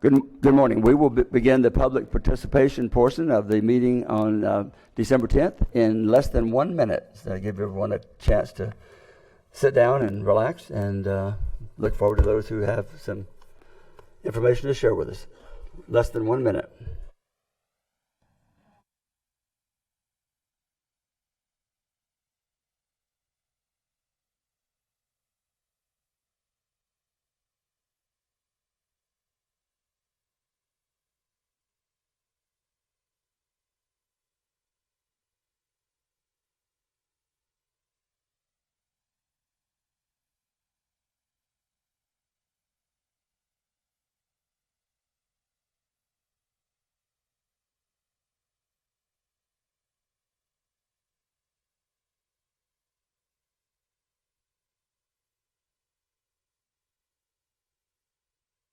Good morning. We will begin the public participation portion of the meeting on December 10th in less than 1 minute. So I give everyone a chance to sit down and relax and look forward to those who have some information to share with us. Less than 1 minute.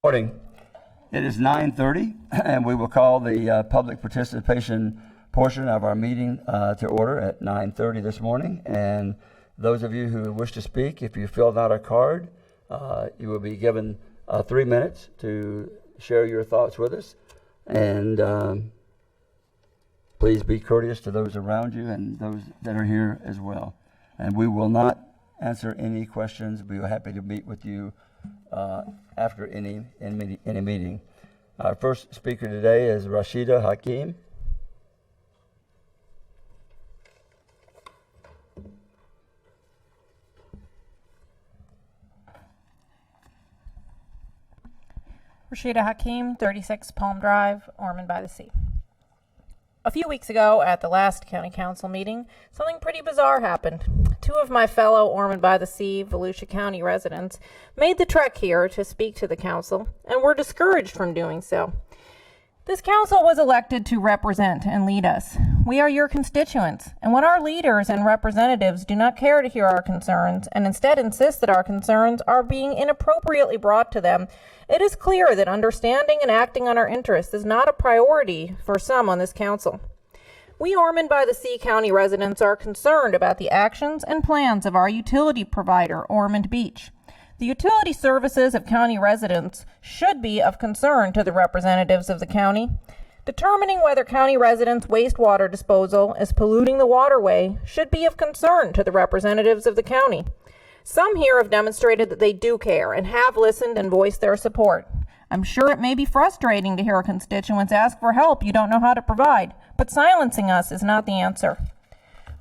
Morning. It is 9:30, and we will call the public participation portion of our meeting to order at 9:30 this morning. And those of you who wish to speak, if you filled out a card, you will be given 3 minutes to share your thoughts with us. And please be courteous to those around you and those that are here as well. And we will not answer any questions. We are happy to meet with you after any meeting. Our first speaker today is Rashida Hakim. Rashida Hakim, 36 Palm Drive, Ormond by the Sea. A few weeks ago at the last county council meeting, something pretty bizarre happened. Two of my fellow Ormond by the Sea, Volusia County residents made the trek here to speak to the council and were discouraged from doing so. This council was elected to represent and lead us. We are your constituents, and when our leaders and representatives do not care to hear our concerns and instead insist that our concerns are being inappropriately brought to them, it is clear that understanding and acting on our interests is not a priority for some on this council. We Ormond by the Sea County residents are concerned about the actions and plans of our utility provider, Ormond Beach. The utility services of county residents should be of concern to the representatives of the county. Determining whether county residents' wastewater disposal is polluting the waterway should be of concern to the representatives of the county. Some here have demonstrated that they do care and have listened and voiced their support. I'm sure it may be frustrating to hear our constituents ask for help you don't know how to provide, but silencing us is not the answer.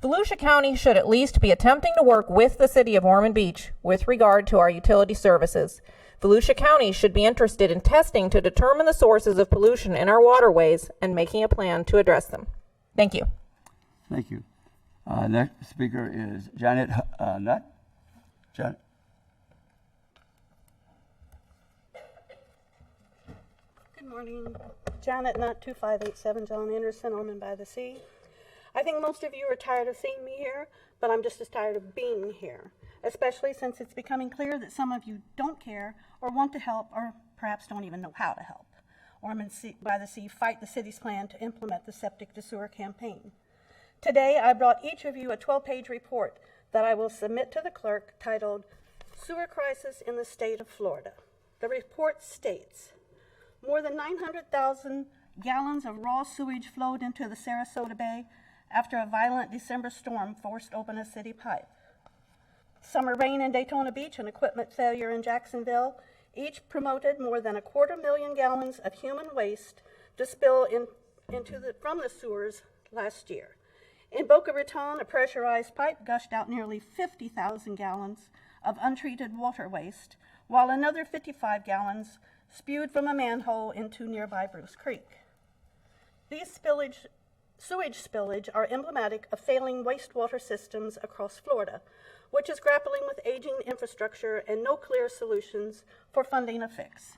Volusia County should at least be attempting to work with the city of Ormond Beach with regard to our utility services. Volusia County should be interested in testing to determine the sources of pollution in our waterways and making a plan to address them. Thank you. Thank you. Next speaker is Janet Nutt. Janet. Good morning. Janet Nutt, 2587 John Anderson, Ormond by the Sea. I think most of you are tired of seeing me here, but I'm just as tired of being here, especially since it's becoming clear that some of you don't care or want to help or perhaps don't even know how to help Ormond by the Sea fight the city's plan to implement the septic to sewer campaign. Today, I brought each of you a 12-page report that I will submit to the clerk titled Sewer Crisis in the State of Florida. The report states, more than 900,000 gallons of raw sewage flowed into the Sarasota Bay after a violent December storm forced open a city pipe. Summer rain in Daytona Beach and equipment failure in Jacksonville each promoted more than 250,000 gallons of human waste to spill from the sewers last year. In Boca Raton, a pressurized pipe gushed out nearly 50,000 gallons of untreated water waste, while another 55 gallons spewed from a manhole into nearby Bruce Creek. These sewage spillage are emblematic of failing wastewater systems across Florida, which is grappling with aging infrastructure and no clear solutions for funding a fix.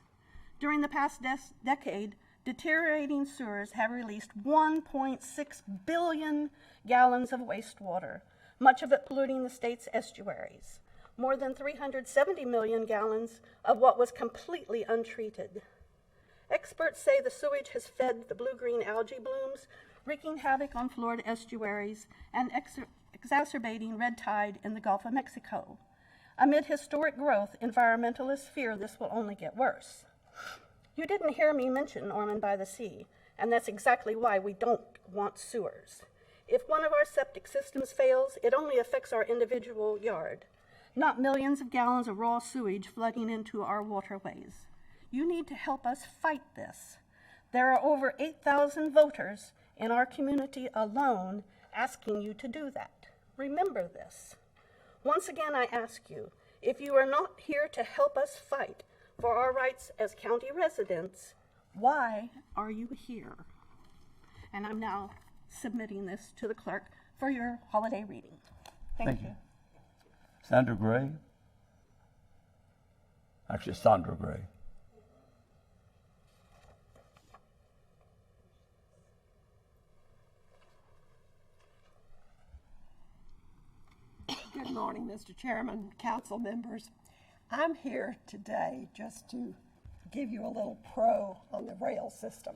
During the past decade, deteriorating sewers have released 1.6 billion gallons of wastewater, much of it polluting the state's estuaries. More than 370 million gallons of what was completely untreated. Experts say the sewage has fed the blue-green algae blooms, wreaking havoc on Florida estuaries and exacerbating red tide in the Gulf of Mexico. Amid historic growth, environmentalists fear this will only get worse. You didn't hear me mention Ormond by the Sea, and that's exactly why we don't want sewers. If one of our septic systems fails, it only affects our individual yard, not millions of gallons of raw sewage flooding into our waterways. You need to help us fight this. There are over 8,000 voters in our community alone asking you to do that. Remember this. Once again, I ask you, if you are not here to help us fight for our rights as county residents, why are you here? And I'm now submitting this to the clerk for your holiday reading. Thank you. Sandra Gray? Actually, Sandra Gray. Good morning, Mr. Chairman, council members. I'm here today just to give you a little pro on the rail system.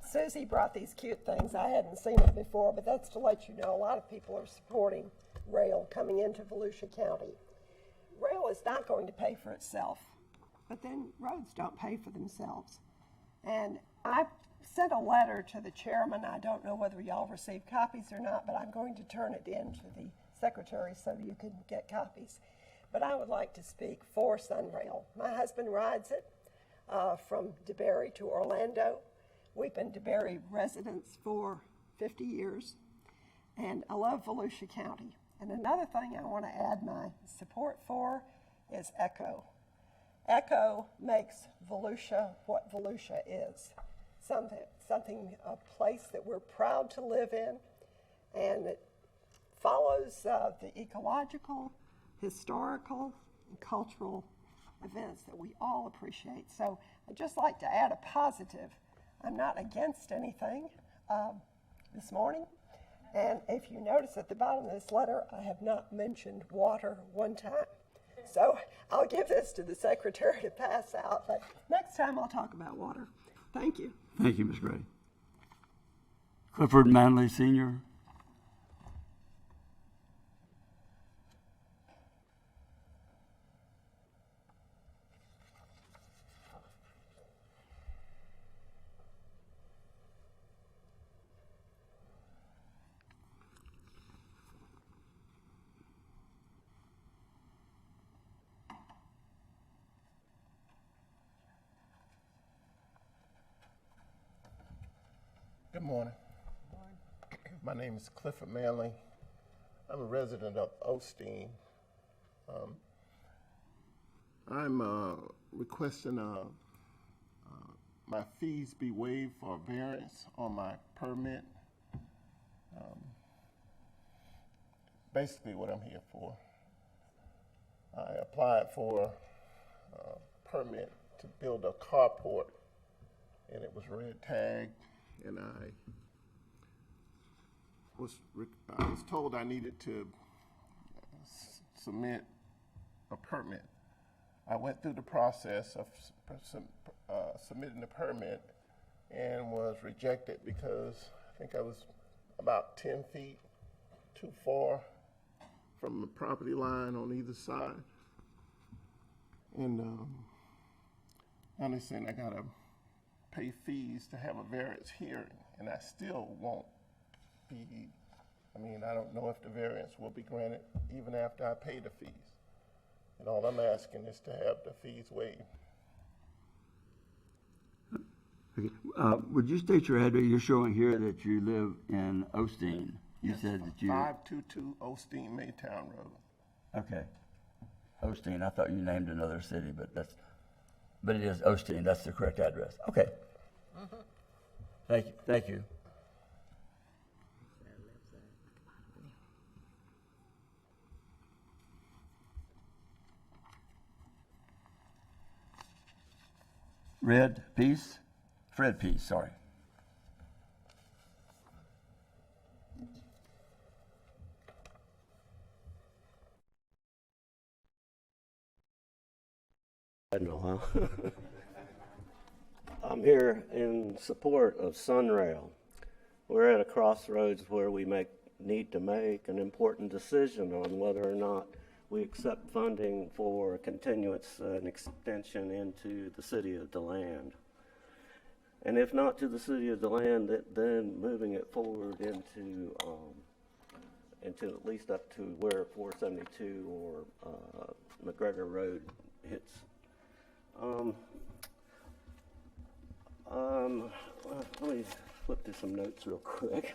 Susie brought these cute things. I hadn't seen them before, but that's to let you know a lot of people are supporting rail coming into Volusia County. Rail is not going to pay for itself, but then roads don't pay for themselves. And I sent a letter to the chairman. I don't know whether y'all received copies or not, but I'm going to turn it in to the secretary so you can get copies. But I would like to speak for Sunrail. My husband rides it from DeBerry to Orlando. We've been DeBerry residents for 50 years, and I love Volusia County. And another thing I want to add my support for is ECHO. ECHO makes Volusia what Volusia is. Something, a place that we're proud to live in, and it follows the ecological, historical, and cultural events that we all appreciate. So I'd just like to add a positive. I'm not against anything this morning. And if you notice at the bottom of this letter, I have not mentioned water one time. So I'll give this to the secretary to pass out, but next time I'll talk about water. Thank you. Thank you, Ms. Gray. Clifford Manley, Sr. Good morning. My name is Clifford Manley. I'm a resident of Osteen. I'm requesting my fees be waived for variance on my permit. Basically what I'm here for. I applied for a permit to build a carport, and it was red tagged, and I was told I needed to submit a permit. I went through the process of submitting the permit and was rejected because I think I was about 10 feet too far from the property line on either side. And I understand I gotta pay fees to have a variance hearing, and I still won't be, I don't know if the variance will be granted even after I pay the fees. And all I'm asking is to have the fees waived. Okay. Would you state your address? You're showing here that you live in Osteen. You said that you... 522 Osteen Maytown Road. Okay. Osteen. I thought you named another city, but it is Osteen. That's the correct address. Okay. Thank you. Thank you. Fred Peace, sorry. I know, huh? I'm here in support of Sunrail. We're at a crossroads where we need to make an important decision on whether or not we accept funding for continuance and extension into the city of DeLand. And if not to the city of DeLand, then moving it forward into at least up to where 472 or McGregor Road hits. Let me flip through some notes real quick.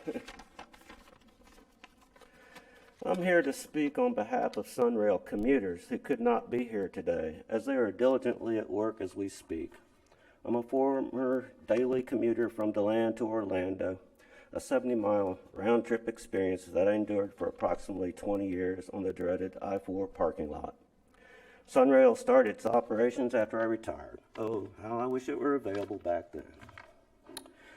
I'm here to speak on behalf of Sunrail commuters who could not be here today, as they are diligently at work as we speak. I'm a former daily commuter from DeLand to Orlando, a 70-mile round-trip experience that I endured for approximately 20 years on the dreaded I-4 parking lot. Sunrail started its operations after I retired. Oh, how I wish it were available back then.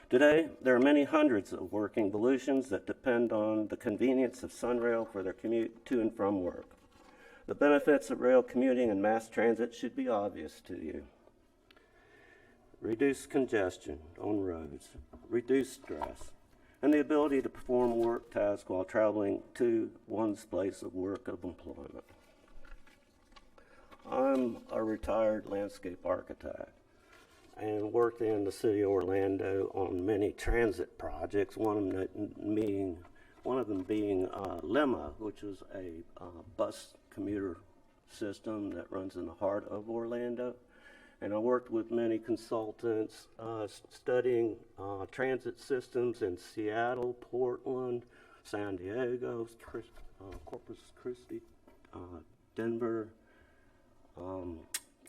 Today, there are many hundreds of working Volusians that depend on the convenience of Sunrail for their commute to and from work. The benefits of rail commuting and mass transit should be obvious to you. Reduce congestion on roads, reduce stress, and the ability to perform work tasks while traveling to one's place of work of employment. I'm a retired landscape architect and worked in the city of Orlando on many transit projects, one of them being Lemma, which is a bus commuter system that runs in the heart of Orlando. And I worked with many consultants studying transit systems in Seattle, Portland, San Diego, Corpus Christi, Denver.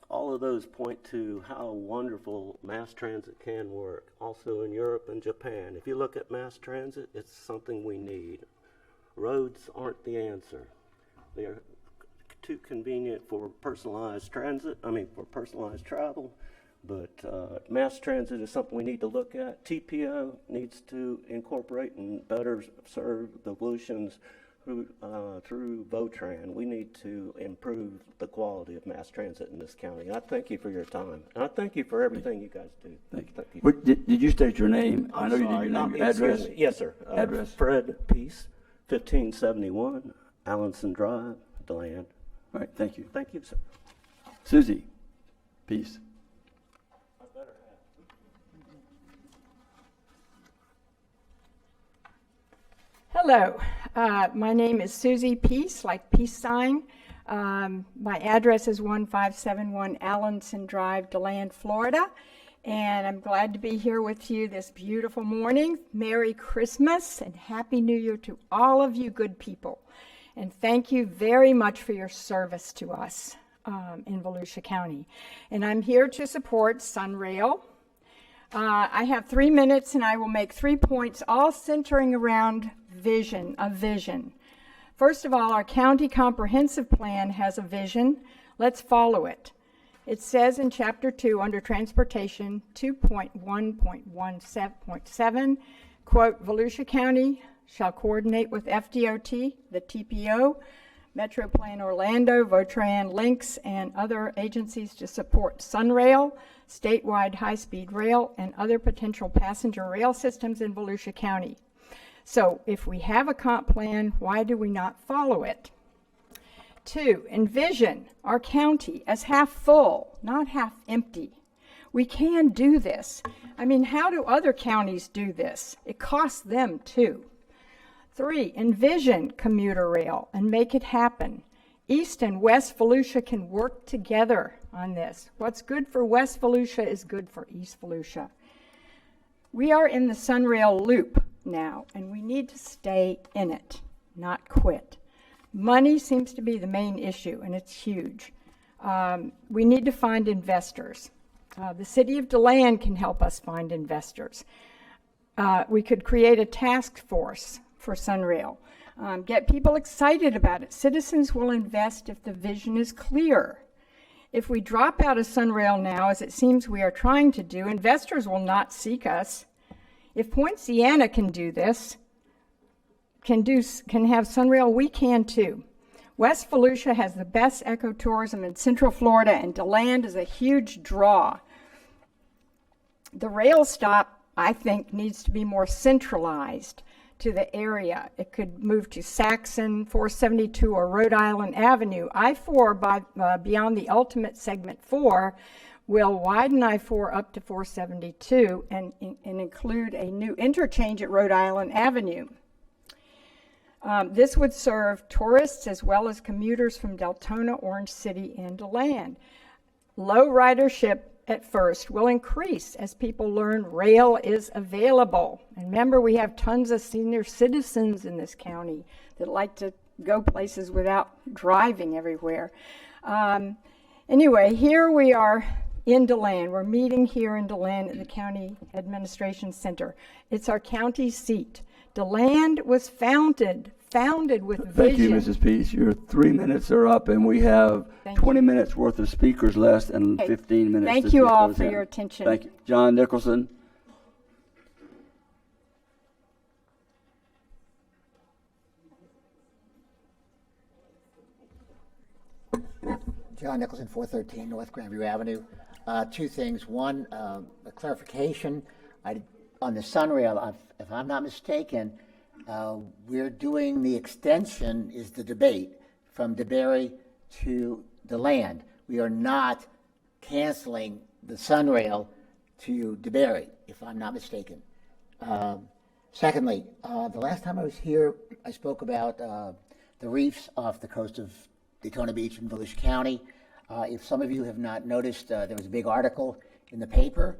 All of those point to how wonderful mass transit can work. Also in Europe and Japan. If you look at mass transit, it's something we need. Roads aren't the answer. They are too convenient for personalized travel, but mass transit is something we need to look at. TPO needs to incorporate and better serve the Volusians through Votran. We need to improve the quality of mass transit in this county. I thank you for your time. And I thank you for everything you guys do. Thank you. What, did you state your name? I know Sorry, you did your name. Your excuse address? me. Yes, sir. Address? Fred Peace, 1571, Allenson Drive, DeLand. All right, thank you. Thank you, sir. Susie, peace. Hello, my name is Susie Peace, like peace sign. My address is 1571 Allenson Drive, DeLand, Florida. And I'm glad to be here with you this beautiful morning. Merry Christmas and Happy New Year to all of you good people. And thank you very much for your service to us in Volusia County. And I'm here to support Sunrail. I have 3 minutes and I will make 3 points, all centering around a vision. First of all, our county comprehensive plan has a vision. Let's follow it. It says in Chapter 2 under Transportation 2.1.17.7, quote, Volusia County shall coordinate with FDOT, the TPO, Metro Plan Orlando, Votran, Lynx, and other agencies to support Sunrail, statewide high-speed rail, and other potential passenger rail systems in Volusia County. So if we have a comp plan, why do we not follow it? 2, envision our county as half full, not half empty. We can do this. I mean, how do other counties do this? It costs them too. 3, envision commuter rail and make it happen. East and West Volusia can work together on this. What's good for West Volusia is good for East Volusia. We are in the Sunrail loop now, and we need to stay in it, not quit. Money seems to be the main issue, and it's huge. We need to find investors. The city of DeLand can help us find investors. We could create a task force for Sunrail. Get people excited about it. Citizens will invest if the vision is clear. If we drop out of Sunrail now, as it seems we are trying to do, investors will not seek us. If Poinciana can do this, can have Sunrail, we can too. West Volusia has the best ecotourism in Central Florida, and DeLand is a huge draw. The rail stop, I think, needs to be more centralized to the area. It could move to Saxon, 472, or Rhode Island Avenue. I-4 beyond the ultimate segment 4 will widen I-4 up to 472 and include a new interchange at Rhode Island Avenue. This would serve tourists as well as commuters from Deltona, Orange City, and DeLand. Low ridership at first will increase as people learn rail is available. And remember, we have tons of senior citizens in this county that like to go places without driving everywhere. Anyway, here we are in DeLand. We're meeting here in DeLand at the County Administration Center. It's our county seat. DeLand was founded with vision. Thank you, Mrs. Peace. Your 3 minutes are up, and we have 20 minutes worth of speakers left and 15 minutes. Thank you all for your attention. Thank you. John Nicholson. John Nicholson, 413 North Grandview Avenue. Two things. One, a clarification. On the Sunrail, if I'm not mistaken, we're doing the extension, is the debate, from DeBerry to DeLand. We are not canceling the Sunrail to DeBerry, if I'm not mistaken. Secondly, the last time I was here, I spoke about the reefs off the coast of Daytona Beach in Volusia County. If some of you have not noticed, there was a big article in the paper.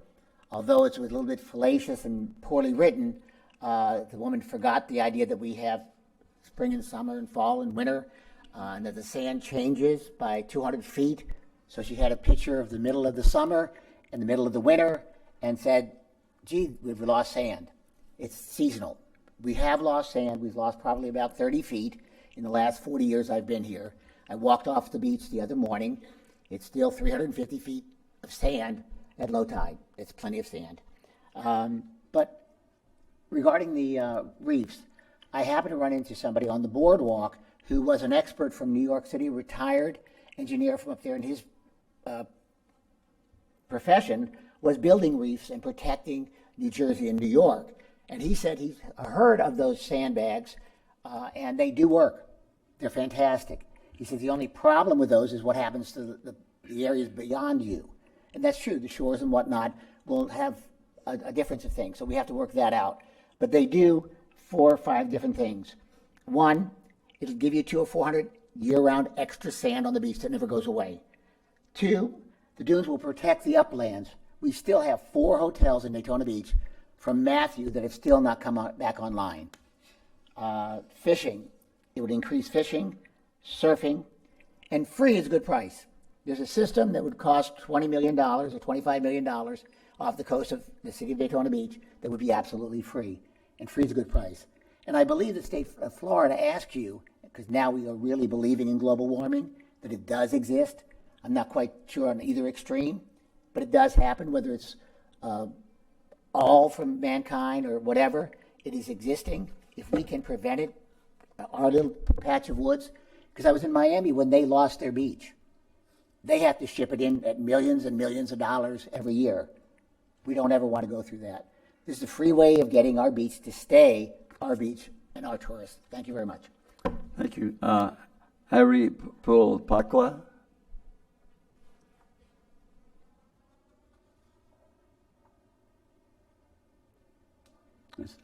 Although it was a little bit fallacious and poorly written, the woman forgot the idea that we have spring and summer and fall and winter, and that the sand changes by 200 feet. So she had a picture of the middle of the summer and the middle of the winter and said, gee, we've lost sand. It's seasonal. We have lost sand. We've lost probably about 30 feet in the last 40 years I've been here. I walked off the beach the other morning. It's still 350 feet of sand at low tide. It's plenty of sand. But regarding the reefs, I happened to run into somebody on the boardwalk who was an expert from New York City, retired engineer from up there, and his profession was building reefs and protecting New Jersey and New York. And he said he's heard of those sandbags, and they do work. They're fantastic. He says the only problem with those is what happens to the areas beyond you. And that's true. The shores and whatnot will have a difference of things. So we have to work that out. But they do 4 or 5 different things. One, it'll give you 200 or 400 year-round extra sand on the beach that never goes away. 2, the dunes will protect the uplands. We still have 4 hotels in Daytona Beach from Matthew that have still not come back online. Fishing, it would increase fishing, surfing, and free is a good price. There's a system that would cost $20 million or $25 million off the coast of the city of Daytona Beach that would be absolutely free, and free is a good price. And I believe the state of Florida asked you, because now we are really believing in global warming, that it does exist. I'm not quite sure on either extreme, but it does happen, whether it's all from mankind or whatever, it is existing. If we can prevent it, our little patch of woods, because I was in Miami when they lost their beach. They have to ship it in at millions and millions of dollars every year. We don't ever want to go through that. This is a free way of getting our beach to stay our beach and our tourists. Thank you very much. Thank you. Harry Pulpakwa.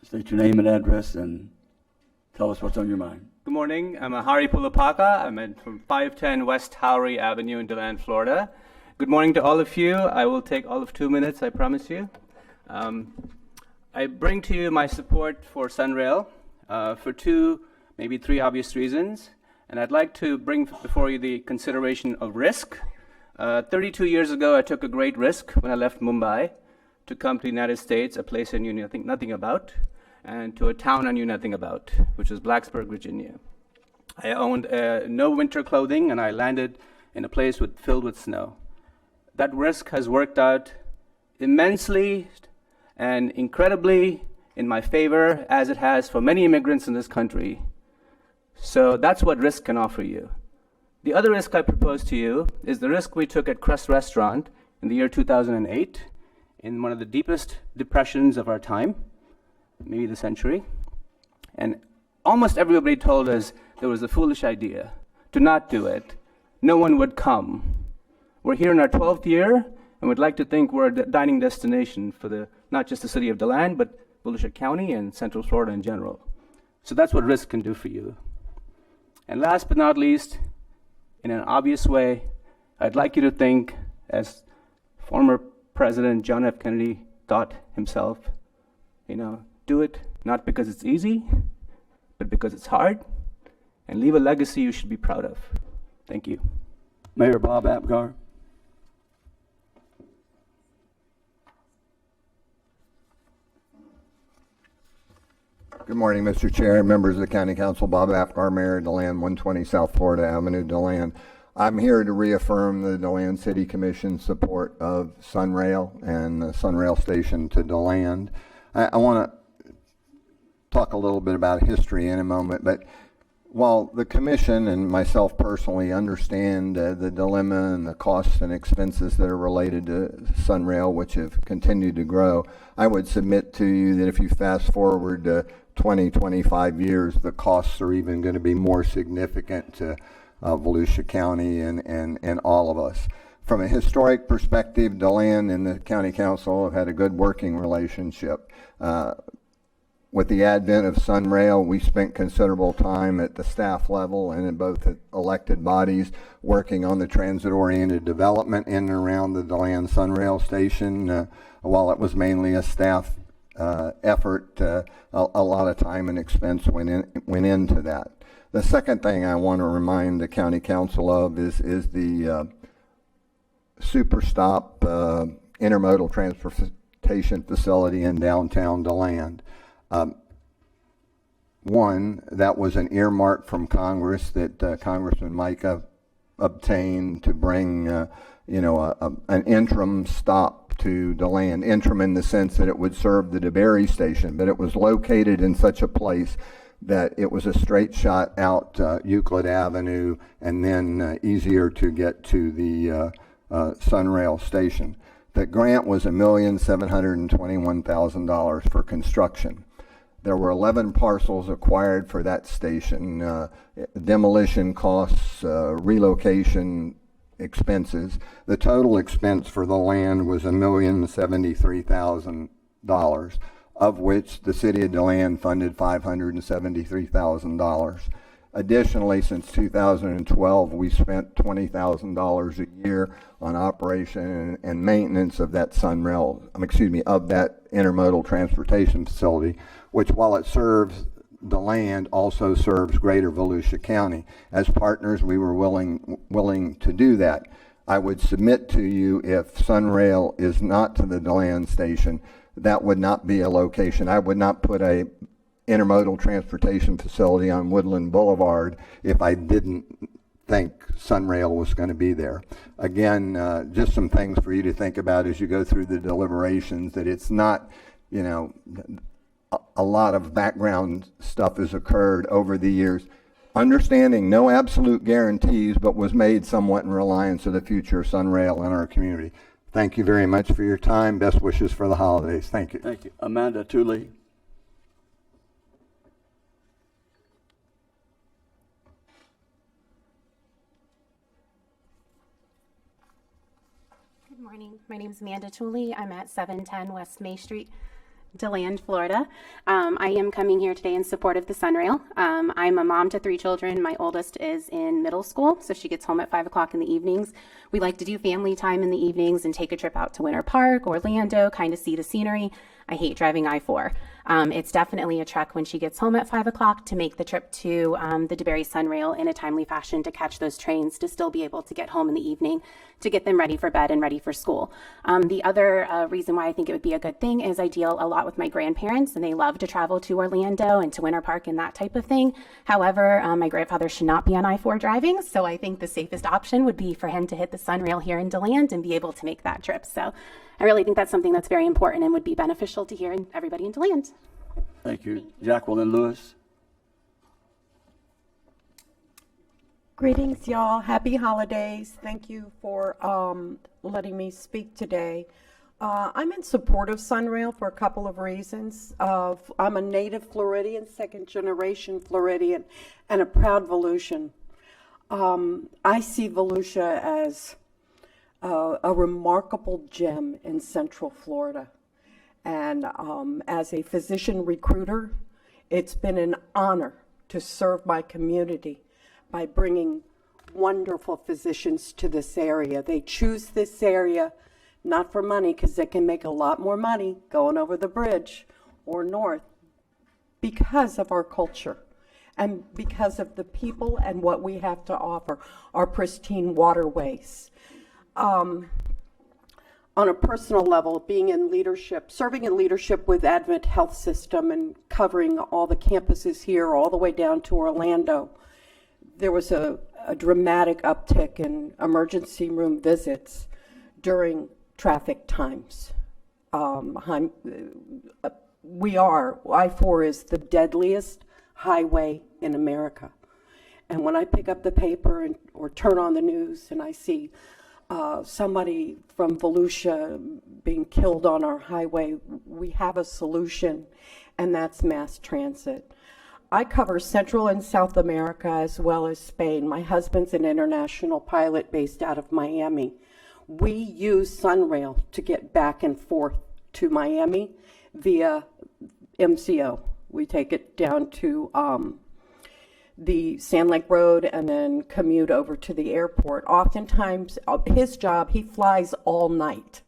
State your name and address and tell us what's on your mind. Good morning. I'm Hari Pulapaka. I'm from 510 West Howry Avenue in DeLand, Florida. Good morning to all of you. I will take all of 2 minutes, I promise you. I bring to you my support for Sunrail for 2, maybe 3 obvious reasons. And I'd like to bring before you the consideration of risk. 32 years ago, I took a great risk when I left Mumbai to come to the United States, a place I knew nothing about, and to a town I knew nothing about, which was Blacksburg, Virginia. I owned no winter clothing, and I landed in a place filled with snow. That risk has worked out immensely and incredibly in my favor, as it has for many immigrants in this country. So that's what risk can offer you. The other risk I propose to you is the risk we took at Crest Restaurant in the year 2008, in one of the deepest depressions of our time, maybe the century. And almost everybody told us there was a foolish idea to not do it. No one would come. We're here in our 12th year, and we'd like to think we're a dining destination for not just the city of DeLand, but Volusia County and Central Florida in general. So that's what risk can do for you. And last but not least, in an obvious way, I'd like you to think, as former President John F. Kennedy thought himself, do it not because it's easy, but because it's hard, and leave a legacy you should be proud of. Thank you. Mayor Bob Apgar. Good morning, Mr. Chair, members of the County Council. Bob Apgar, Mayor of DeLand, 120 South Florida Avenue, DeLand. I'm here to reaffirm the DeLand City Commission's support of Sunrail and the Sunrail station to DeLand. I want to talk a little bit about history in a moment, but while the Commission and myself personally understand the dilemma and the costs and expenses that are related to Sunrail, which have continued to grow, I would submit to you that if you fast forward 20, 25 years, the costs are even going to be more significant to Volusia County and all of us. From a historic perspective, DeLand and the County Council have had a good working relationship. With the advent of Sunrail, we spent considerable time at the staff level and in both elected bodies working on the transit-oriented development in and around the DeLand Sunrail station. While it was mainly a staff effort, a lot of time and expense went into that. The second thing I want to remind the County Council of is the Super Stop intermodal transportation facility in downtown DeLand. One, that was an earmark from Congress that Congressman Micah obtained to bring, an interim stop to DeLand. Interim in the sense that it would serve the DeBerry station, but it was located in such a place that it was a straight shot out Euclid Avenue and then easier to get to the Sunrail station. The grant was $1,721,000 for construction. There were 11 parcels acquired for that station, demolition costs, relocation expenses. The total expense for the land was $1,073,000, of which the city of DeLand funded $573,000. Additionally, since 2012, we spent $20,000 a year on operation and maintenance of that of that intermodal transportation facility, which, while it serves DeLand, also serves Greater Volusia County. As partners, we were willing to do that. I would submit to you, if Sunrail is not to the DeLand station, that would not be a location. I would not put a intermodal transportation facility on Woodland Boulevard if I didn't think Sunrail was going to be there. Again, just some things for you to think about as you go through the deliberations, that it's not, a lot of background stuff has occurred over the years. Understanding no absolute guarantees, but was made somewhat in reliance of the future of Sunrail in our community. Thank you very much for your time. Best wishes for the holidays. Thank you. Thank you. Amanda Tooley. Good morning. My name is Amanda Tooley. I'm at 710 West May Street, DeLand, Florida. I am coming here today in support of the Sunrail. I'm a mom to 3 children. My oldest is in middle school, so she gets home at 5 o'clock in the evenings. We like to do family time in the evenings and take a trip out to Winter Park, Orlando, kind of see the scenery. I hate driving I-4. It's definitely a trek when she gets home at 5 o'clock to make the trip to the DeBerry Sunrail in a timely fashion to catch those trains, to still be able to get home in the evening, to get them ready for bed and ready for school. The other reason why I think it would be a good thing is I deal a lot with my grandparents, and they love to travel to Orlando and to Winter Park and that type of thing. However, my grandfather should not be on I-4 driving, so I think the safest option would be for him to hit the Sunrail here in DeLand and be able to make that trip. So I really think that's something that's very important and would be beneficial to hear and everybody in DeLand. Thank you. Jacqueline Lewis. Greetings, y'all. Happy holidays. Thank you for letting me speak today. I'm in support of Sunrail for a couple of reasons. I'm a native Floridian, second generation Floridian, and a proud Volusian. I see Volusia as a remarkable gem in Central Florida. And as a physician recruiter, it's been an honor to serve my community by bringing wonderful physicians to this area. They choose this area not for money, because they can make a lot more money going over the bridge or north, because of our culture and because of the people and what we have to offer, our pristine waterways. On a personal level, being in leadership, serving in leadership with Advent Health System and covering all the campuses here all the way down to Orlando, there was a dramatic uptick in emergency room visits during traffic times. I-4 is the deadliest highway in America. And when I pick up the paper or turn on the news and I see somebody from Volusia being killed on our highway, we have a solution, and that's mass transit. I cover Central and South America as well as Spain. My husband's an international pilot based out of Miami. We use Sunrail to get back and forth to Miami via MCO. We take it down to the Sand Lake Road and then commute over to the airport. Oftentimes, his job, he flies all night.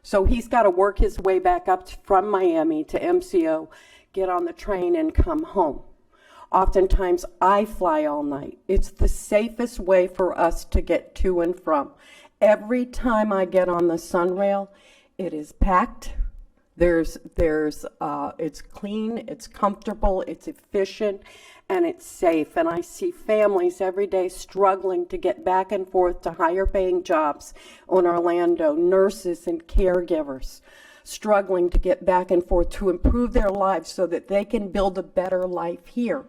So he's got to work his way back up from Miami to MCO, get on the train and come home. Oftentimes, I fly all night. It's the safest way for us to get to and from. Every time I get on the Sunrail, it is packed. It's clean, it's comfortable, it's efficient, and it's safe. And I see families every day struggling to get back and forth to higher paying jobs in Orlando, nurses and caregivers struggling to get back and forth to improve their lives so that they can build a better life here.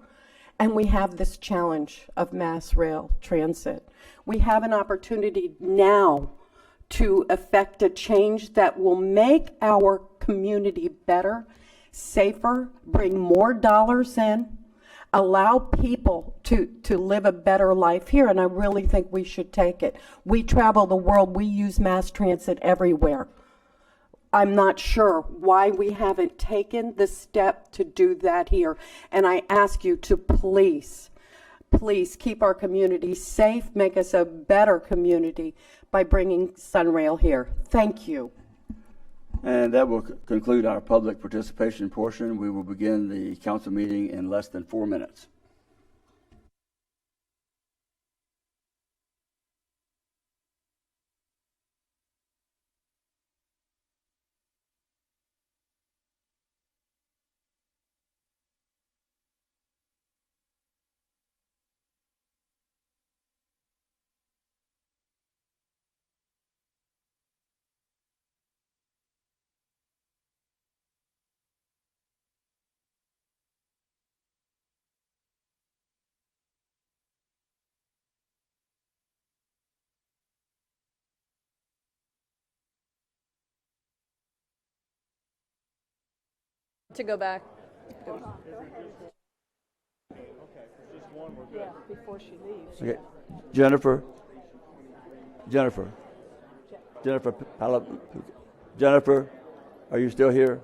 And we have this challenge of mass rail transit. We have an opportunity now to effect a change that will make our community better, safer, bring more dollars in, allow people to live a better life here, and I really think we should take it. We travel the world, we use mass transit everywhere. I'm not sure why we haven't taken the step to do that here, and I ask you to please keep our community safe, make us a better community by bringing Sunrail here. Thank you. And that will conclude our public participation portion. We will begin the council meeting in less than 4 minutes. To go back. Okay. Jennifer, are you still here?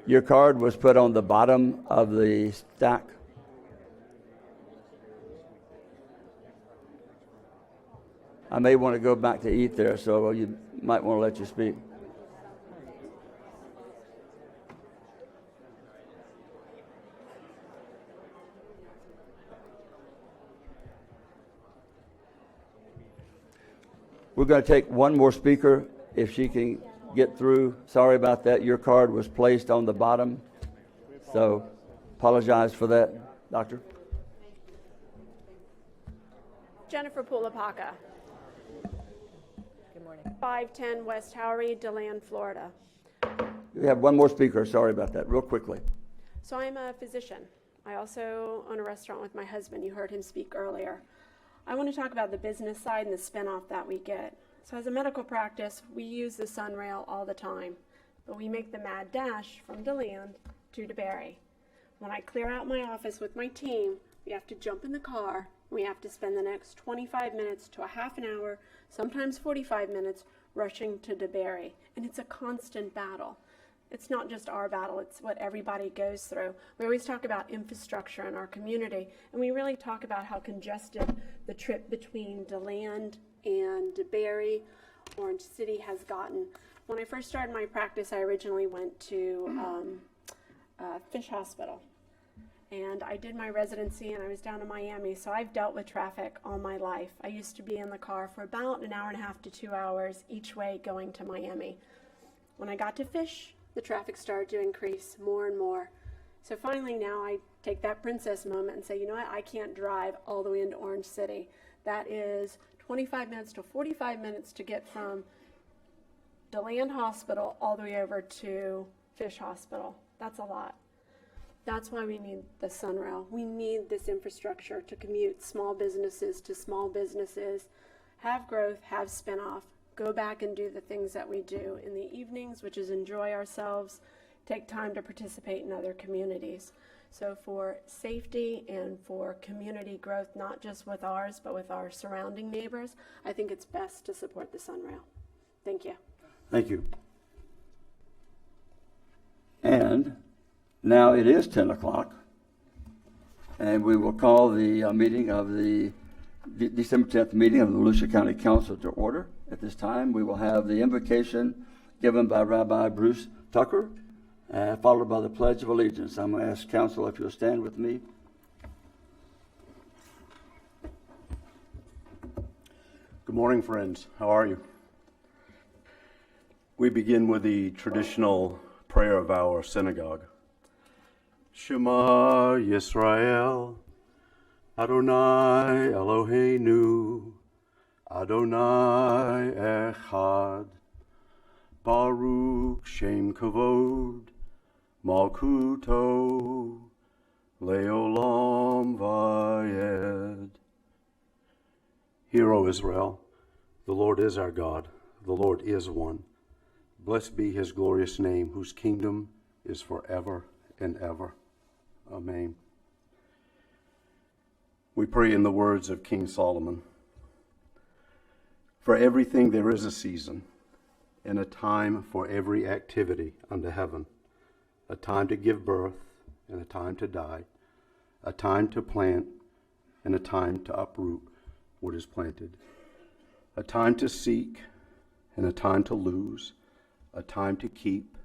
Your card was put on the bottom of the stack. I may want to go back to eat there, so you might want to let you speak. We're going to take one more speaker if she can get through. Sorry about that. Your card was placed on the bottom, so apologize for that, Doctor. Jennifer Pulapaka. Good morning. 510 West Howery, DeLand, Florida. We have one more speaker. Sorry about that. Real quickly. So I'm a physician. I also own a restaurant with my husband. You heard him speak earlier. I want to talk about the business side and the spinoff that we get. So as a medical practice, we use the Sunrail all the time, but we make the mad dash from DeLand to DeBary. When I clear out my office with my team, we have to jump in the car. We have to spend the next 25 minutes to a half an hour, sometimes 45 minutes, rushing to DeBary. And it's a constant battle. It's not just our battle, it's what everybody goes through. We always talk about infrastructure in our community, and we really talk about how congested the trip between DeLand and DeBary, Orange City has gotten. When I first started my practice, I originally went to Fish Hospital. And I did my residency and I was down in Miami, so I've dealt with traffic all my life. I used to be in the car for about an hour and a half to 2 hours each way going to Miami. When I got to Fish, the traffic started to increase more and more. So finally now I take that princess moment and say, you know what, I can't drive all the way into Orange City. That is 25 minutes to 45 minutes to get from DeLand Hospital all the way over to Fish Hospital. That's a lot. That's why we need the Sunrail. We need this infrastructure to commute small businesses to small businesses, have growth, have spinoff, go back and do the things that we do in the evenings, which is enjoy ourselves, take time to participate in other communities. So for safety and for community growth, not just with ours, but with our surrounding neighbors, I think it's best to support the Sunrail. Thank you. Thank you. And now it is 10 o'clock, and we will call the meeting of the December 10th meeting of the Volusia County Council to order. At this time, we will have the invocation given by Rabbi Bruce Tucker, followed by the Pledge of Allegiance. I'm going to ask council if you'll stand with me. Good morning, friends. How are you? We begin with the traditional prayer of our synagogue. Shema Yisrael, Adonai Eloheinu, Adonai Echad, Baruch Shem Kavod, Malkuto, Leolam Vayed. Hear, O Israel, the Lord is our God, the Lord is one. Blessed be his glorious name, whose kingdom is forever and ever. Amen. We pray in the words of King Solomon. For everything there is a season, and a time for every activity under heaven, a time to give birth and a time to die, a time to plant and a time to uproot what is planted, a time to seek and a time to lose, a time to keep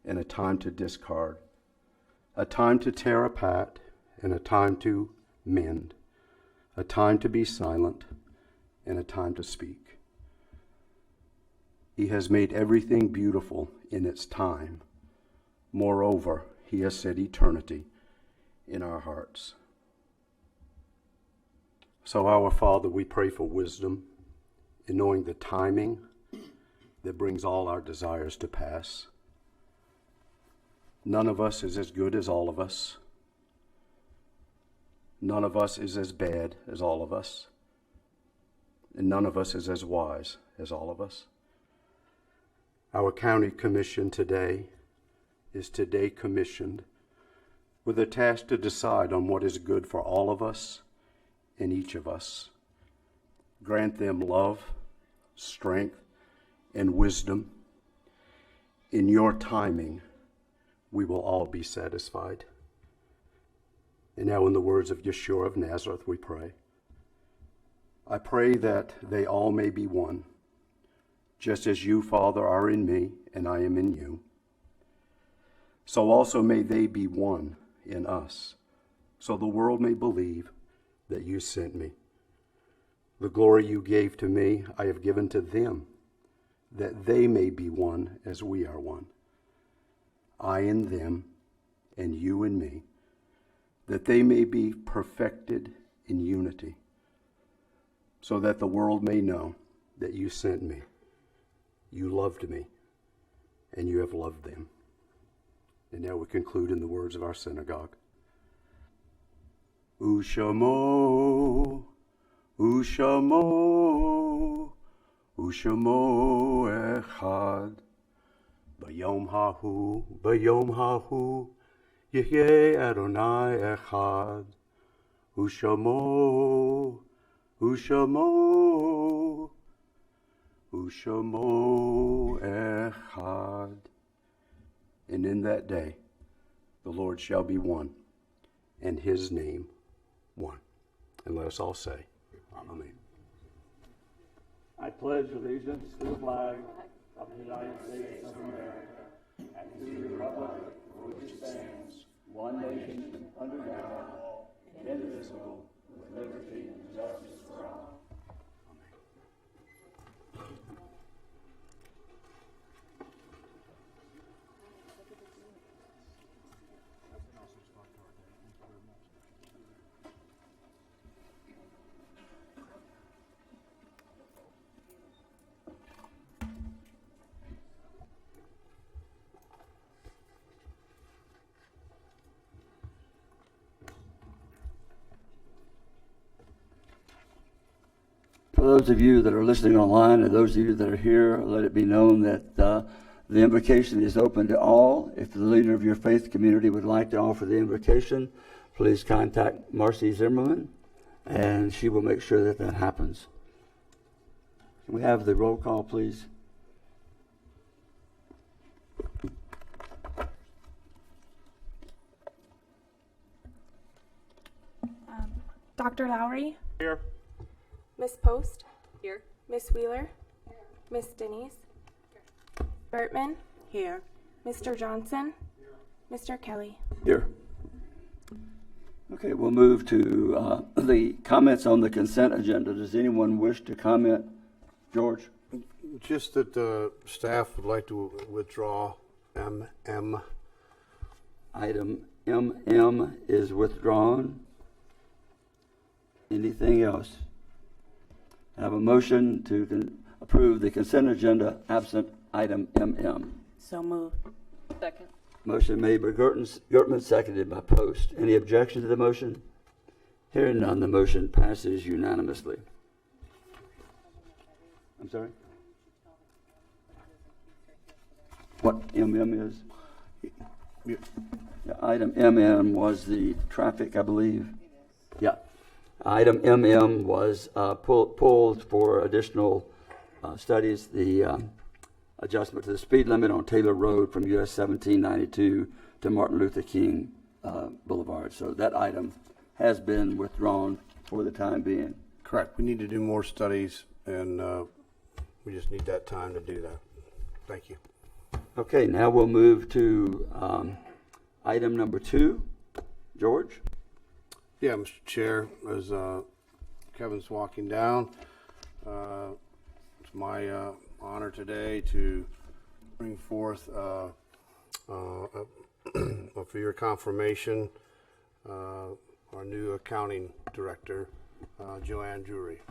and a time to discard, a time to tear apart and a time to mend, a time to be silent and a time to speak. He has made everything beautiful in its time. Moreover, he has set eternity in our hearts. So, our Father, we pray for wisdom in knowing the timing that brings all our desires to pass. None of us is as good as all of us. None of us is as bad as all of us. And none of us is as wise as all of us. Our county commission today is commissioned with a task to decide on what is good for all of us and each of us. Grant them love, strength, and wisdom. In your timing, we will all be satisfied. And now in the words of Yeshua of Nazareth, we pray. I pray that they all may be one, just as you, Father, are in me and I am in you. So also may they be one in us, so the world may believe that you sent me. The glory you gave to me, I have given to them, that they may be one as we are one. I in them, and you in me, that they may be perfected in unity, so that the world may know that you sent me, you loved me, and you have loved them. And now we conclude in the words of our synagogue. Ushamo, Ushamo, Ushamo echad. Bayom hahu, Yehyeh Adonai echad. Ushamo, Ushamo, Ushamo echad. And in that day, the Lord shall be one, and his name one. And let us all say, Amen. I pledge allegiance to the flag of the United States of America and to the republic for which it stands, one nation, under God, indivisible, with liberty and justice for all. For those of you that are listening online and those of you that are here, let it be known that the invocation is open to all. If the leader of your faith community would like to offer the invocation, please contact Marcy Zimmerman, and she will make sure that that happens. Can we have the roll call, please? Dr. Lowry? Here. Miss Post? Here. Miss Wheeler? Here. Miss Denise? Here. Bertman? Here. Mr. Johnson? Here. Mr. Kelly? Here. Okay, we'll move to the comments on the consent agenda. Does anyone wish to comment? George? Just that staff would like to withdraw MM. Item MM is withdrawn. Anything else? I have a motion to approve the consent agenda absent item MM. So moved. Second. Motion made by Gertman, seconded by Post. Any objection to the motion? Hearing none, the motion passes unanimously. I'm sorry? What MM is? Yeah, item MM was the traffic, I believe. Yeah. Item MM was pulled for additional studies, the adjustment to the speed limit on Taylor Road from US 1792 to Martin Luther King Boulevard. So that item has been withdrawn for the time being. Correct. We need to do more studies, and we just need that time to do that. Thank you. Okay, now we'll move to item number 2. George? Yeah, Mr. Chair, as Kevin's walking down, it's my honor today to bring forth for your confirmation our new accounting director, Joanne Drury.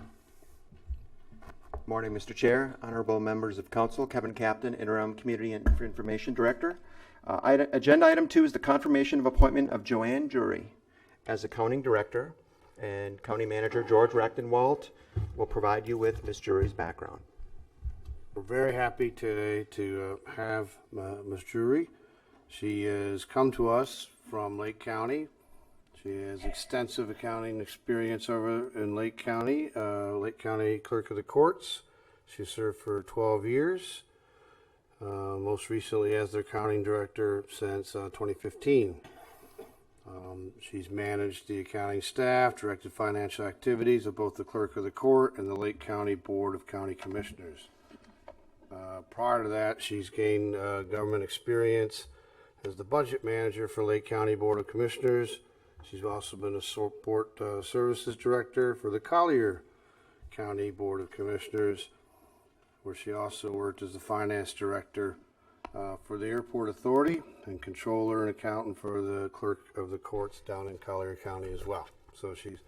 Morning, Mr. Chair, honorable members of council, Kevin Captain, Interim Community Information Director. Agenda item 2 is the confirmation of appointment of Joanne Drury as accounting director, and County Manager George Rachtenwald will provide you with Ms. Drury's background. We're very happy today to have Ms. Drury. She has come to us from Lake County. She has extensive accounting experience over in Lake County Clerk of the Courts. She served for 12 years, most recently as their accounting director since 2015. She's managed the accounting staff, directed financial activities of both the Clerk of the Court and the Lake County Board of County Commissioners. Prior to that, she's gained government experience as the budget manager for Lake County Board of Commissioners. She's also been a support services director for the Collier County Board of Commissioners, where she also worked as the finance director for the Airport Authority and controller and accountant for the Clerk of the Courts down in Collier County as well. So she's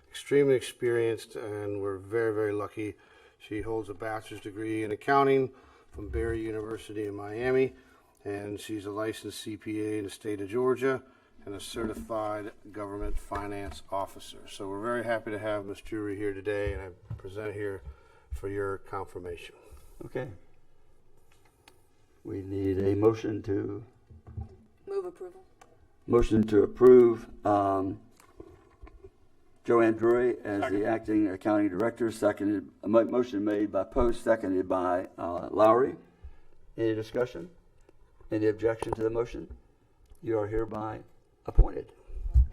extremely experienced, and we're very, very lucky. She holds a bachelor's degree in accounting from Barry University in Miami, and she's a licensed CPA in the state of Georgia and a certified government finance officer. So we're very happy to have Ms. Drury here today, and I present here for your confirmation. Okay. We need a motion to Move approval. approve Joanne Drury as the acting accounting director. Seconded. A motion made by Post, seconded by Lowry. Any discussion? Any objection to the motion? You are hereby appointed.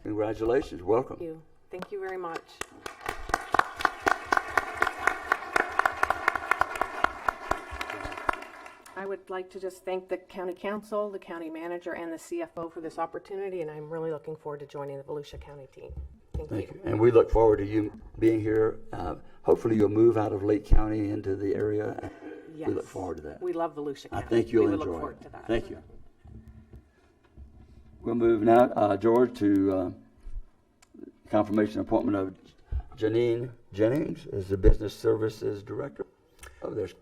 Congratulations. Welcome. Thank you. Thank you very much. I would like to just thank the county council, the county manager, and the CFO for this opportunity, and I'm really looking forward to joining the Volusia County team. Thank you. And we look forward to you being here. Hopefully you'll move out of Lake County into the area. Yes. We look forward to that. We love Volusia County. I think you'll we enjoy look it. forward to that. Thank you. We'll move now, George, to confirmation appointment of Janine Jennings as the Business Services Director. Oh, there's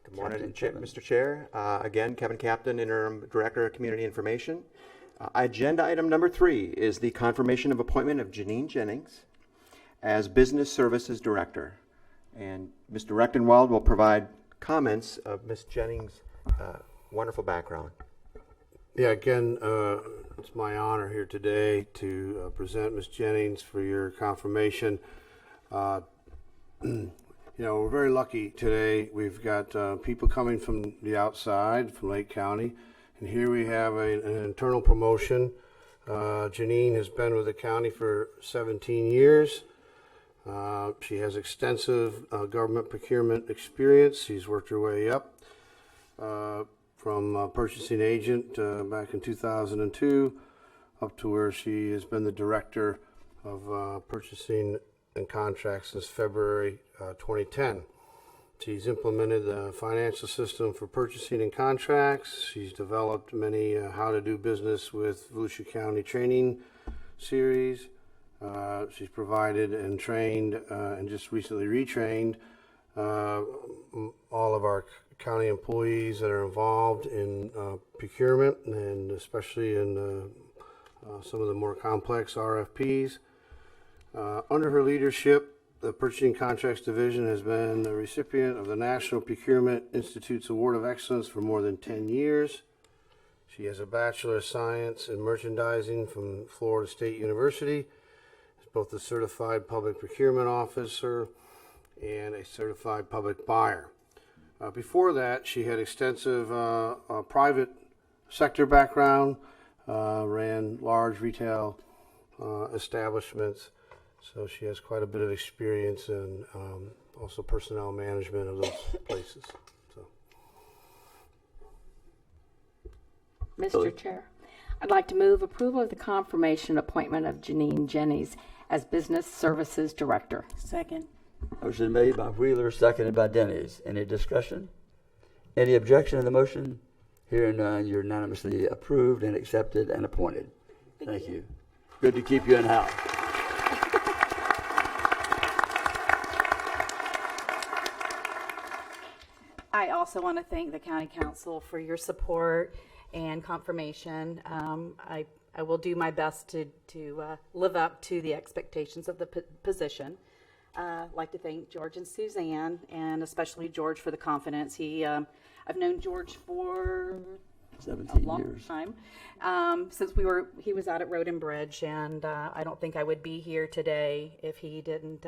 Good morning, Captain Kevin. Mr. Chair. Again, Kevin Captain, Interim Director of Community Information. Agenda item number 3 is the confirmation of appointment of Janine Jennings as Business Services Director. And Mr. Rechtenwald will provide comments of Ms. Jennings' wonderful background. Yeah, again, it's my honor here today to present Ms. Jennings for your confirmation. You know, we're very lucky today. We've got people coming from the outside, from Lake County, and here we have an internal promotion. Janine has been with the county for 17 years. She has extensive government procurement experience. She's worked her way up from purchasing agent back in 2002 up to where she has been the director of purchasing and contracts since February 2010. She's implemented the financial system for purchasing and contracts. She's developed many how to do business with Volusia County training series. She's provided and trained and just recently retrained all of our county employees that are involved in procurement and especially in some of the more complex RFPs. Under her leadership, the Purchasing Contracts Division has been the recipient of the National Procurement Institute's Award of Excellence for more than 10 years. She has a Bachelor of Science in Merchandising from Florida State University. She's both a Certified Public Procurement Officer and a Certified Public Buyer. Before that, she had extensive private sector background, ran large retail establishments. So she has quite a bit of experience in also personnel management of those places. So. Mr. Chair, I'd like to move approval of the confirmation appointment of Janine Jennings as Business Services Director. Second. Motion made by Wheeler, seconded by Denny's. Any discussion? Any objection to the motion? Hearing none, you're unanimously approved and accepted and appointed. Thank you. Good to keep you in-house. I also want to thank the County Council for your support and confirmation. I will do my best to live up to the expectations of the position. I'd like to thank George and Suzanne, and especially George for the confidence. I've known George for 17 a long years. time, since he was out at Road and Bridge, and I don't think I would be here today if he didn't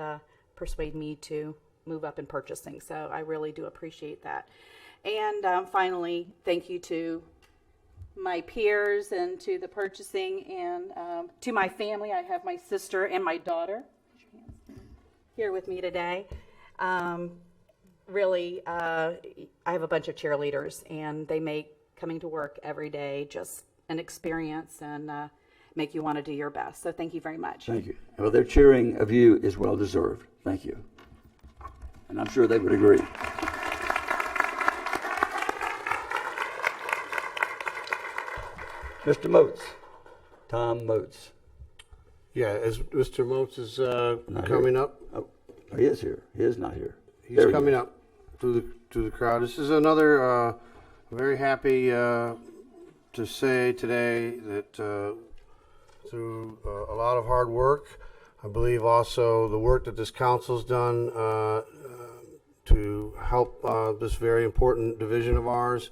persuade me to move up in purchasing. So I really do appreciate that. And finally, thank you to my peers and to the purchasing and to my family. I have my sister and my daughter here with me today. Really, I have a bunch of cheerleaders, and they make coming to work every day just an experience and make you want to do your best. So thank you very much. Thank you. Well, their cheering of you is well deserved. Thank you. And I'm sure they would agree. Mr. Moats, Tom Moats. Yeah, as Mr. Moats is Not coming here. up. Oh, he is here. He is not here. He's There he coming is. up to the crowd. This is another very happy to say today that through a lot of hard work, I believe also the work that this council's done to help this very important division of ours.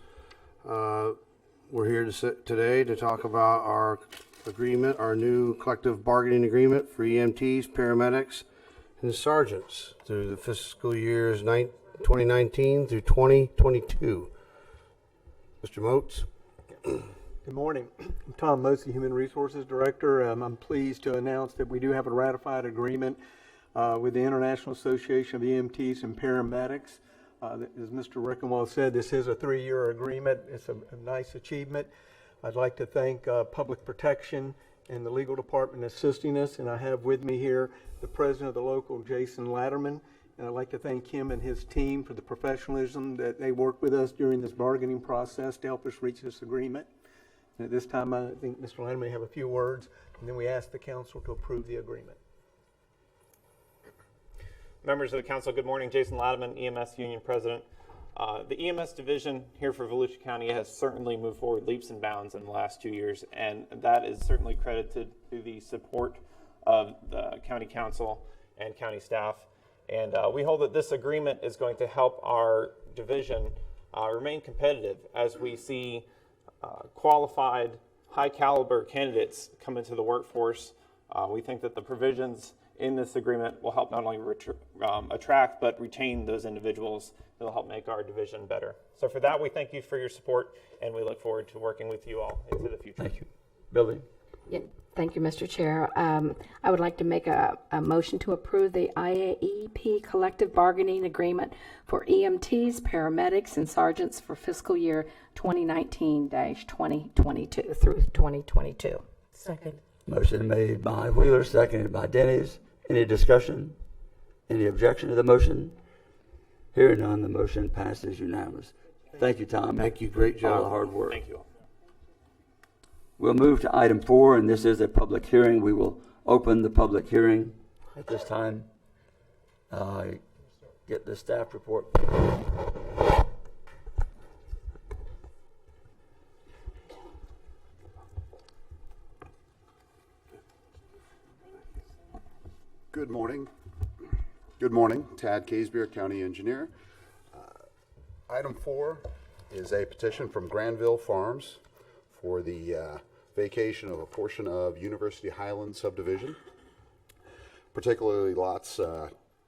We're here today to talk about our agreement, our new collective bargaining agreement for EMTs, paramedics, and sergeants through the fiscal years 2019 through 2022. Mr. Moats. Good morning. I'm Tom Mosey, Human Resources Director. I'm pleased to announce that we do have a ratified agreement with the International Association of EMTs and Paramedics. As Mr. Rickenwald said, this is a 3-year agreement. It's a nice achievement. I'd like to thank Public Protection and the legal department assisting us, and I have with me here the president of the local, Jason Latterman, and I'd like to thank him and his team for the professionalism that they worked with us during this bargaining process to help us reach this agreement. And at this time, I think Mr. Latterman may have a few words, and then we ask the council to approve the agreement. Members of the council, good morning. Jason Latterman, EMS Union President. The EMS division here for Volusia County has certainly moved forward leaps and bounds in the last 2 years, and that is certainly credited to the support of the county council and county staff. And we hold that this agreement is going to help our division remain competitive as we see qualified, high caliber candidates come into the workforce. We think that the provisions in this agreement will help not only attract but retain those individuals that will help make our division better. So for that, we thank you for your support, and we look forward to working with you all into the future. Thank you. Billy? Yeah, thank you, Mr. Chair. I would like to make a motion to approve the IAEP collective bargaining agreement for EMTs, paramedics, and sergeants for fiscal year 2019-2022 through 2022. Second. Motion made by Wheeler, seconded by Denny's. Any discussion? Any objection to the motion? Hearing none, the motion passes unanimous. Thank you, Tom. Thank you. Great job. All the hard work. Thank you all. We'll move to item 4, and this is a public hearing. We will open the public hearing at this time. Get the staff report. Good morning. Good morning. Tad Casebeer, County Engineer. Item 4 is a petition from Granville Farms for the vacation of a portion of University Highlands subdivision, particularly lots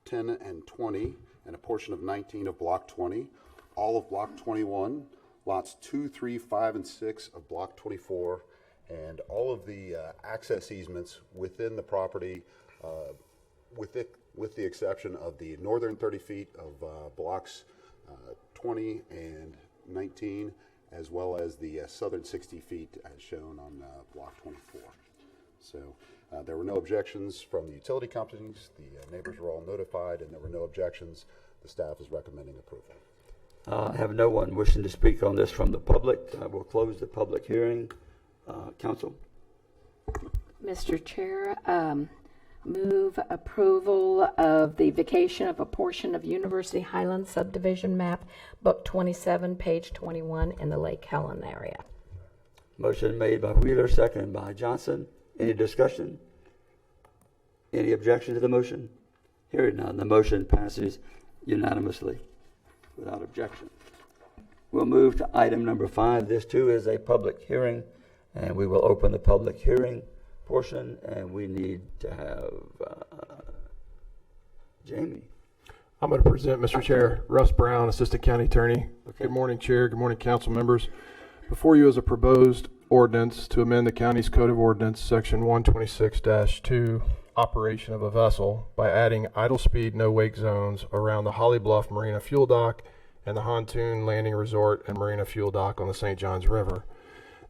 10 and 20 and a portion of 19 of Block 20, all of Block 21, lots 2, 3, 5, and 6 of Block 24, and all of the access easements within the property with the exception of the northern 30 feet of blocks 20 and 19, as well as the southern 60 feet as shown on block 24. So there were no objections from the utility companies. The neighbors were all notified, and there were no objections. The staff is recommending approval. I have no one wishing to speak on this from the public. We'll close the public hearing. Council? Mr. Chair, move approval of the vacation of a portion of University Highlands subdivision map, book 27, page 21 in the Lake Helen area. Motion made by Wheeler, seconded by Johnson. Any discussion? Any objection to the motion? Hearing none, the motion passes unanimously without objection. We'll move to item number 5. This too is a public hearing, and we will open the public hearing portion, and we need to have Jamie. I'm going to present, Mr. Chair, Russ Brown, Assistant County Attorney. Okay. Good morning, Chair. Good morning, council members. Before you is a proposed ordinance to amend the county's Code of Ordinance, Section 126-2, operation of a vessel, by adding idle speed no wake zones around the Holly Bluff Marina Fuel Dock and the Pontoon Landing Resort and Marina Fuel Dock on the St. Johns River.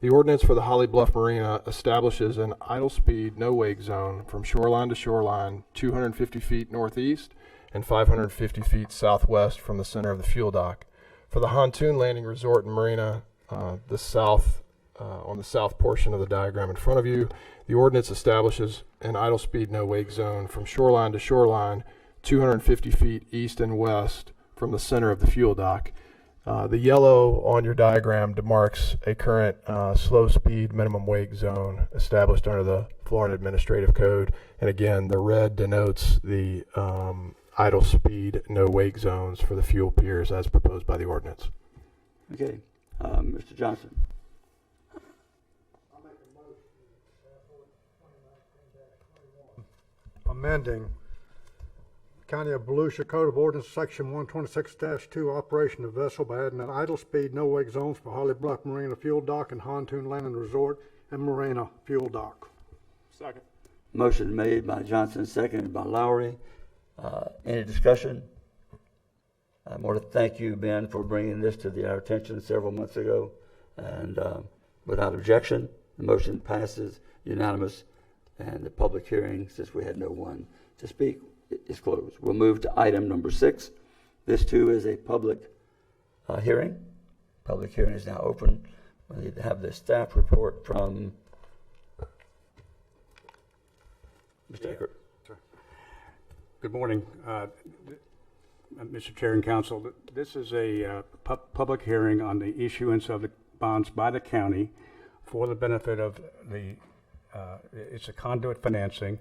The ordinance for the Holly Bluff Marina establishes an idle speed no wake zone from shoreline to shoreline 250 feet northeast and 550 feet southwest from the center of the fuel dock. For the Pontoon Landing Resort and Marina, on the south portion of the diagram in front of you, the ordinance establishes an idle speed no wake zone from shoreline to shoreline 250 feet east and west from the center of the fuel dock. The yellow on your diagram demarks a current slow speed minimum wake zone established under the Florida Administrative Code. And again, the red denotes the idle speed, no wake zones for the fuel piers as proposed by the ordinance. Okay, Mr. Johnson. Amending County of Volusia Code of Ordinance, Section 126-2, operation of vessel by adding an idle speed, no wake zones for Holly Bluff Marina Fuel Dock and Pontoon Landing Resort and Marina Fuel Dock. Second. Motion made by Johnson, seconded by Lowry. Any discussion? I want to thank you, Ben, for bringing this to our attention several months ago. And without objection, the motion passes unanimous, and the public hearing, since we had no one to speak, is closed. We'll move to item number 6. This too is a public hearing. Public hearing is now open. We need to have the staff report from Mr. Eckert. Good morning, Mr. Chair and Council. This is a public hearing on the issuance of the bonds by the county for the benefit of the, it's a conduit financing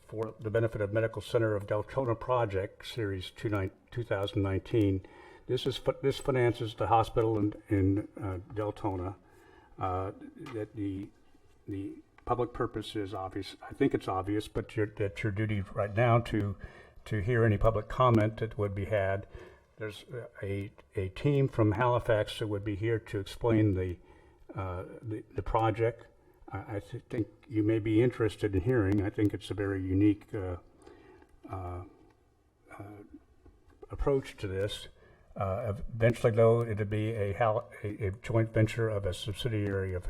for the benefit of Medical Center of Deltona Project Series 2019. This finances the hospital in Deltona. That the public purpose is obvious. I think it's obvious, but that your duty right now to hear any public comment that would be had. There's a team from Halifax that would be here to explain the project. I think you may be interested in hearing. I think it's a very unique approach to this. Eventually, though, it'll be a joint venture of a subsidiary of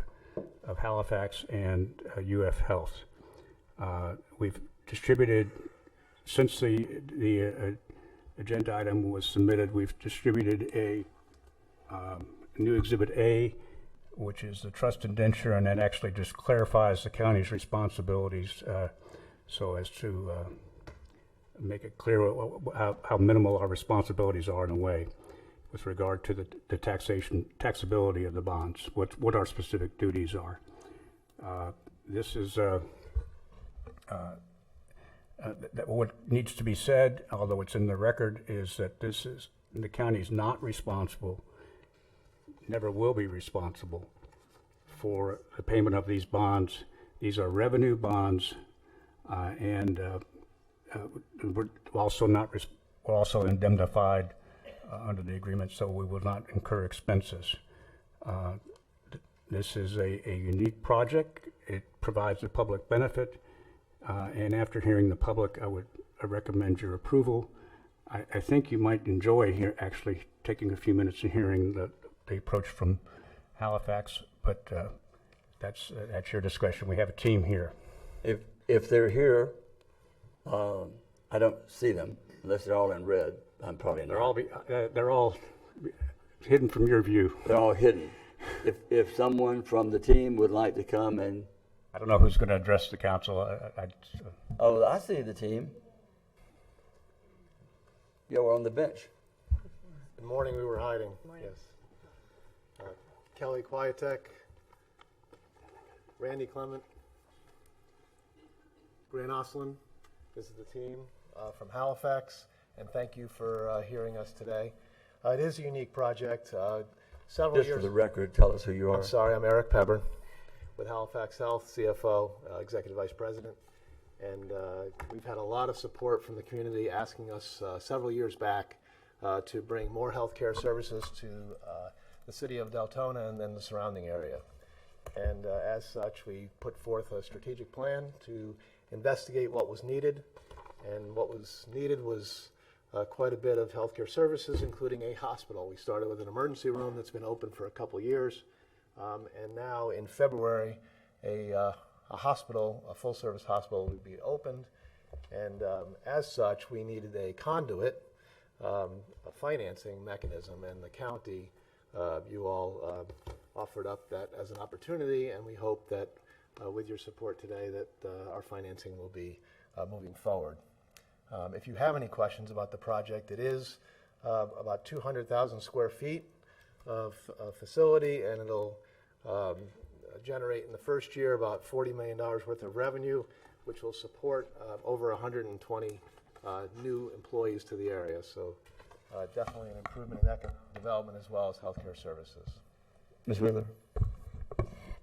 Halifax and UF Health. We've distributed, since the agenda item was submitted, we've distributed a new Exhibit A, which is the trust indenture, and that actually just clarifies the county's responsibilities so as to make it clear how minimal our responsibilities are in a way with regard to the taxability of the bonds, what our specific duties are. This is what needs to be said, although it's in the record, is that the county is not responsible, never will be responsible for the payment of these bonds. These are revenue bonds, and we're also indemnified under the agreement, so we will not incur expenses. This is a unique project. It provides a public benefit, and after hearing the public, I recommend your approval. I think you might enjoy actually taking a few minutes and hearing the approach from Halifax, but that's at your discretion. We have a team here. If they're here, I don't see them unless they're all in red. I'm probably not. They're all hidden from your view. They're all hidden. If someone from the team would like to come and, I don't know who's going to address the council. oh, I see the team. Yeah, we're on the bench. Good morning. We were hiding. Yes. Kelly Quietek, Randy Clement, Grant Oslin. This is the team from Halifax, and thank you for hearing us today. It is a unique project. Several Just years. for the record, tell us who you are. I'm sorry, I'm Eric Pebber with Halifax Health, CFO, Executive Vice President. And we've had a lot of support from the community asking us several years back to bring more healthcare services to the city of Deltona and then the surrounding area. And as such, we put forth a strategic plan to investigate what was needed. And what was needed was quite a bit of healthcare services, including a hospital. We started with an emergency room that's been open for a couple years. And now in February, a hospital, a full-service hospital, would be opened. And as such, we needed a conduit, a financing mechanism, and the county, you all offered up that as an opportunity, and we hope that with your support today that our financing will be moving forward. If you have any questions about the project, it is about 200,000 square feet of facility, and it'll generate in the first year about $40 million worth of revenue, which will support over 120 new employees to the area. So definitely an improvement in economic development as well as healthcare services. Ms. Wheeler?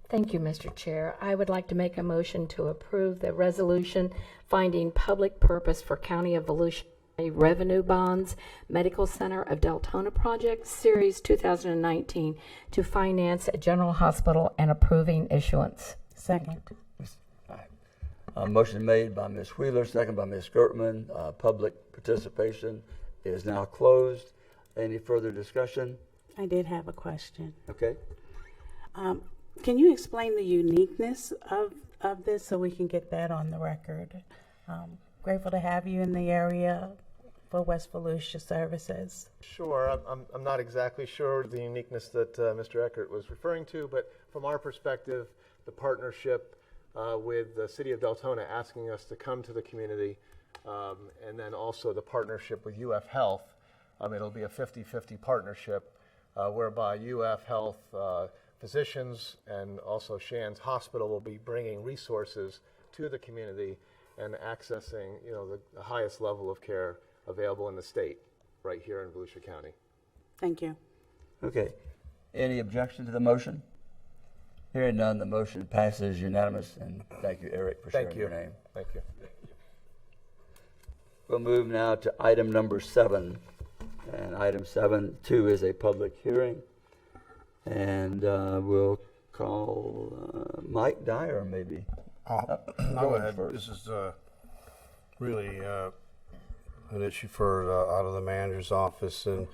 Thank you, Mr. Chair. I would like to make a motion to approve the resolution finding public purpose for County of Volusia Revenue Bonds Medical Center of Deltona Project Series 2019 to finance a general hospital and approving issuance. Second. Motion made by Ms. Wheeler, second by Ms. Gertman. Public participation is now closed. Any further discussion? I did have a question. Okay. Can you explain the uniqueness of this so we can get that on the record? Grateful to have you in the area for West Volusia services. Sure. I'm not exactly sure the uniqueness that Mr. Eckert was referring to, but from our perspective, the partnership with the City of Deltona asking us to come to the community, and then also the partnership with UF Health. It'll be a 50-50 partnership whereby UF Health physicians and also Shands Hospital will be bringing resources to the community and accessing, the highest level of care available in the state, right here in Volusia County. Thank you. Okay. Any objection to the motion? Hearing none, the motion passes unanimous. And thank you, Eric, for sharing your name. Thank you. We'll move now to item number 7. And item 7.2 is a public hearing. And we'll call Mike Dyer, maybe. I'll go ahead. This is really an issue for out of the manager's office, and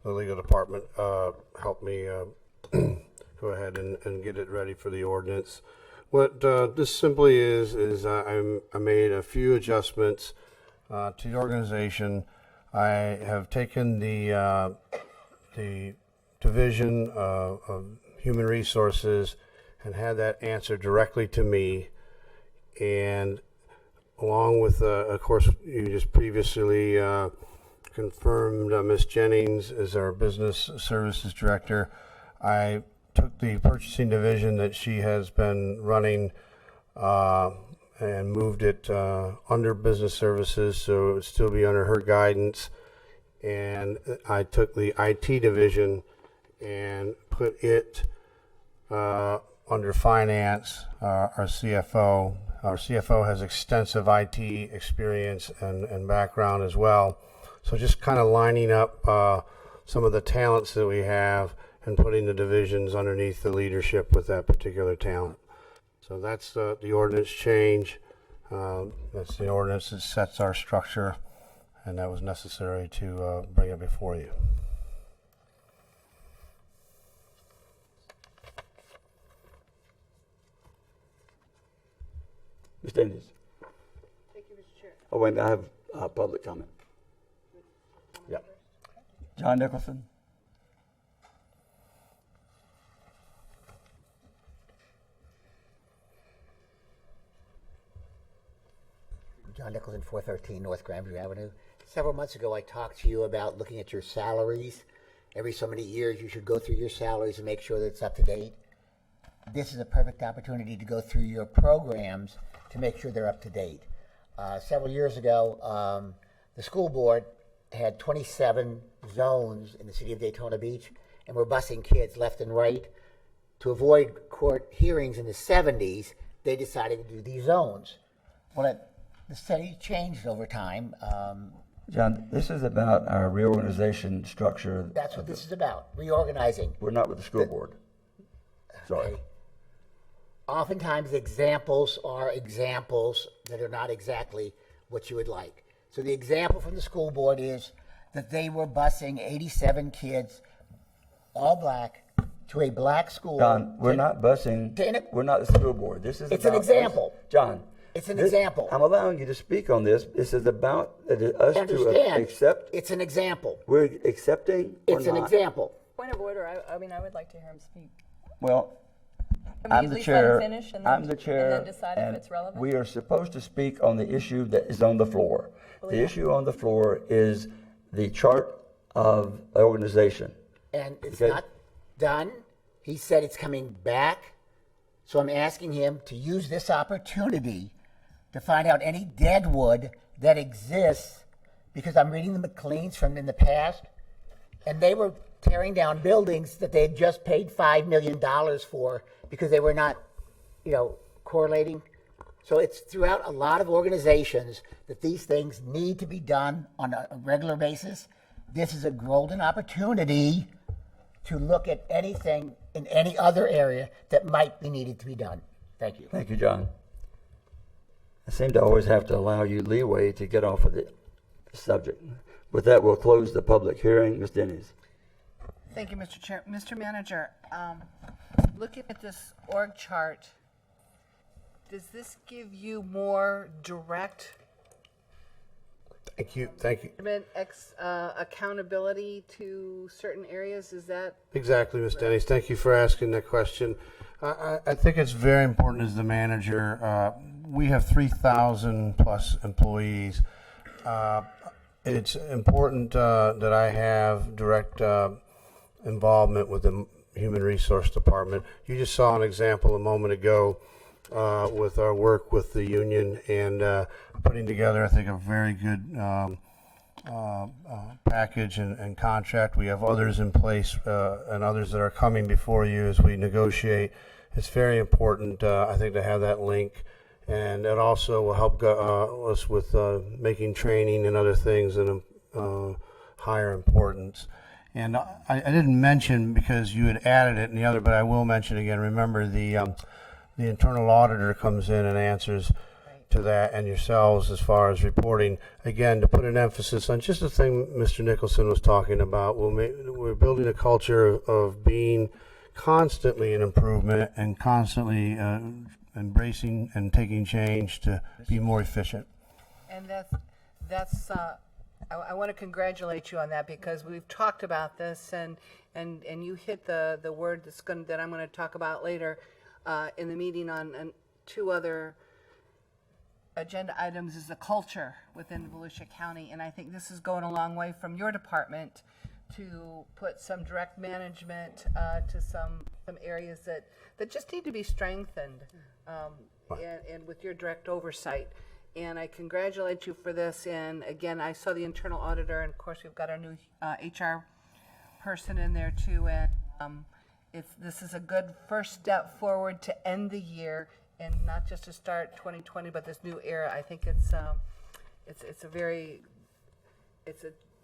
the legal department helped me go ahead and get it ready for the ordinance. What this simply is I made a few adjustments to the organization. I have taken the Division of Human Resources and had that answer directly to me, and along with, of course, you just previously confirmed Ms. Jennings as our Business Services Director. I took the purchasing division that she has been running and moved it under Business Services, so it would still be under her guidance. And I took the IT division and put it under Finance, our CFO. Our CFO has extensive IT experience and background as well. So just kind of lining up some of the talents that we have and putting the divisions underneath the leadership with that particular talent. So that's the ordinance change. That's the ordinance that sets our structure, and that was necessary to bring it before you. Ms. Davies. Thank you, Mr. Chair. Oh, wait, I have public comment. Yeah. John Nicholson. John Nicholson, 413 North Grandview Avenue. Several months ago, I talked to you about looking at your salaries. Every so many years, you should go through your salaries and make sure that it's up to date. This is a perfect opportunity to go through your programs to make sure they're up to date. Several years ago, the school board had 27 zones in the city of Daytona Beach, and we're busing kids left and right. To avoid court hearings in the 70s, they decided to do these zones. Well, the city changed over time. John, this is about our reorganization structure. That's what this is about, reorganizing. We're not with the school board. Sorry. Okay. Oftentimes examples are examples that are not exactly what you would like. So the example from the school board is that they were busing 87 kids, all black, to a black school. John, we're not busing. We're not the school board. This is. It's an example. John. It's an example. I'm allowing you to speak on this. This is about us to accept. It's an example. We're accepting. It's an example. Point of order. I mean, I would like to hear him speak. Well, Can we I'm at the least let him chair. finish and I'm then- the chair. and then decide if it's relevant? We are supposed to speak on the issue that is on the floor. The issue on the floor is the chart of the organization. And it's Okay. not done. He said it's coming back. So I'm asking him to use this opportunity to find out any dead wood that exists because I'm reading the McLeans from in the past, and they were tearing down buildings that they had just paid $5 million for because they were not, correlating. So it's throughout a lot of organizations that these things need to be done on a regular basis. This is a golden opportunity to look at anything in any other area that might be needed to be done. Thank you. Thank you, John. I seem to always have to allow you leeway to get off of the subject. With that, we'll close the public hearing. Ms. Denny's. Thank you, Mr. Chair. Mr. Manager, looking at this org chart, does this give you more direct Thank you. accountability to certain areas? Is that Exactly, Ms. Denny's. Thank you for asking that question. I think it's very important as the manager. We have 3,000 plus employees. It's important that I have direct involvement with the Human Resource Department. You just saw an example a moment ago with our work with the union and putting together, I think, a very good package and contract. We have others in place and others that are coming before you as we negotiate. It's very important, I think, to have that link, and it also will help us with making training and other things in higher importance. And I didn't mention, because you had added it in the other, but I will mention again. Remember, the internal auditor comes in and answers to that, and yourselves as far as reporting. Again, to put an emphasis on just the thing Mr. Nicholson was talking about, we're building a culture of being constantly in improvement and constantly embracing and taking change to be more efficient. And that's I want to congratulate you on that, because we've talked about this and you hit the word that I'm going to talk about later in the meeting on two other agenda items is the culture within Volusia County, and I think this is going a long way from your department to put some direct management to some areas that just need to be strengthened and with your direct oversight. And I congratulate you for this. And again, I saw the internal auditor, and of course we've got our new HR person in there too. And this is a good first step forward to end the year, and not just to start 2020, but this new era. I think it's a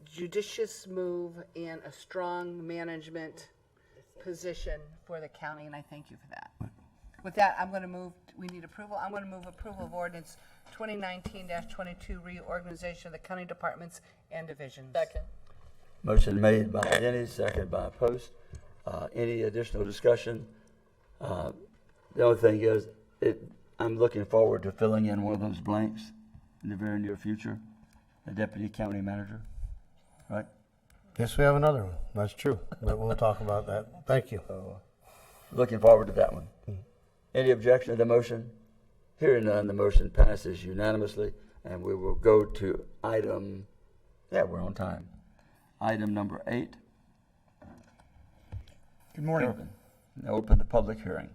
judicious move and a strong management position for the county, and I thank you for that. With that, we need approval. I'm going to move approval of ordinance 2019-22, reorganization of the county departments and divisions. Second. Motion made by Denny, second by Post. Any additional discussion? The only thing is, I'm looking forward to filling in one of those blanks in the very near future, a deputy county manager, right? Yes, we have another one. That's true. But we'll talk about that. Thank you. Looking forward to that one. Any objection to the motion? Hearing none, the motion passes unanimously, and we will go to we're on time. Item number 8. Good morning. Open the public hearing.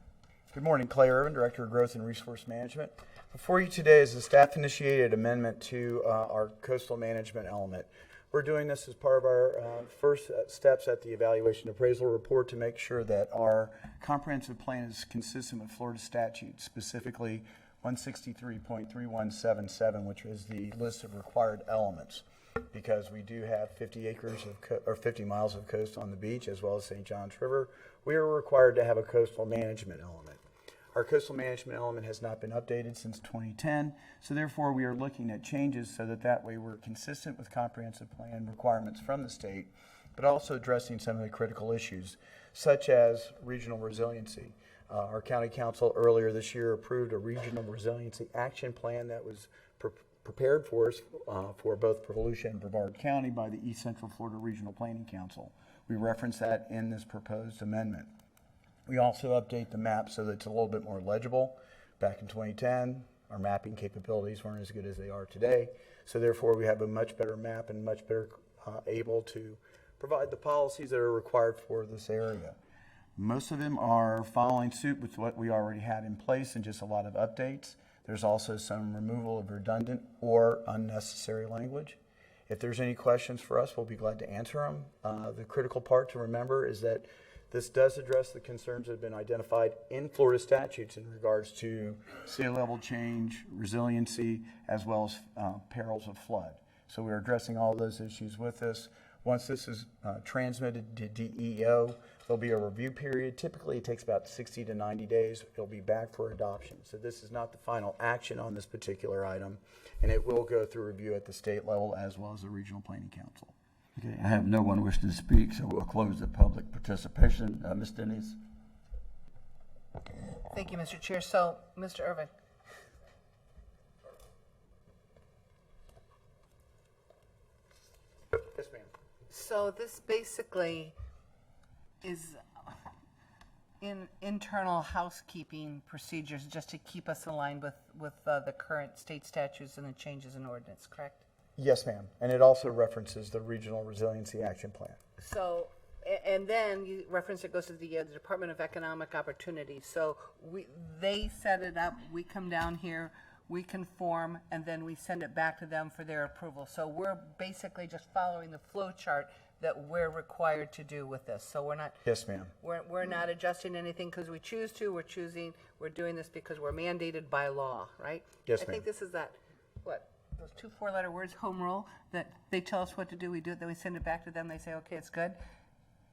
Good morning, Clay Irvin, Director of Growth and Resource Management. Before you today is a staff-initiated amendment to our coastal management element. We're doing this as part of our first steps at the evaluation appraisal report to make sure that our comprehensive plan is consistent with Florida statute, specifically 163.3177, which is the list of required elements, because we do have 50 acres or 50 miles of coast on the beach, as well as St. Johns River. We are required to have a coastal management element. Our coastal management element has not been updated since 2010, so therefore we are looking at changes so that way we're consistent with comprehensive plan requirements from the state, but also addressing some of the critical issues, such as regional resiliency. Our county council earlier this year approved a regional resiliency action plan that was prepared for us for both Volusia and Brevard County by the East Central Florida Regional Planning Council. We reference that in this proposed amendment. We also update the map so that it's a little bit more legible. Back in 2010, our mapping capabilities weren't as good as they are today, so therefore we have a much better map and much better able to provide the policies that are required for this area. Most of them are following suit with what we already had in place and just a lot of updates. There's also some removal of redundant or unnecessary language. If there's any questions for us, we'll be glad to answer them. The critical part to remember is that this does address the concerns that have been identified in Florida statutes in regards to sea level change, resiliency, as well as perils of flood. So we're addressing all those issues with this. Once this is transmitted to DEO, there'll be a review period. Typically, it takes about 60 to 90 days. It'll be back for adoption. So this is not the final action on this particular item, and it will go through review at the state level as well as the Regional Planning Council. Okay, I have no one wishing to speak, so we'll close the public participation. Ms. Denise? Thank you, Mr. Chair. So, Mr. Irvin. Yes, ma'am. So this basically is internal housekeeping procedures just to keep us aligned with the current state statutes and the changes in ordinance, correct? Yes, ma'am. And it also references the Regional Resiliency Action Plan. So, and then you reference it goes to the Department of Economic Opportunity. So they set it up, we come down here, we conform, and then we send it back to them for their approval. So we're basically just following the flow chart that we're required to do with this. So we're not. Yes, ma'am. We're not adjusting anything because we choose to. We're doing this because we're mandated by law, right? Yes, I think this is that, what, those 2 4-letter words, home rule, that they tell us what to do, we do it, then we send it back to them, they say, okay, it's good.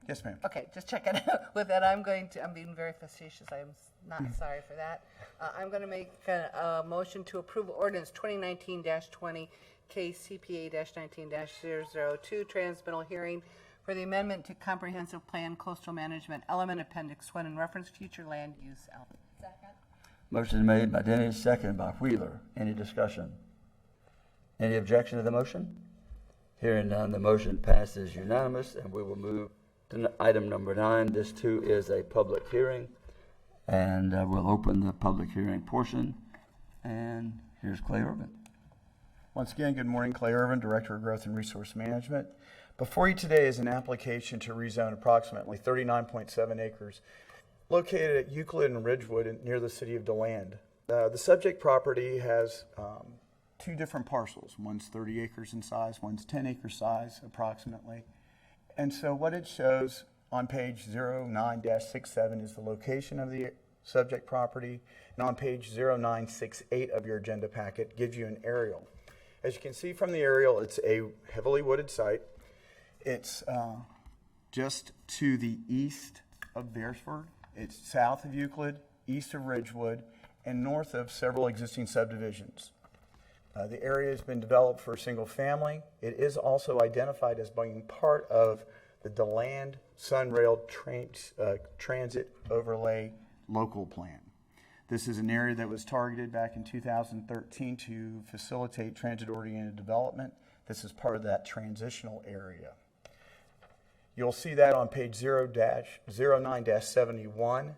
Yes, ma'am. Okay, just check it out. With that, I'm being very facetious. I'm not sorry for that. I'm going to make a motion to approve ordinance 2019-20, case CPA-19-002, transmittal hearing for the amendment to comprehensive plan coastal management element appendix 1 and reference future land use element. Second. Motion made by Dennis, seconded by Wheeler. Any discussion? Any objection to the motion? Hearing none, the motion passes unanimous, and we will move to item number 9. This too is a public hearing, and we'll open the public hearing portion. And here's Clay Irvin. Once again, good morning. Clay Irvin, Director of Growth and Resource Management. Before you today is an application to rezone approximately 39.7 acres located at Euclid and Ridgewood near the city of DeLand. The subject property has 2 different parcels. One's 30 acres in size, one's 10 acre size approximately. And so what it shows on page 09-67 is the location of the subject property, and on page 0968 of your agenda packet gives you an aerial. As you can see from the aerial, it's a heavily wooded site. It's just to the east of Beresford. It's south of Euclid, east of Ridgewood, and north of several existing subdivisions. The area has been developed for single family. It is also identified as being part of the DeLand Sunrail Transit Overlay Local Plan. This is an area that was targeted back in 2013 to facilitate transit-oriented development. This is part of that transitional area. You'll see that on page 09-71.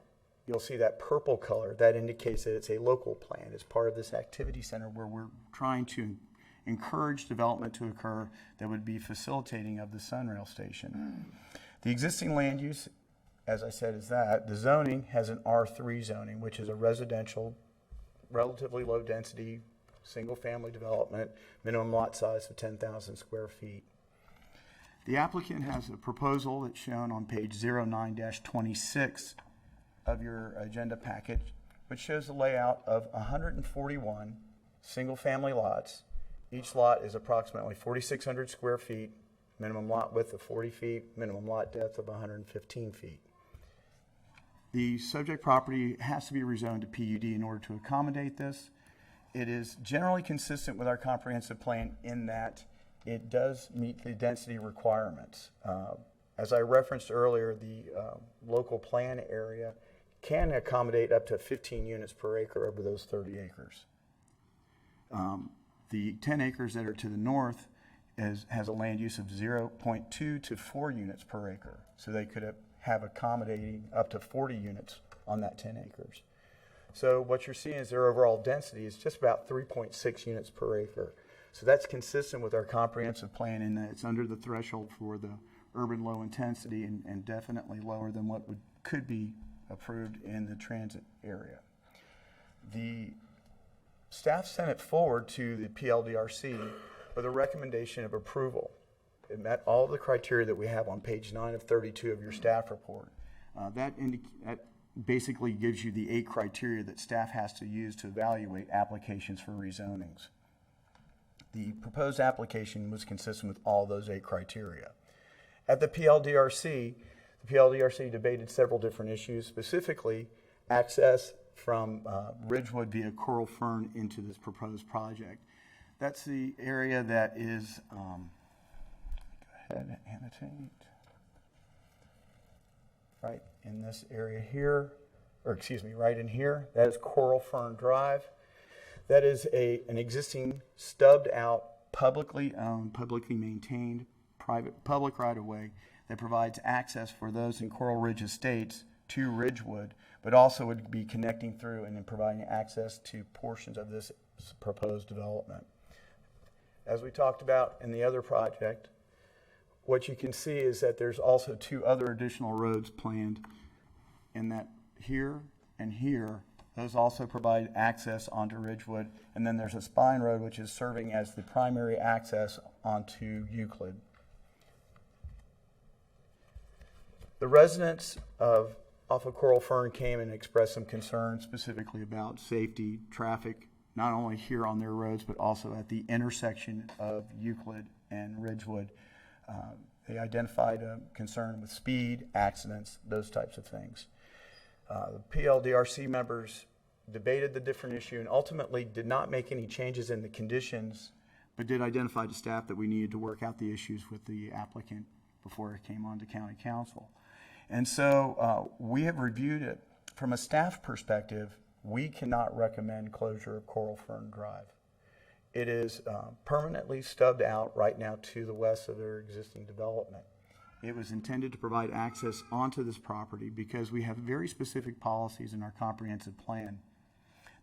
You'll see that purple color. That indicates that it's a local plan. It's part of this activity center where we're trying to encourage development to occur that would be facilitating of the Sunrail station. The existing land use, as I said, is that. The zoning has an R3 zoning, which is a residential, relatively low density, single family development, minimum lot size of 10,000 square feet. The applicant has a proposal that's shown on page 09-26 of your agenda package, which shows the layout of 141 single-family lots. Each lot is approximately 4,600 square feet, minimum lot width of 40 feet, minimum lot depth of 115 feet. The subject property has to be rezoned to PUD in order to accommodate this. It is generally consistent with our comprehensive plan in that it does meet the density requirements. As I referenced earlier, the local plan area can accommodate up to 15 units per acre over those 30 acres. The 10 acres that are to the north has a land use of 0.2 to 4 units per acre. So they could have accommodating up to 40 units on that 10 acres. So what you're seeing is their overall density is just about 3.6 units per acre. So that's consistent with our comprehensive plan in that it's under the threshold for the urban low intensity and definitely lower than what could be approved in the transit area. The staff sent it forward to the PLDRC with a recommendation of approval. It met all the criteria that we have on page 9 of 32 of your staff report. That basically gives you the 8 criteria that staff has to use to evaluate applications for rezonings. The proposed application was consistent with all those 8 criteria. At the PLDRC debated several different issues, specifically access from Ridgewood via Coral Fern into this proposed project. That's the area that is, go ahead and annotate. Right in this area here, or excuse me, right in here, that is Coral Fern Drive. That is an existing stubbed out, publicly owned, publicly maintained, public right-of-way that provides access for those in Coral Ridge Estates to Ridgewood, but also would be connecting through and then providing access to portions of this proposed development. As we talked about in the other project, what you can see is that there's also 2 other additional roads planned, and that here and here, those also provide access onto Ridgewood, and then there's a spine road which is serving as the primary access onto Euclid. The residents off of Coral Fern came and expressed some concerns specifically about safety, traffic, not only here on their roads, but also at the intersection of Euclid and Ridgewood. They identified a concern with speed, accidents, those types of things. The PLDRC members debated the different issue and ultimately did not make any changes in the conditions, but did identify to staff that we needed to work out the issues with the applicant before it came on to County Council. And so we have reviewed it. From a staff perspective, we cannot recommend closure of Coral Fern Drive. It is permanently stubbed out right now to the west of their existing development. It was intended to provide access onto this property because we have very specific policies in our comprehensive plan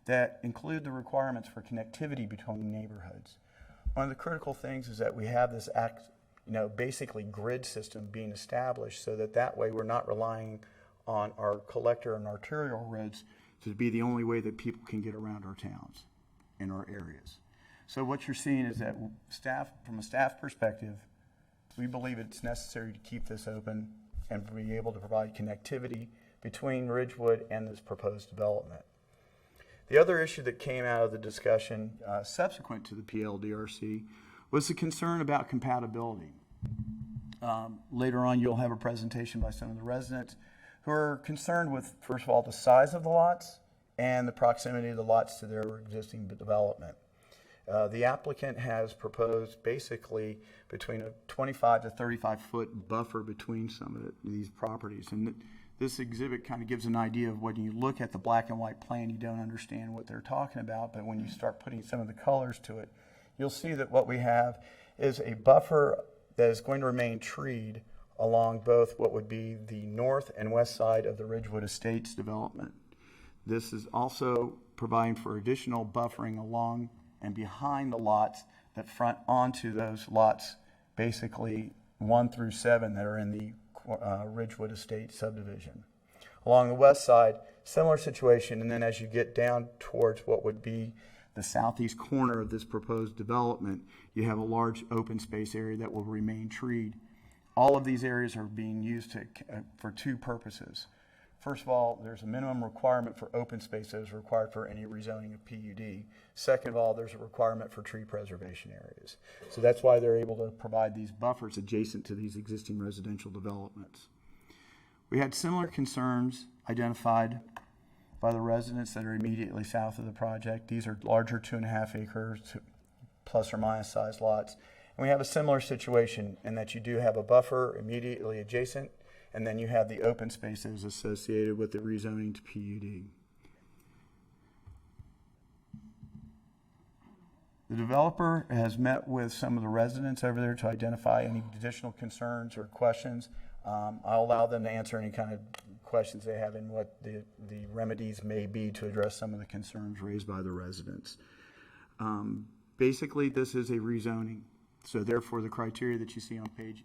that include the requirements for connectivity between neighborhoods. One of the critical things is that we have this basically grid system being established so that way we're not relying on our collector and arterial roads to be the only way that people can get around our towns and our areas. So what you're seeing is that from a staff perspective, we believe it's necessary to keep this open and be able to provide connectivity between Ridgewood and this proposed development. The other issue that came out of the discussion subsequent to the PLDRC was the concern about compatibility. Later on, you'll have a presentation by some of the residents who are concerned with, first of all, the size of the lots and the proximity of the lots to their existing development. The applicant has proposed basically between a 25 to 35 foot buffer between some of these properties. And this exhibit kind of gives an idea of when you look at the black and white plan, you don't understand what they're talking about, but when you start putting some of the colors to it, you'll see that what we have is a buffer that is going to remain treed along both what would be the north and west side of the Ridgewood Estates development. This is also providing for additional buffering along and behind the lots that front onto those lots, basically 1 through 7 that are in the Ridgewood Estate subdivision. Along the west side, similar situation, and then as you get down towards what would be the southeast corner of this proposed development, you have a large open space area that will remain treed. All of these areas are being used for 2 purposes. First of all, there's a minimum requirement for open space that is required for any rezoning of PUD. Second of all, there's a requirement for tree preservation areas. So that's why they're able to provide these buffers adjacent to these existing residential developments. We had similar concerns identified by the residents that are immediately south of the project. These are larger 2.5 acres plus or minus size lots. And we have a similar situation in that you do have a buffer immediately adjacent, and then you have the open space that is associated with the rezoning to PUD. The developer has met with some of the residents over there to identify any additional concerns or questions. I'll allow them to answer any kind of questions they have and what the remedies may be to address some of the concerns raised by the residents. Basically, this is a rezoning. So therefore, the criteria that you see on page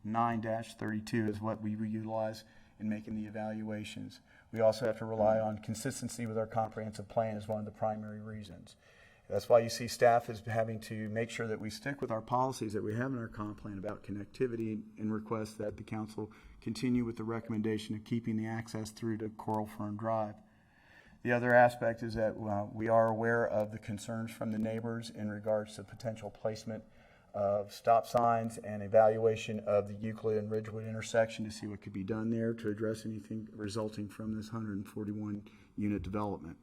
9-32 is what we utilize in making the evaluations. We also have to rely on consistency with our comprehensive plan as one of the primary reasons. That's why you see staff is having to make sure that we stick with our policies that we have in our comp plan about connectivity and request that the council continue with the recommendation of keeping the access through to Coral Fern Drive. The other aspect is that we are aware of the concerns from the neighbors in regards to potential placement of stop signs and evaluation of the Euclid and Ridgewood intersection to see what could be done there to address anything resulting from this 141 unit development.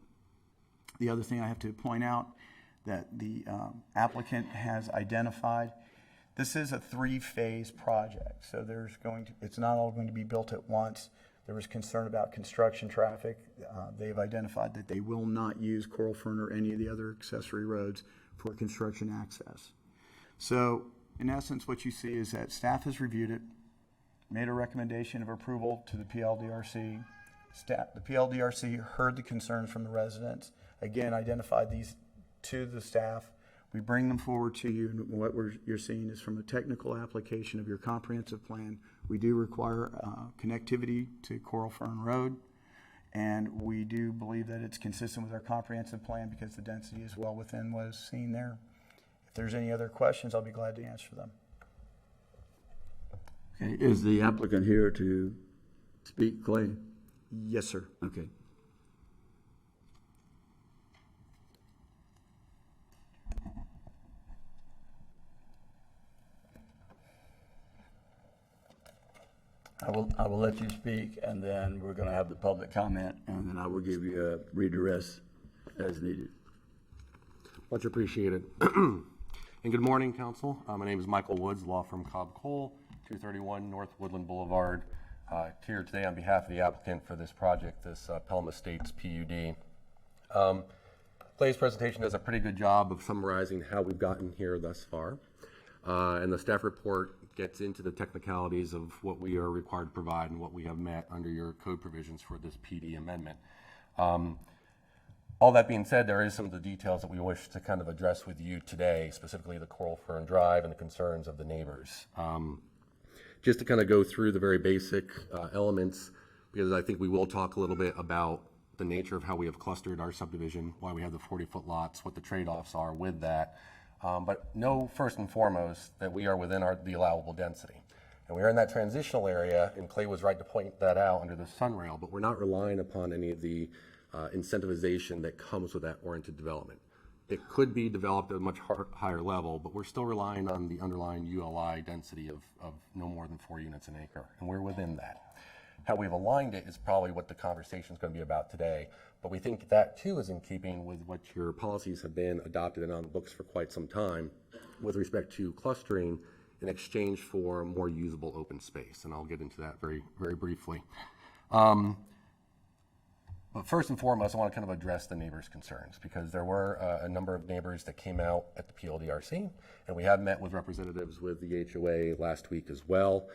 The other thing I have to point out that the applicant has identified, this is a 3-phase project. So it's not all going to be built at once. There was concern about construction traffic. They've identified that they will not use Coral Fern or any of the other accessory roads for construction access. So in essence, what you see is that staff has reviewed it, made a recommendation of approval to the PLDRC. The PLDRC heard the concerns from the residents, again, identified these to the staff. We bring them forward to you, and what you're seeing is from a technical application of your comprehensive plan. We do require connectivity to Coral Fern Road, and we do believe that it's consistent with our comprehensive plan because the density is well within what is seen there. If there's any other questions, I'll be glad to answer them. Okay, is the applicant here to speak, Clay? Yes, sir. Okay. I will let you speak, and then we're going to have the public comment, and then I will give you a redress as needed. Much appreciated. And good morning, Council. My name is Michael Woods, law firm Cobb Cole, 231 North Woodland Boulevard. Here today on behalf of the applicant for this project, this Pelham Estates PUD. Clay's presentation does a pretty good job of summarizing how we've gotten here thus far. And the staff report gets into the technicalities of what we are required to provide and what we have met under your code provisions for this PD amendment. All that being said, there is some of the details that we wish to kind of address with you today, specifically the Coral Fern Drive and the concerns of the neighbors. Just to kind of go through the very basic elements, because I think we will talk a little bit about the nature of how we have clustered our subdivision, why we have the 40-foot lots, what the trade-offs are with that. But know first and foremost that we are within the allowable density. And we are in that transitional area, and Clay was right to point that out under the sunrail, but we're not relying upon any of the incentivization that comes with that oriented development. It could be developed at a much higher level, but we're still relying on the underlying ULI density of no more than 4 units an acre, and we're within that. How we've aligned it is probably what the conversation is going to be about today, but we think that too is in keeping with what your policies have been adopted and on the books for quite some time with respect to clustering in exchange for more usable open space, and I'll get into that very, very briefly. But first and foremost, I want to kind of address the neighbors' concerns because there were a number of neighbors that came out at the PLDRC, and we have met with representatives with the HOA last week as well.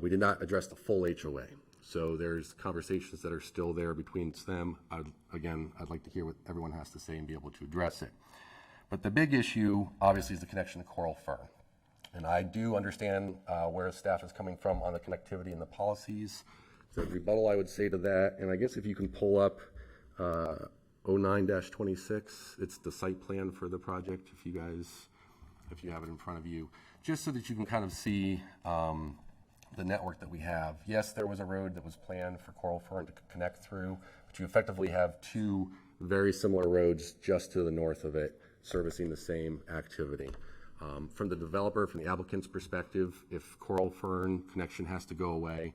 We did not address the full HOA, so there's conversations that are still there between them. I'd like to hear what everyone has to say and be able to address it. But the big issue, obviously, is the connection to Coral Fern. And I do understand where staff is coming from on the connectivity and the policies. The rebuttal I would say to that, and I guess if you can pull up 09-26, it's the site plan for the project, if you have it in front of you, just so that you can kind of see the network that we have. Yes, there was a road that was planned for Coral Fern to connect through, but you effectively have 2 very similar roads just to the north of it, servicing the same activity. From the developer, from the applicant's perspective, if Coral Fern connection has to go away,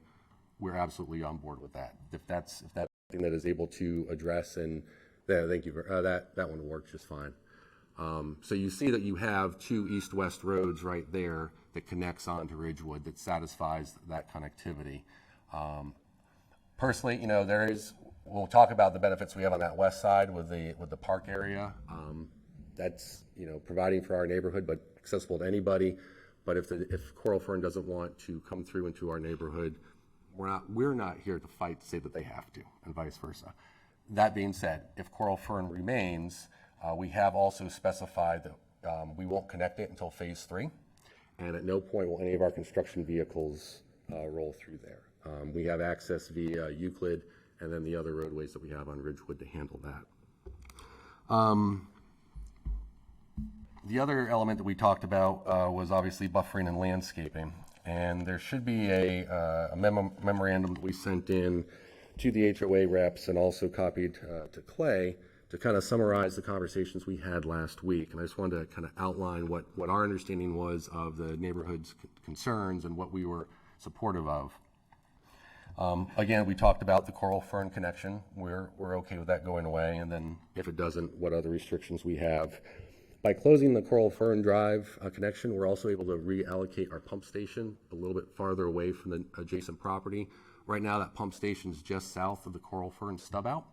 we're absolutely on board with that. If that's something that is able to address, and thank you, that one works just fine. So you see that you have 2 east-west roads right there that connects onto Ridgewood that satisfies that connectivity. Personally, we'll talk about the benefits we have on that west side with the park area. That's providing for our neighborhood, but accessible to anybody. But if Coral Fern doesn't want to come through into our neighborhood, we're not here to fight to say that they have to, and vice versa. That being said, if Coral Fern remains, we have also specified that we won't connect it until phase 3, and at no point will any of our construction vehicles roll through there. We have access via Euclid and then the other roadways that we have on Ridgewood to handle that. The other element that we talked about was obviously buffering and landscaping. And there should be a memorandum that we sent in to the HOA reps and also copied to Clay to kind of summarize the conversations we had last week. And I just wanted to kind of outline what our understanding was of the neighborhood's concerns and what we were supportive of. Again, we talked about the coral fern connection. We're okay with that going away. And then if it doesn't, what other restrictions we have. By closing the Coral Fern Drive connection, we're also able to reallocate our pump station a little bit farther away from the adjacent property. Right now, that pump station is just south of the Coral Fern stub out,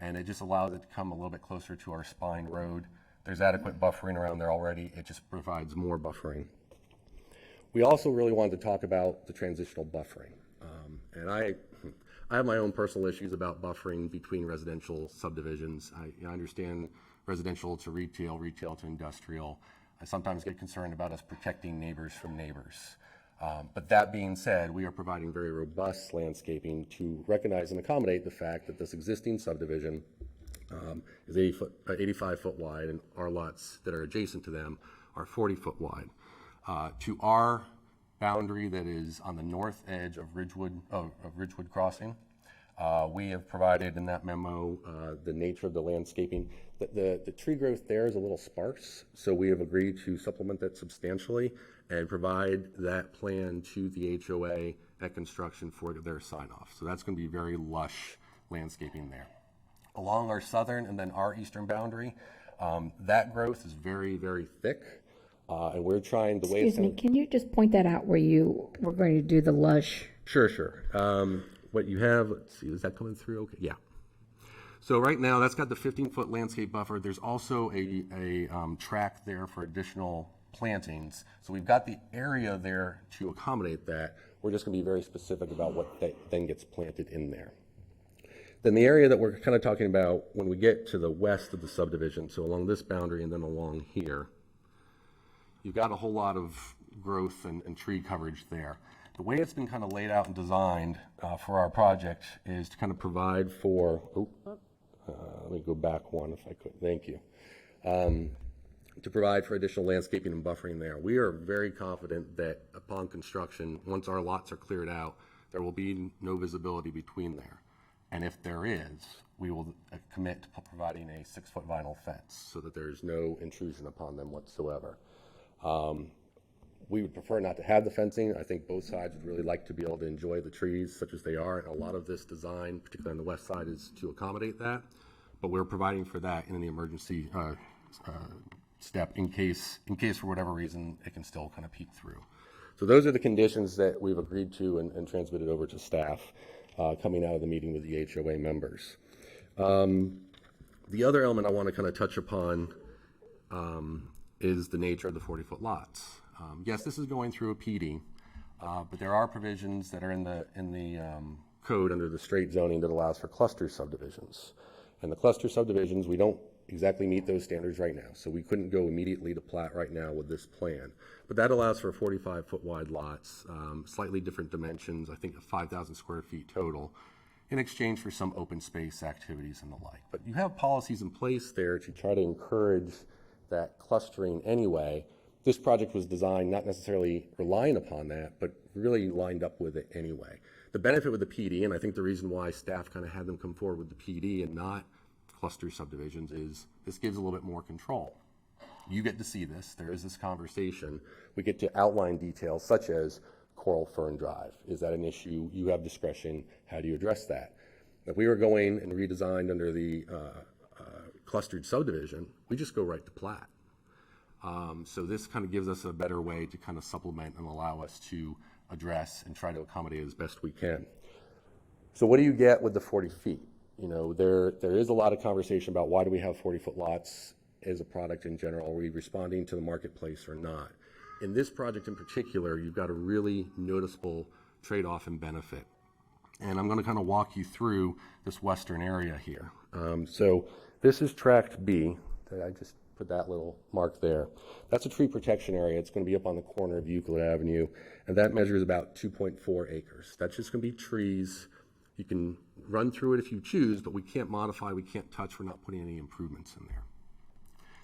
and it just allows it to come a little bit closer to our spine road. There's adequate buffering around there already. It just provides more buffering. We also really wanted to talk about the transitional buffering. And I have my own personal issues about buffering between residential subdivisions. I understand residential to retail, retail to industrial. I sometimes get concerned about us protecting neighbors from neighbors. But that being said, we are providing very robust landscaping to recognize and accommodate the fact that this existing subdivision is 85 foot wide, and our lots that are adjacent to them are 40 foot wide. To our boundary that is on the north edge of Ridgewood Crossing, we have provided in that memo the nature of the landscaping. The tree growth there is a little sparse, so we have agreed to supplement that substantially and provide that plan to the HOA at construction for their sign-off. So that's going to be very lush landscaping there. Along our southern and then our eastern boundary, that growth is very, very thick, and we're trying the way. Excuse me, can you just point that out where you were going to do the lush? Sure. What you have, let's see, is that coming through? Okay, yeah. So right now, that's got the 15-foot landscape buffer. There's also a track there for additional plantings. So we've got the area there to accommodate that. We're just going to be very specific about what then gets planted in there. Then the area that we're kind of talking about when we get to the west of the subdivision, so along this boundary and then along here, you've got a whole lot of growth and tree coverage there. The way it's been kind of laid out and designed for our project is to kind of provide for, let me go back one if I could, thank you. To provide for additional landscaping and buffering there. We are very confident that upon construction, once our lots are cleared out, there will be no visibility between there. And if there is, we will commit to providing a 6-foot vinyl fence so that there's no intrusion upon them whatsoever. We would prefer not to have the fencing. I think both sides would really like to be able to enjoy the trees such as they are. And a lot of this design, particularly on the west side, is to accommodate that. But we're providing for that in the emergency step in case for whatever reason it can still kind of peek through. So those are the conditions that we've agreed to and transmitted over to staff coming out of the meeting with the HOA members. The other element I want to kind of touch upon is the nature of the 40-foot lots. Yes, this is going through a PD, but there are provisions that are in the code under the straight zoning that allows for cluster subdivisions. And the cluster subdivisions, we don't exactly meet those standards right now, so we couldn't go immediately to plat right now with this plan. But that allows for 45-foot wide lots, slightly different dimensions, I think 5,000 square feet total, in exchange for some open space activities and the like. But you have policies in place there to try to encourage that clustering anyway. This project was designed not necessarily relying upon that, but really lined up with it anyway. The benefit with the PD, and I think the reason why staff kind of had them come forward with the PD and not cluster subdivisions, is this gives a little bit more control. You get to see this. There is this conversation. We get to outline details such as Coral Fern Drive. Is that an issue? You have discretion. How do you address that? If we were going and redesigned under the clustered subdivision, we just go right to plat. So this kind of gives us a better way to kind of supplement and allow us to address and try to accommodate as best we can. So what do you get with the 40 feet? You know, there is a lot of conversation about why do we have 40-foot lots as a product in general. Are we responding to the marketplace or not? In this project in particular, you've got a really noticeable trade-off and benefit. And I'm going to kind of walk you through this western area here. So this is tract B. I just put that little mark there. That's a tree protection area. It's going to be up on the corner of Euclid Avenue, and that measures about 2.4 acres. That's just going to be trees. You can run through it if you choose, but we can't modify, we can't touch, we're not putting any improvements in there.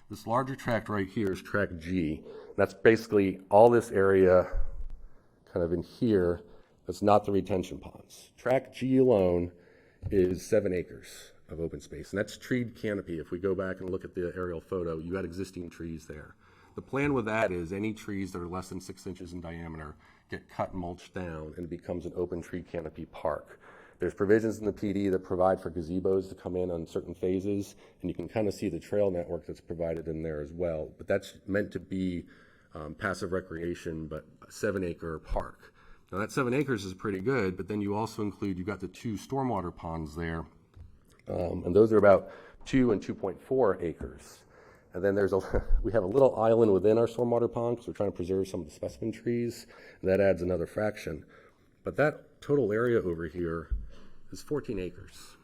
This larger tract right here is tract G. That's basically all this area kind of in here that's not the retention ponds. Tract G alone is 7 acres of open space, and that's treed canopy. If we go back and look at the aerial photo, you got existing trees there. The plan with that is any trees that are less than 6 inches in diameter get cut and mulched down, and it becomes an open tree canopy park. There's provisions in the PD that provide for gazebos to come in on certain phases, and you can kind of see the trail network that's provided in there as well. But that's meant to be passive recreation, but a 7-acre park. Now that 7 acres is pretty good, but then you also include, you've got the 2 stormwater ponds there, and those are about 2 and 2.4 acres. And then we have a little island within our stormwater pond because we're trying to preserve some of the specimen trees, and that adds another fraction. But that total area over here is 14 acres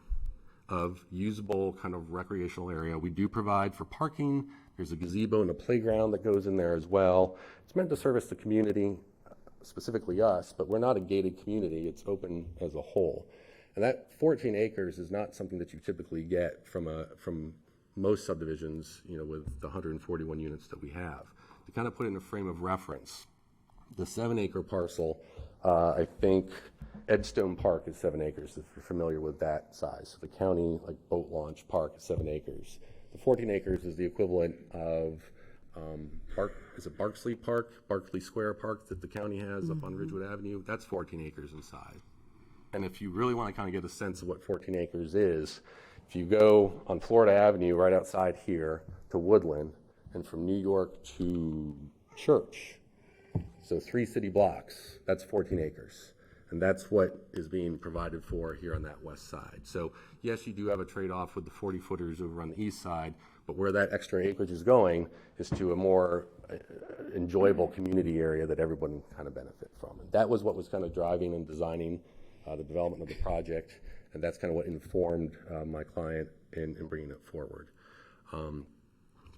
of usable kind of recreational area. We do provide for parking. There's a gazebo and a playground that goes in there as well. It's meant to service the community, specifically us, but we're not a gated community. It's open as a whole. And that 14 acres is not something that you typically get from most subdivisions, you know, with the 141 units that we have. To kind of put it in a frame of reference, the 7-acre parcel, I think Edstone Park is 7 acres, if you're familiar with that size. So the county, like boat launch park is 7 acres. The 14 acres is the equivalent of Barksley Park, Barkley Square Park that the county has up on Ridgewood Avenue. That's 14 acres inside. And if you really want to kind of get a sense of what 14 acres is, if you go on Florida Avenue right outside here to Woodland, and from New York to Church, so 3 city blocks, that's 14 acres. And that's what is being provided for here on that west side. So yes, you do have a trade-off with the 40-footers over on the east side, but where that extra acreage is going is to a more enjoyable community area that everyone can kind of benefit from. And that was what was kind of driving and designing the development of the project, and that's kind of what informed my client in bringing it forward.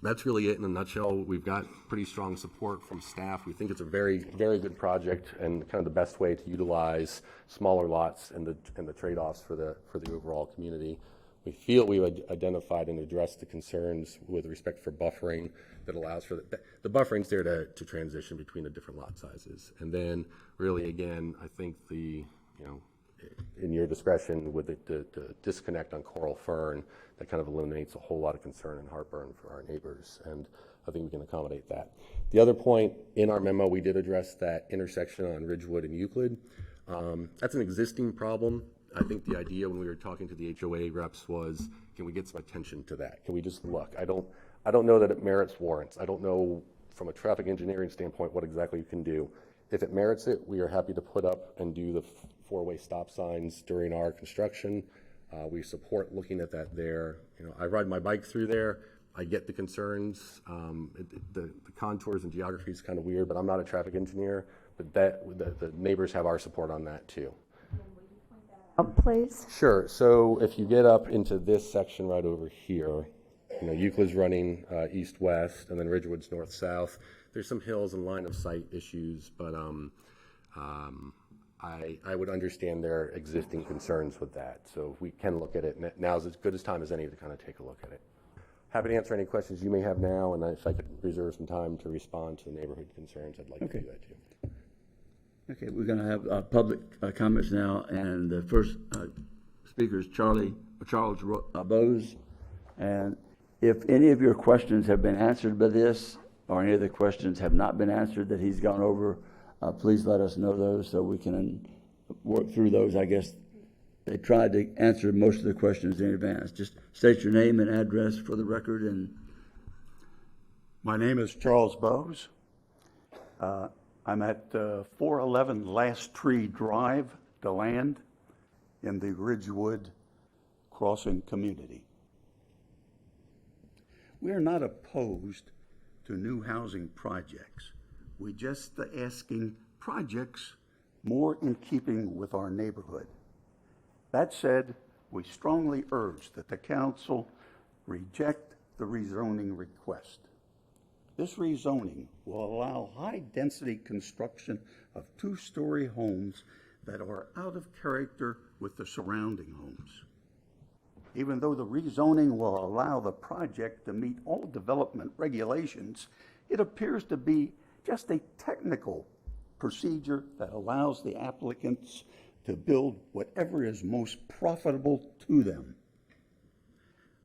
That's really it in a nutshell. We've got pretty strong support from staff. We think it's a very, very good project and kind of the best way to utilize smaller lots and the trade-offs for the overall community. We feel we've identified and addressed the concerns with respect for buffering that allows for the buffering's there to transition between the different lot sizes. And then really, again, I think in your discretion with the disconnect on coral fern, that kind of eliminates a whole lot of concern and heartburn for our neighbors, and I think we can accommodate that. The other point in our memo, we did address that intersection on Ridgewood and Euclid. That's an existing problem. I think the idea when we were talking to the HOA reps was, can we get some attention to that? Can we just look? I don't know that it merits warrants. I don't know from a traffic engineering standpoint what exactly you can do. If it merits it, we are happy to put up and do the 4-way stop signs during our construction. We support looking at that there. I ride my bike through there. I get the concerns. The contours and geography is kind of weird, but I'm not a traffic engineer. But the neighbors have our support on that too. Please. Sure. So if you get up into this section right over here, Euclid's running east-west, and then Ridgewood's north-south. There's some hills and line of sight issues, but I would understand their existing concerns with that. So we can look at it. Now's as good a time as any to kind of take a look at it. Happy to answer any questions you may have now, and if I could reserve some time to respond to the neighborhood concerns, I'd like to do that too. Okay, we're going to have public comments now, and the first speaker is Charles Bose. And if any of your questions have been answered by this, or any of the questions have not been answered that he's gone over, please let us know those so we can work through those. I guess they tried to answer most of the questions in advance. Just state your name and address for the record. And my name is Charles Bose. I'm at 411 Last Tree Drive, DeLand, in the Ridgewood Crossing community. We are not opposed to new housing projects. We're just asking projects more in keeping with our neighborhood. That said, we strongly urge that the council reject the rezoning request. This rezoning will allow high-density construction of 2-story homes that are out of character with the surrounding homes. Even though the rezoning will allow the project to meet all development regulations, it appears to be just a technical procedure that allows the applicants to build whatever is most profitable to them.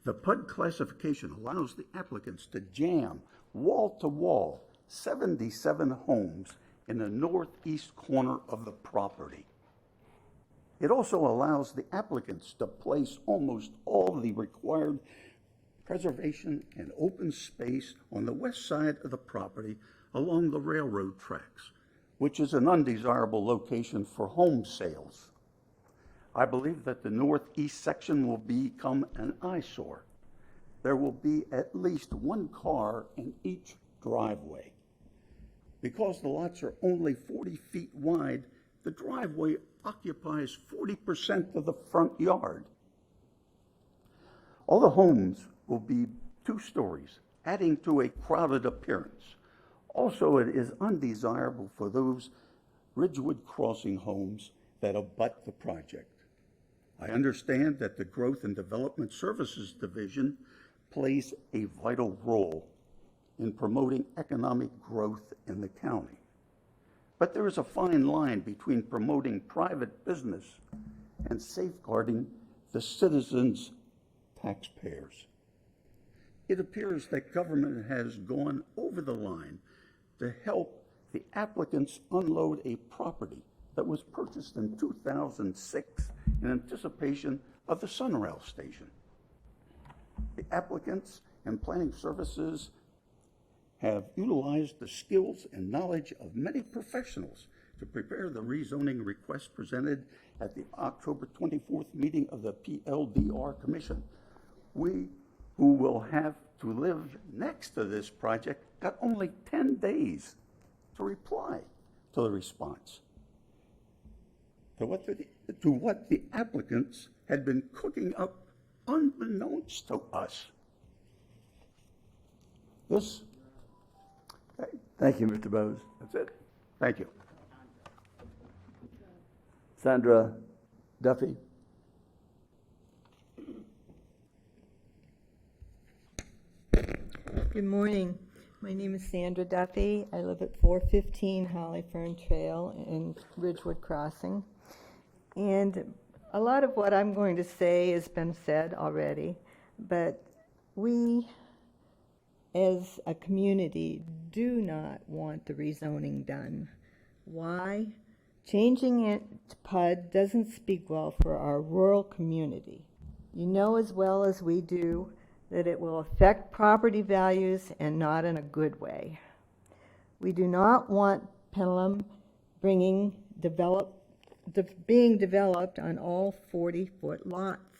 The PUD classification allows the applicants to jam wall to wall 77 homes in the northeast corner of the property. It also allows the applicants to place almost all the required preservation and open space on the west side of the property along the railroad tracks, which is an undesirable location for home sales. I believe that the northeast section will become an eyesore. There will be at least one car in each driveway. Because the lots are only 40 feet wide, the driveway occupies 40% of the front yard. All the homes will be 2 stories, adding to a crowded appearance. Also, it is undesirable for those Ridgewood Crossing homes that abut the project. I understand that the Growth and Development Services Division plays a vital role in promoting economic growth in the county. But there is a fine line between promoting private business and safeguarding the citizens' taxpayers. It appears that government has gone over the line to help the applicants unload a property that was purchased in 2006 in anticipation of the Sunrail station. The applicants and planning services have utilized the skills and knowledge of many professionals to prepare the rezoning request presented at the October 24th meeting of the PLDR Commission. We, who will have to live next to this project, got only 10 days to reply to the response to what the applicants had been cooking up unbeknownst to us. Thank you, Mr. Bose. That's it. Thank you. Sandra Duffy. Good morning. My name is Sandra Duffy. I live at 415 Holly Fern Trail in Ridgewood Crossing. And a lot of what I'm going to say has been said already, but we as a community do not want the rezoning done. Why? Changing it to PUD doesn't speak well for our rural community. You know as well as we do that it will affect property values and not in a good way. We do not want Pelham being developed on all 40-foot lots.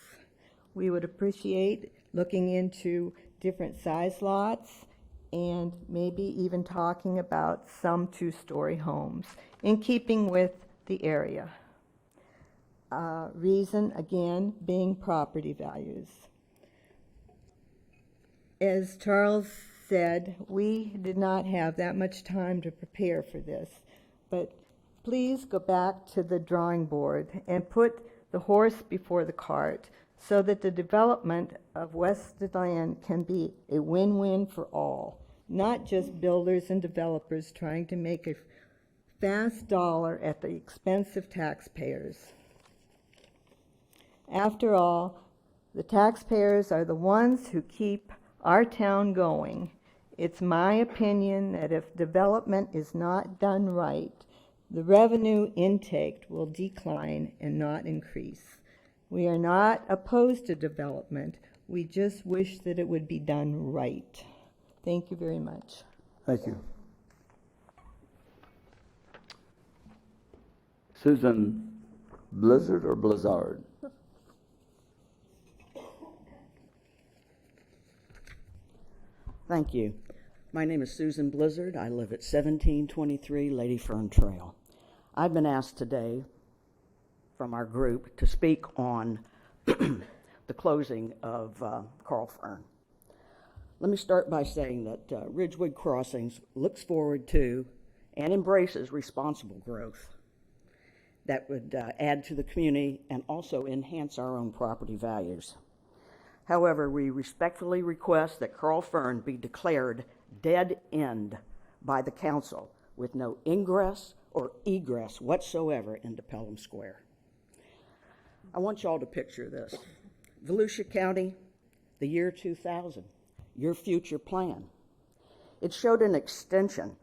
We would appreciate looking into different size lots and maybe even talking about some 2-story homes in keeping with the area. Reason, again, being property values. As Charles said, we did not have that much time to prepare for this, but please go back to the drawing board and put the horse before the cart so that the development of Wested Land can be a win-win for all, not just builders and developers trying to make a fast dollar at the expense of taxpayers. After all, the taxpayers are the ones who keep our town going. It's my opinion that if development is not done right, the revenue intake will decline and not increase. We are not opposed to development. We just wish that it would be done right. Thank you very much. Thank you. Susan Blizzard or Blizzard? Thank you. My name is Susan Blizzard. I live at 1723 Lady Fern Trail. I've been asked today from our group to speak on the closing of Carl Fern. Let me start by saying that Ridgewood Crossings looks forward to and embraces responsible growth that would add to the community and also enhance our own property values. However, we respectfully request that Carl Fern be declared dead end by the council with no ingress or egress whatsoever into Pelham Square. I want y'all to picture this. Volusia County, the year 2000, your future plan. It showed an extension,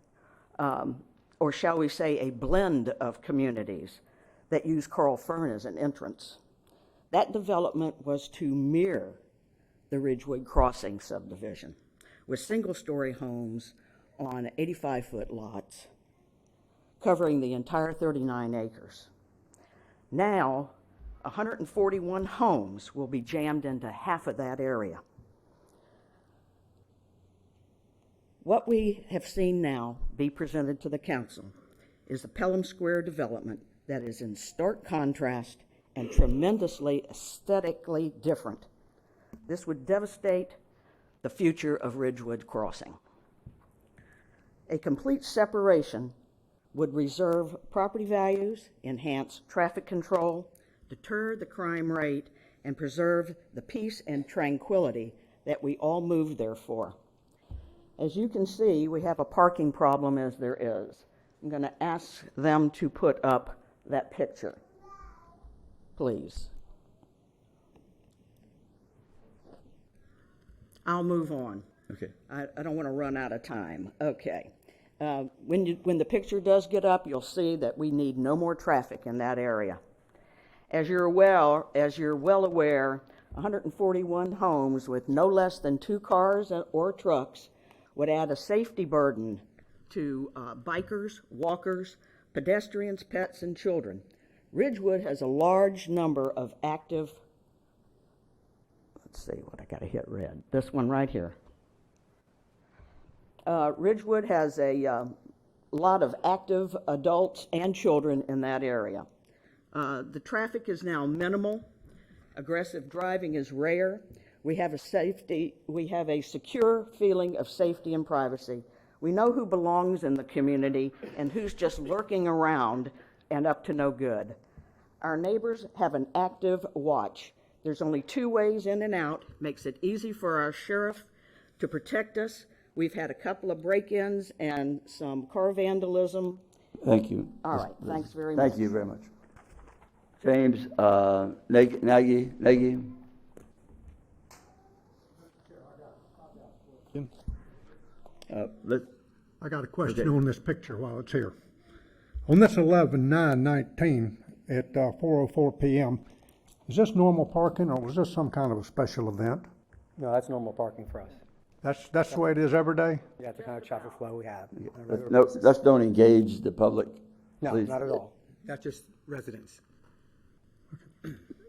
or shall we say a blend of communities that use Carl Fern as an entrance. That development was to mirror the Ridgewood Crossing subdivision with single-story homes on 85-foot lots covering the entire 39 acres. Now, 141 homes will be jammed into half of that area. What we have seen now be presented to the council is the Pelham Square development that is in stark contrast and tremendously aesthetically different. This would devastate the future of Ridgewood Crossing. A complete separation would reserve property values, enhance traffic control, deter the crime rate, and preserve the peace and tranquility that we all moved there for. As you can see, we have a parking problem as there is. I'm going to ask them to put up that picture, please. I'll move on. Okay. I don't want to run out of time. Okay. When the picture does get up, you'll see that we need no more traffic in that area. As you're well aware, 141 homes with no less than 2 cars or trucks would add a safety burden to bikers, walkers, pedestrians, pets, and children. Ridgewood has a large number of active, let's see what I got to hit red, this one right here. Ridgewood has a lot of active adults and children in that area. The traffic is now minimal. Aggressive driving is rare. We have a secure feeling of safety and privacy. We know who belongs in the community and who's just lurking around and up to no good. Our neighbors have an active watch. There's only 2 ways in and out. Makes it easy for our sheriff to protect us. We've had a couple of break-ins and some car vandalism. Thank you. All right, thanks very much. Thank you very much. James Nagy. I got a question on this picture while it's here. On this 11/9/19 at 4:04 p.m., is this normal parking or was this some kind of a special event? No, that's normal parking for us. That's the way it is every day? Yeah, that's the kind of traffic flow we have. No, let's don't engage the public. No, please. not at all. That's just residents.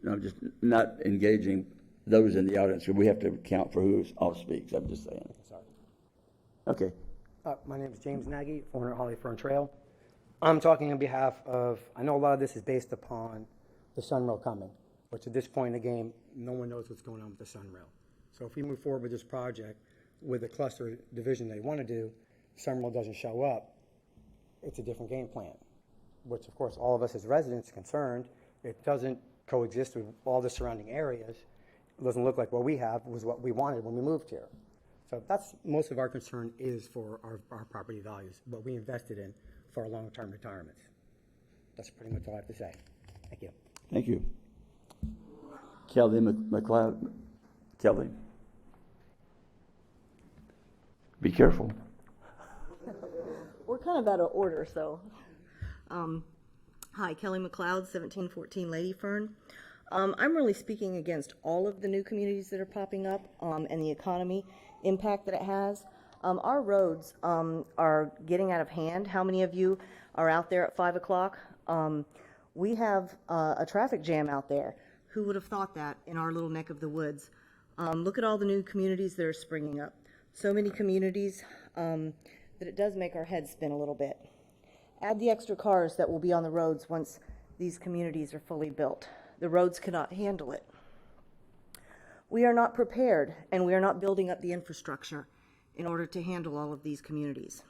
No, just not engaging those in the audience. We have to account for who all speaks. I'm just saying. Sorry. Okay. My name is James Nagy, 400 Holly Fern Trail. I'm talking on behalf of, I know a lot of this is based upon the Sunrail coming, which at this point in the game, no one knows what's going on with the Sunrail. So if we move forward with this project with the cluster division they want to do, Sunrail doesn't show up, it's a different game plan, which of course all of us as residents are concerned. It doesn't coexist with all the surrounding areas. It doesn't look like what we have was what we wanted when we moved here. So that's most of our concern is for our property values, what we invested in for our long-term retirements. That's pretty much all I have to say. Thank you. Thank you. Kelly McLeod. Kelly. Be careful. We're kind of out of order, so. Hi, Kelly McLeod, 1714 Lady Fern. I'm really speaking against all of the new communities that are popping up and the economy impact that it has. Our roads are getting out of hand. How many of you are out there at 5 o'clock? We have a traffic jam out there. Who would have thought that in our little neck of the woods? Look at all the new communities that are springing up. So many communities that it does make our heads spin a little bit. Add the extra cars that will be on the roads once these communities are fully built. The roads cannot handle it. We are not prepared, and we are not building up the infrastructure in order to handle all of these communities.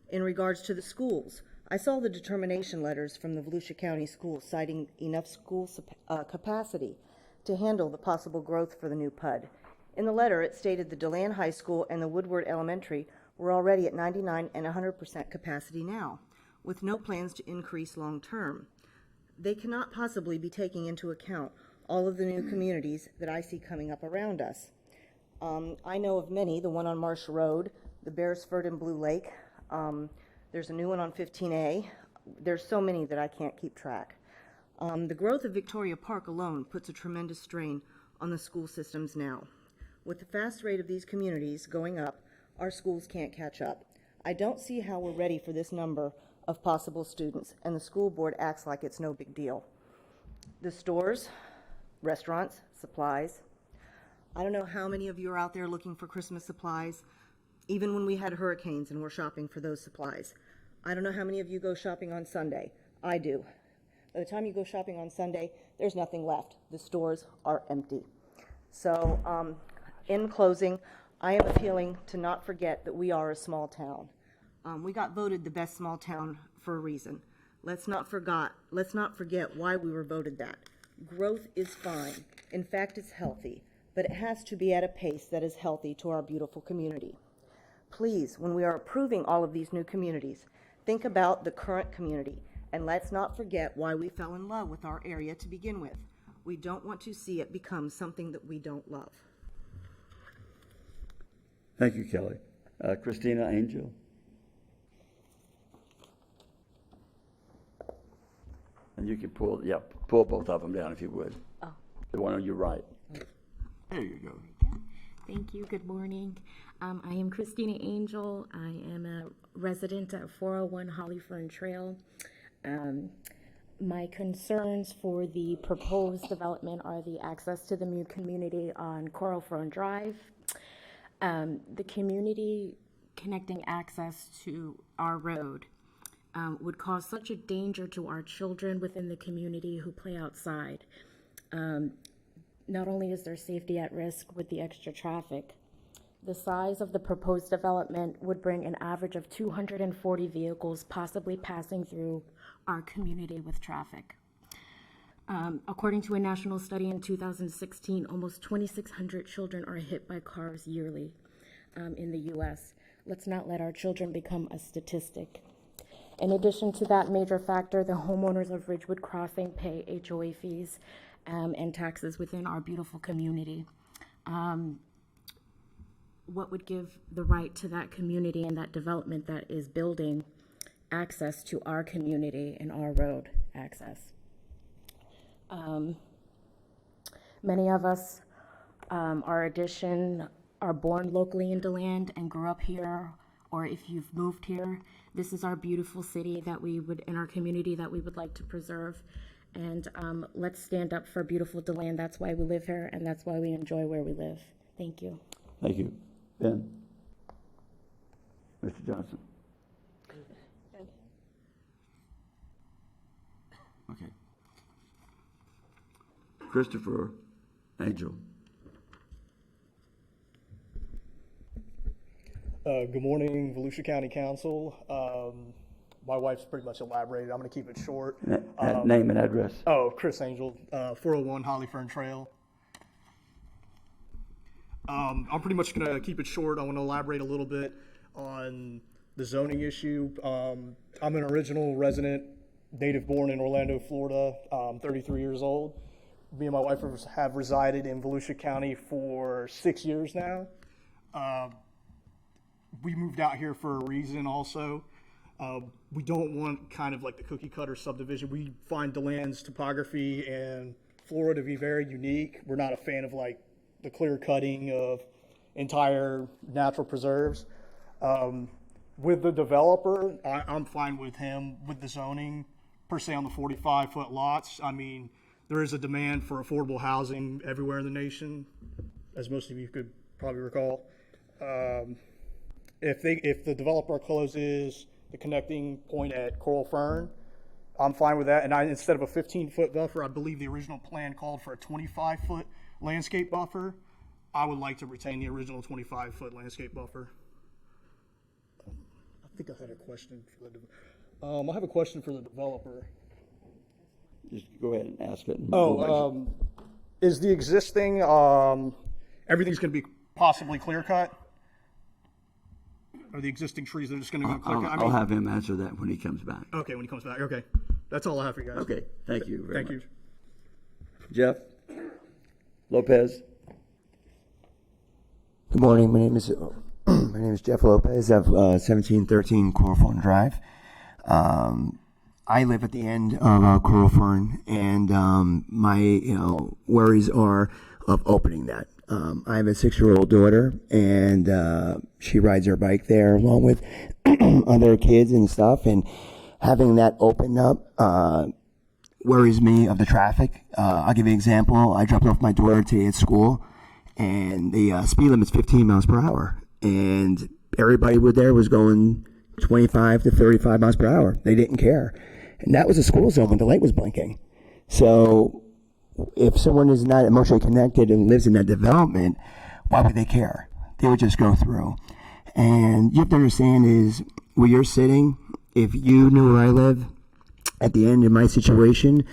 In regards to the schools, I saw the determination letters from the Volusia County Schools citing enough school capacity. to handle the possible growth for the new PUD. In the letter, it stated the DeLand High School and the Woodward Elementary were already at 99 and 100% capacity now, with no plans to increase long term. They cannot possibly be taking into account all of the new communities that I see coming up around us. I know of many, the one on Marsh Road, the Beresford and Blue Lake. There's a new one on 15A. There's so many that I can't keep track. The growth of Victoria Park alone puts a tremendous strain on the school systems now. With the fast rate of these communities going up, our schools can't catch up. I don't see how we're ready for this number of possible students, and the school board acts like it's no big deal. The stores, restaurants, supplies. I don't know how many of you are out there looking for Christmas supplies, even when we had hurricanes and we're shopping for those supplies. I don't know how many of you go shopping on Sunday. I do. By the time you go shopping on Sunday, there's nothing left. The stores are empty. So, in closing, I am appealing to not forget that we are a small town. We got voted the best small town for a reason. Let's not forget why we were voted that. Growth is fine. In fact, it's healthy, but it has to be at a pace that is healthy to our beautiful community. Please, when we are approving all of these new communities, think about the current community, and let's not forget why we fell in love with our area to begin with. We don't want to see it become something that we don't love. Thank you, Kelly. Christina Angel. And you can pull both of them down if you would. Oh. The one on your right. There you go. Thank you. Good morning. I am Christina Angel. I am a resident at 401 Hollyfern Trail. My concerns for the proposed development are the access to the new community on Coral Fern Drive, the community connecting access to our road would cause such a danger to our children within the community who play outside. Not only is their safety at risk with the extra traffic, the size of the proposed development would bring an average of 240 vehicles possibly passing through our community with traffic. According to a national study in 2016, almost 2,600 children are hit by cars yearly in the U.S. Let's not let our children become a statistic. In addition to that major factor, the homeowners of Ridgewood Crossing pay HOA fees and taxes within our beautiful community. What would give the right to that community and that development that is building access to our community and our road access? Many of us, our addition, are born locally in DeLand and grew up here, or if you've moved here, this is our beautiful city that we would, in our community, that we would like to preserve. And let's stand up for beautiful DeLand. That's why we live here, and that's why we enjoy where we live. Thank you. Thank you. Ben? Mr. Johnson? Okay. Christopher Angel. Good morning, Volusia County Council. My wife's pretty much elaborated. I'm going to keep it short. Name and address. Oh, Chris Angel, 401 Hollyfern Trail. I'm pretty much going to keep it short. I want to elaborate a little bit on the zoning issue. I'm an original resident, native born in Orlando, Florida. I'm 33 years old. Me and my wife have resided in Volusia County for 6 years now. We moved out here for a reason also. We don't want kind of like the cookie cutter subdivision. We find DeLand's topography and flora to be very unique. We're not a fan of like the clear cutting of entire natural preserves. With the developer, I'm fine with him with the zoning per se on the 45-foot lots. I mean, there is a demand for affordable housing everywhere in the nation, as most of you could probably recall. If the developer closes the connecting point at Coral Fern, I'm fine with that. And instead of a 15-foot buffer, I believe the original plan called for a 25-foot landscape buffer. I would like to retain the original 25-foot landscape buffer. I think I had a question for the I have a question for the developer. Just go ahead and ask it. Is the existing, everything's going to be possibly clear cut? Are the existing trees that are just going to go clear cut? I'll have him answer that when he comes back. Okay, when he comes back. Okay. That's all I have for you guys. Okay, thank you very Thank much. you. Jeff Lopez. Good morning. My name is Jeff Lopez of 1713 Coral Fern Drive. I live at the end of Coral Fern, and my worries are of opening that. I have a 6-year-old daughter, and she rides her bike there along with other kids and stuff. And having that open up worries me of the traffic. I'll give you an example. I dropped off my daughter today at school, and the speed limit's 15 miles per hour, and everybody there was going 25 to 35 miles per hour. They didn't care. And that was a school zone when the light was blinking. So if someone is not emotionally connected and lives in that development, why would they care? They would just go through. And you have to understand is where you're sitting, if you knew where I live, at the end of my situation,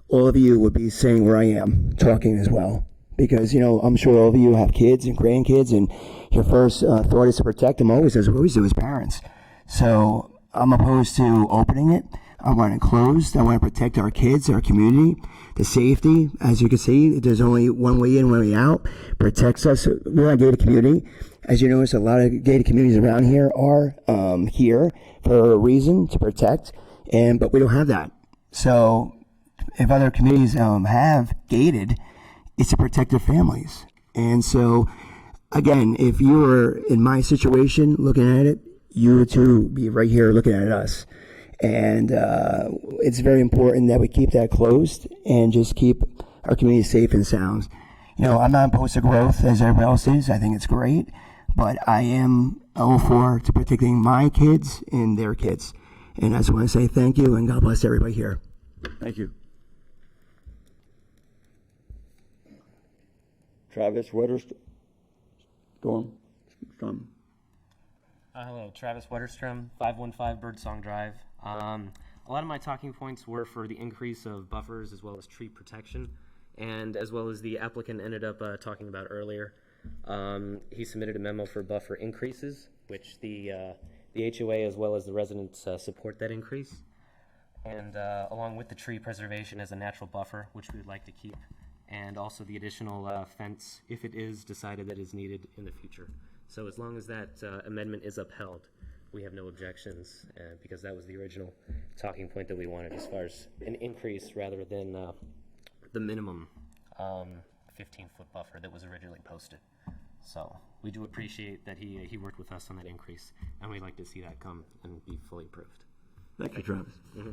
all of you would be saying where I am, talking as well. Because, I'm sure all of you have kids and grandkids, and your first thought is to protect them always, as we always do as parents. So I'm opposed to opening it. I want it closed. I want to protect our kids, our community, the safety. As you can see, there's only one way in, one way out. Protects us. We're a gated community. As you notice, a lot of gated communities around here are here for a reason, to protect, but we don't have that. So if other communities have gated, it's to protect their families. And so, again, if you were in my situation looking at it, you would too be right here looking at us. And it's very important that we keep that closed and just keep our community safe and sound. I'm not opposed to growth as everybody else is. I think it's great. But I am all for to protecting my kids and their kids. And I just want to say thank you and God bless everybody here. Thank you. Travis Wetterstrom. Hello, Travis Wetterstrom, 515 Birdsong Drive. A lot of my talking points were for the increase of buffers as well as tree protection, and as well as the applicant ended up talking about earlier. He submitted a memo for buffer increases, which the HOA as well as the residents support that increase, and along with the tree preservation as a natural buffer, which we would like to keep, and also the additional fence if it is decided that is needed in the future. So as long as that amendment is upheld, we have no objections, because that was the original talking point that we wanted as far as an increase rather than the minimum 15-foot buffer that was originally posted. So we do appreciate that he worked with us on that increase, and we'd like to see that come and be fully approved. Thank you, Travis. Mm-hmm.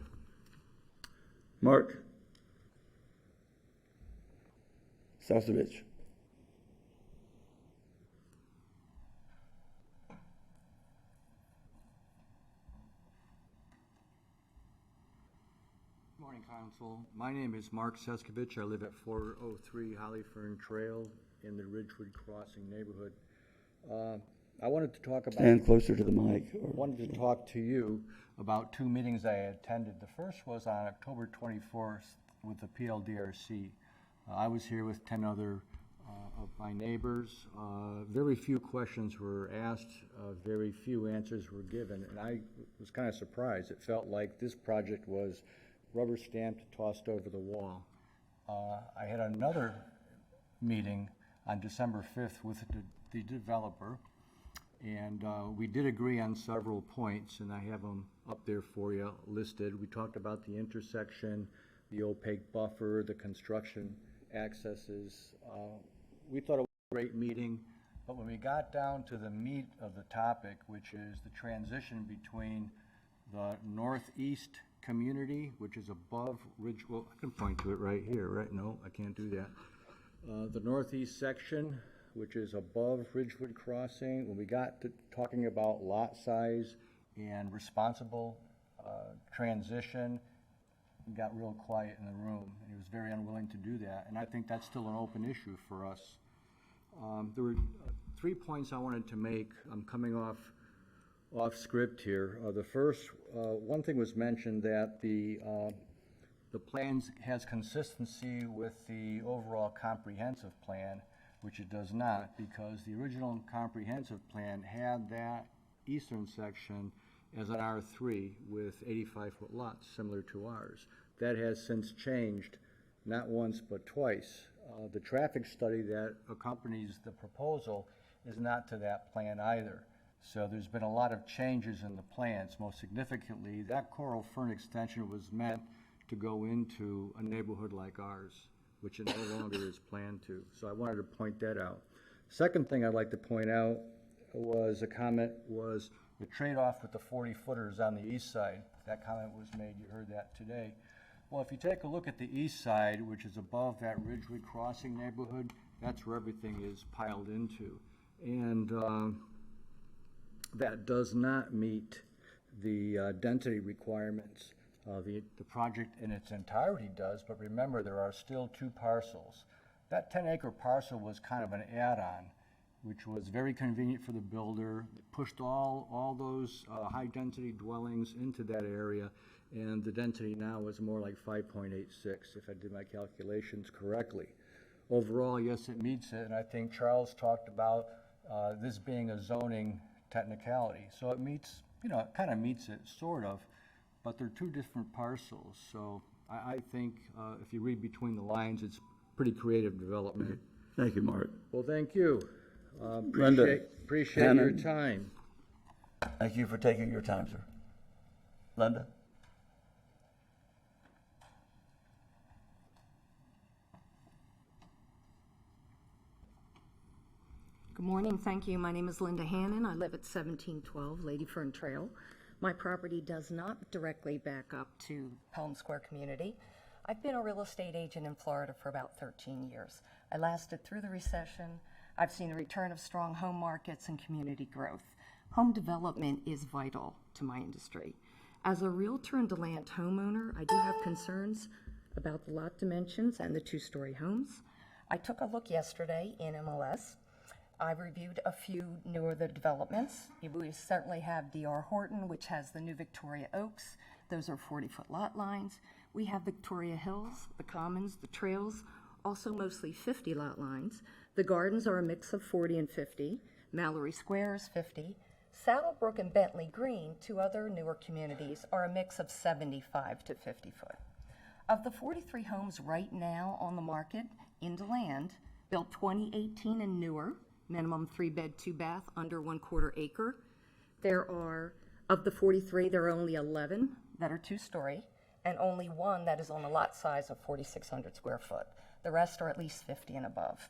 Mark Sasovich. Morning, Council. My name is Mark Seskovich. I live at 403 Hollyfern Trail in the Ridgewood Crossing neighborhood. I wanted to talk about... Stand closer to the mic. I wanted to talk to you about 2 meetings I attended. The first was on October 24th with the PLDRC. I was here with 10 other of my neighbors. Very few questions were asked, very few answers were given, and I was kind of surprised. It felt like this project was rubber stamped, tossed over the wall. I had another meeting on December 5th with the developer, and we did agree on several points, and I have them up there for you listed. We talked about the intersection, the opaque buffer, the construction accesses. We thought it was a great meeting, but when we got down to the meat of the topic, which is the transition between the northeast community, which is above Ridgewood, I can point to it right here, right? No, I can't do that. The northeast section, which is above Ridgewood Crossing, when we got to talking about lot size and responsible transition, it got real quiet in the room, and he was very unwilling to do that, and I think that's still an open issue for us. There were 3 points I wanted to make. I'm coming off script here. The first, one thing was mentioned that the the plan has consistency with the overall comprehensive plan, which it does not, because the original comprehensive plan had that eastern section as an R3 with 85-foot lots, similar to ours. That has since changed, not once but twice. The traffic study that accompanies the proposal is not to that plan either. So there's been a lot of changes in the plans. Most significantly, that Coral Fern extension was meant to go into a neighborhood like ours, which it no longer is planned to. So I wanted to point that out. Second thing I'd like to point out was the trade-off with the 40-footers on the east side. That comment was made, you heard that today. Well, if you take a look at the east side, which is above that Ridgewood Crossing neighborhood, that's where everything is piled into. And that does not meet the density requirements. The project in its entirety does, but remember, there are still 2 parcels. That 10-acre parcel was kind of an add-on, which was very convenient for the builder. It pushed all those high-density dwellings into that area, and the density now is more like 5.86, if I did my calculations correctly. Overall, yes, it meets it, and I think Charles talked about this being a zoning technicality. So it meets, it kind of meets it, sort of, but they're 2 different parcels. So I think if you read between the lines, it's pretty creative development. Thank you, Mark. Well, thank you. Linda, Appreciate your Hammond. time. Thank you for taking your time, sir. Linda? Good morning, thank you. My name is Linda Hannon. I live at 1712 Lady Fern Trail. My property does not directly back up to Pelham Square community. I've been a real estate agent in Florida for about 13 years. I lasted through the recession. I've seen the return of strong home markets and community growth. Home development is vital to my industry. As a realtor and DeLand homeowner, I do have concerns about the lot dimensions and the 2-story homes. I took a look yesterday in MLS. I reviewed a few newer developments. We certainly have D.R. Horton, which has the new Victoria Oaks. Those are 40-foot lot lines. We have Victoria Hills, the Commons, the Trails, also mostly 50 lot lines. The Gardens are a mix of 40 and 50. Mallory Square is 50. Saddlebrook and Bentley Green, 2 other newer communities, are a mix of 75 to 50 foot. Of the 43 homes right now on the market in DeLand, built 2018 and newer, minimum 3-bed, 2-bath, under 1/4 acre. Of the 43, there are only 11 that are 2-story, and only 1 that is on a lot size of 4,600 square foot. The rest are at least 50 and above.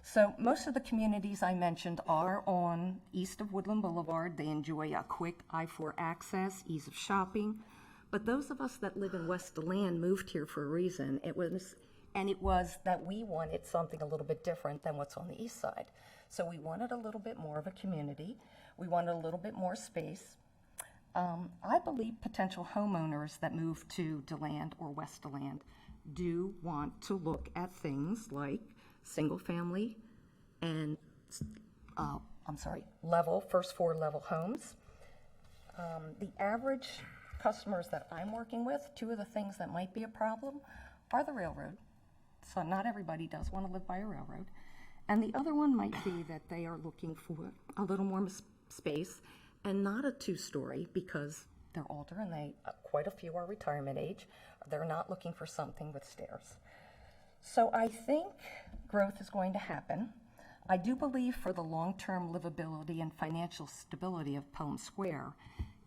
So most of the communities I mentioned are on east of Woodland Boulevard. They enjoy a quick I-4 access, ease of shopping. But those of us that live in West DeLand moved here for a reason. It was that we wanted something a little bit different than what's on the east side. So we wanted a little bit more of a community. We wanted a little bit more space. I believe potential homeowners that move to DeLand or West DeLand do want to look at things like single family and, first 4 level homes. The average customers that I'm working with, 2 of the things that might be a problem are the railroad. So not everybody does want to live by a railroad. And the other one might be that they are looking for a little more space and not a 2-story because they're older and quite a few are retirement age. They're not looking for something with stairs. So I think growth is going to happen. I do believe for the long-term livability and financial stability of Pelham Square,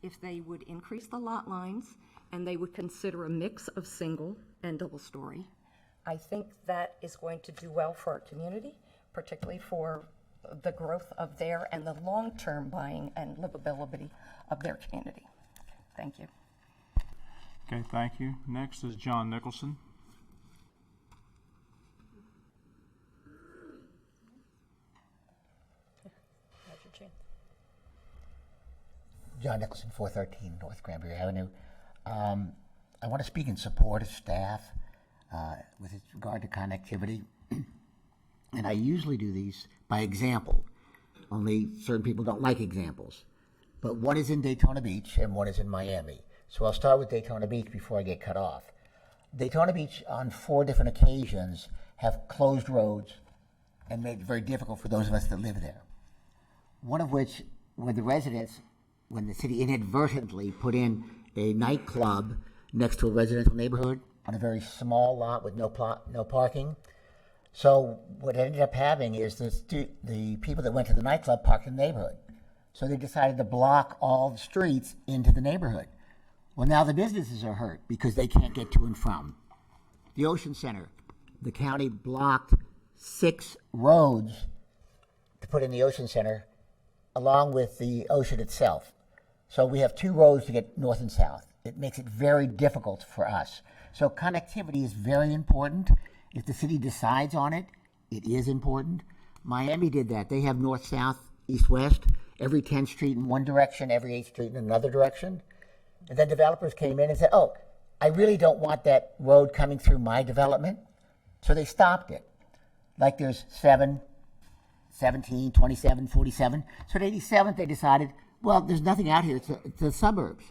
if they would increase the lot lines and they would consider a mix of single and double-story, I think that is going to do well for our community, particularly for the growth of their and the long-term buying and livability of their community. Thank you. Okay, thank you. Next is John Nicholson. John Nicholson, 413 North Granbury Avenue. I want to speak in support of staff with regard to connectivity. And I usually do these by example. Only certain people don't like examples. But one is in Daytona Beach and one is in Miami. So I'll start with Daytona Beach before I get cut off. Daytona Beach on 4 different occasions have closed roads and made it very difficult for those of us that live there. One of which were the residents, when the city inadvertently put in a nightclub next to a residential neighborhood on a very small lot with no parking. So what it ended up having is the people that went to the nightclub parked in the neighborhood. So they decided to block all the streets into the neighborhood. Well, now the businesses are hurt because they can't get to and from. The Ocean Center, the county blocked 6 roads to put in the Ocean Center along with the ocean itself. So we have 2 roads to get north and south. It makes it very difficult for us. So connectivity is very important. If the city decides on it, it is important. Miami did that. They have north, south, east, west, every 10th street in one direction, every 8th street in another direction. And then developers came in and said, oh, I really don't want that road coming through my development. So they stopped it. Like there's 7, 17, 27, 47. So at 87th, they decided, well, there's nothing out here. It's the suburbs.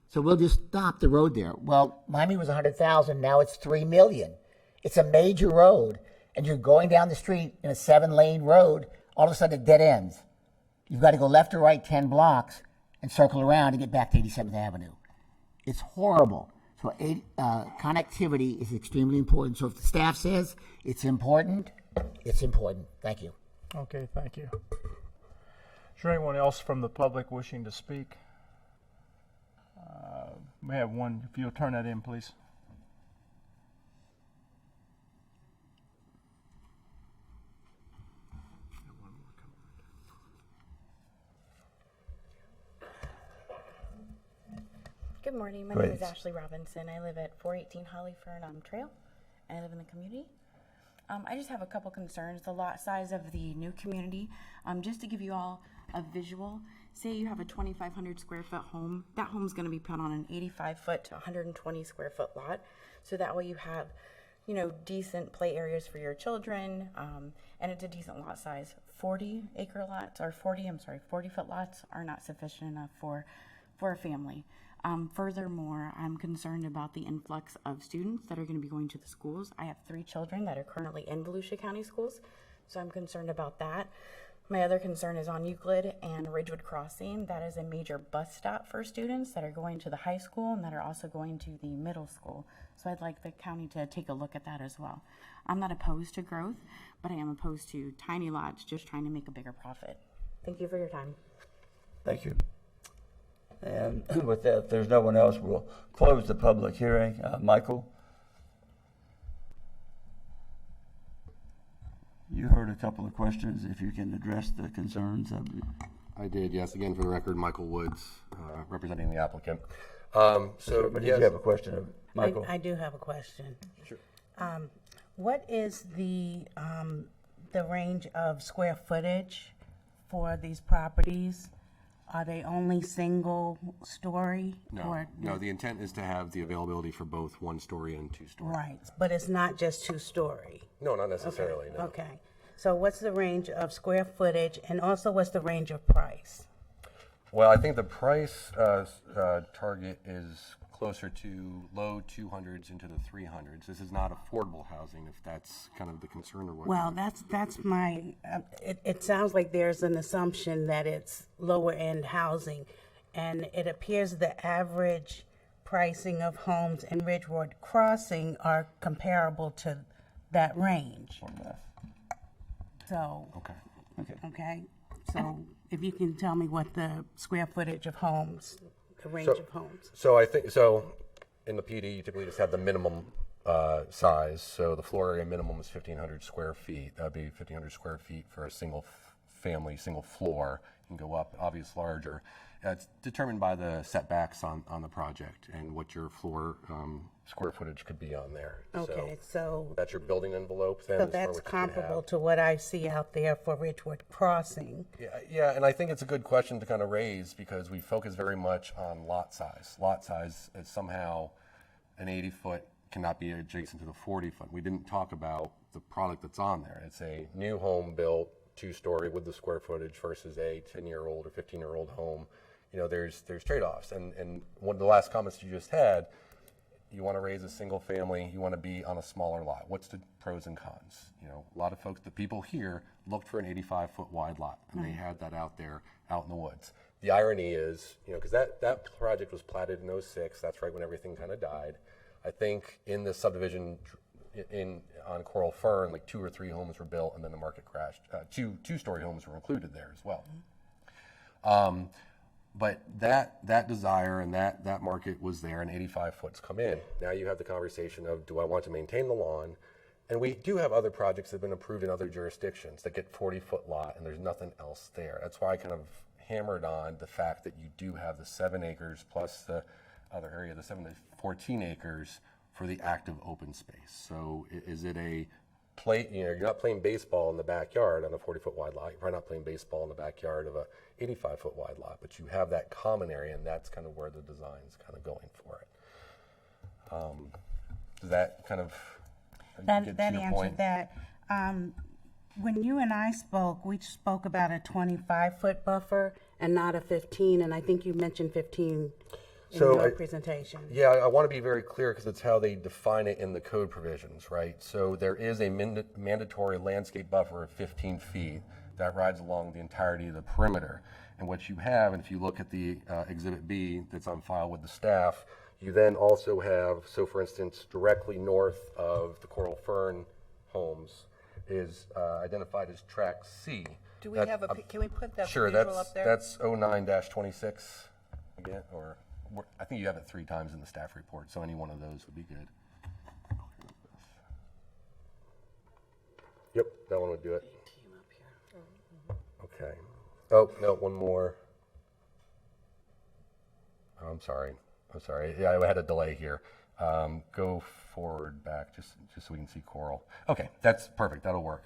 So we'll just stop the road there. Well, Miami was 100,000. Now it's 3 million. It's a major road. And you're going down the street in a 7-lane road. All of a sudden, it dead ends. You've got to go left or right 10 blocks and circle around to get back to 87th Avenue. It's horrible. So connectivity is extremely important. So if the staff says it's important, it's important. Thank you. Okay, thank you. Is there anyone else from the public wishing to speak? We have one. If you'll turn that in, please. Good morning. My name is Ashley Robinson. I live at 418 Hollyfern Trail, and I live in the community. I just have a couple concerns. The lot size of the new community, just to give you all a visual, say you have a 2,500 square foot home. That home's going to be put on an 85 foot to 120 square foot lot. So that way you have, you know, decent play areas for your children, and it's a decent lot size. 40 foot lots are not sufficient enough for a family. Furthermore, I'm concerned about the influx of students that are going to be going to the schools. I have 3 children that are currently in Volusia County schools, so I'm concerned about that. My other concern is on Euclid and Ridgewood Crossing. That is a major bus stop for students that are going to the high school and that are also going to the middle school. So I'd like the county to take a look at that as well. I'm not opposed to growth, but I am opposed to tiny lots just trying to make a bigger profit. Thank you for your time. Thank you. And with that, if there's no one else, we'll close the public hearing. Michael? You heard a couple of questions. If you can address the concerns. I did, yes. Again, for the record, Michael Woods, representing the applicant. Did you have a question, Michael? I do have a question. Sure. What is the range of square footage for these properties? Are they only single story? No, the intent is to have the availability for both 1-story and 2-story. Right, but it's not just 2-story. No, not necessarily, no. Okay, so what's the range of square footage, and also what's the range of price? Well, I think the price target is closer to low 200s into the 300s. This is not affordable housing, if that's kind of the concern or whatnot. Well, that's my, it sounds like there's an assumption that it's lower end housing, and it appears the average pricing of homes in Ridgewood Crossing are comparable to that range. So, okay. So if you can tell me what the square footage of homes, the range of homes. So I think, in the PD, you typically just have the minimum size. So the floor area minimum is 1,500 square feet. That would be 1,500 square feet for a single family, single floor. You can go up, obviously larger. It's determined by the setbacks on the project and what your floor square footage could be on there. Okay, so that's your building envelope then. So that's comparable to what I see out there for Ridgewood Crossing. Yeah, and I think it's a good question to kind of raise because we focus very much on lot size. Lot size is somehow an 80-foot cannot be adjacent to the 40-foot. We didn't talk about the product that's on there. It's a new home built 2-story with the square footage versus a 10-year-old or 15-year-old home. You know, there's trade-offs. And one of the last comments you just had, you want to raise a single family, you want to be on a smaller lot. What's the pros and cons? You know, a lot of folks, the people here looked for an 85-foot wide lot, and they had that out there, out in the woods. The irony is, you know, because that project was platted in '06, that's right when everything kind of died. I think in the subdivision on Coral Fern, like 2 or 3 homes were built, and then the market crashed. Two-story homes were included there as well. But that desire and that market was there, and 85 foot's come in. Now you have the conversation of, do I want to maintain the lawn? And we do have other projects that have been approved in other jurisdictions that get 40-foot lot, and there's nothing else there. That's why I kind of hammered on the fact that you do have the 7 acres plus the other area, the 7 to 14 acres for the active open space. So is it a play, you know, you're not playing baseball in the backyard on a 40-foot wide lot. You're probably not playing baseball in the backyard of a 85-foot wide lot, but you have that common area, and that's kind of where the design's kind of going for it. Does that kind of that get to your answered point? that. When you and I spoke, we spoke about a 25-foot buffer and not a 15, and I think you mentioned 15 in your presentation. Yeah, I want to be very clear because it's how they define it in the code provisions, right? So there is a mandatory landscape buffer of 15 feet that rides along the entirety of the perimeter. And what you have, and if you look at the Exhibit B that's on file with the staff, you then also have, so for instance, directly north of the Coral Fern homes is identified as Track C. Do we have can we put that Sure, visual up there? that's 09-26 again, or I think you have it 3 times in the staff report, so any one of those would be good. Yep, that one would do it. Okay. Oh, no, one more. Oh, I'm sorry. Yeah, I had a delay here. Go forward back just so we can see Coral. Okay, that's perfect. That'll work.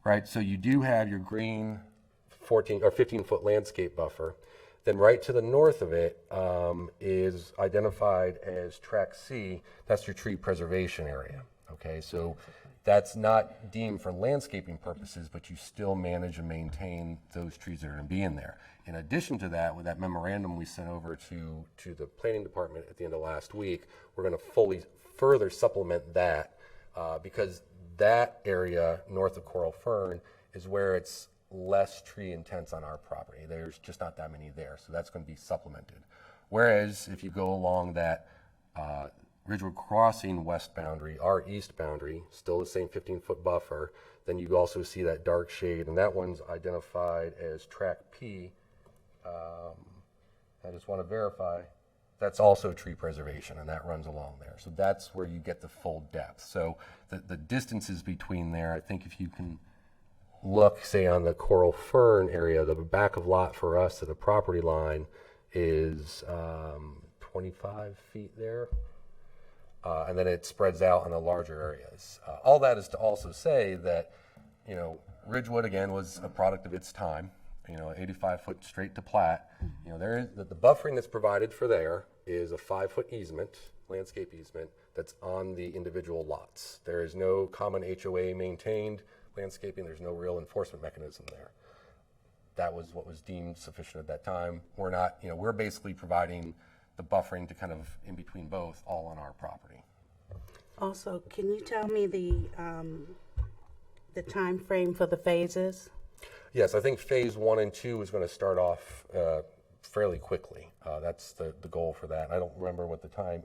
Right, so you do have your green 14 or 15-foot landscape buffer. Then right to the north of it is identified as Track C. That's your tree preservation area. Okay, so that's not deemed for landscaping purposes, but you still manage and maintain those trees that are going to be in there. In addition to that, with that memorandum we sent over to the planning department at the end of last week, we're going to further supplement that because that area north of Coral Fern is where it's less tree intense on our property. There's just not that many there, so that's going to be supplemented. Whereas if you go along that Ridgewood Crossing west boundary, our east boundary, still the same 15-foot buffer, then you also see that dark shade, and that one's identified as Track P. I just want to verify. That's also tree preservation, and that runs along there. So that's where you get the full depth. So the distances between there, I think if you can look, say, on the Coral Fern area, the back of lot for us to the property line is 25 feet there. And then it spreads out in the larger areas. All that is to also say that, you know, Ridgewood, again, was a product of its time. You know, 85-foot straight to plat. You know, there is the buffering that's provided for there is a 5-foot easement, landscape easement, that's on the individual lots. There is no common HOA maintained landscaping. There's no real enforcement mechanism there. That was what was deemed sufficient at that time. We're not, you know, we're basically providing the buffering to kind of in between both, all on our property. Also, can you tell me the time frame for the phases? Yes, I think phase 1 and 2 is going to start off fairly quickly. That's the goal for that. I don't remember what the time.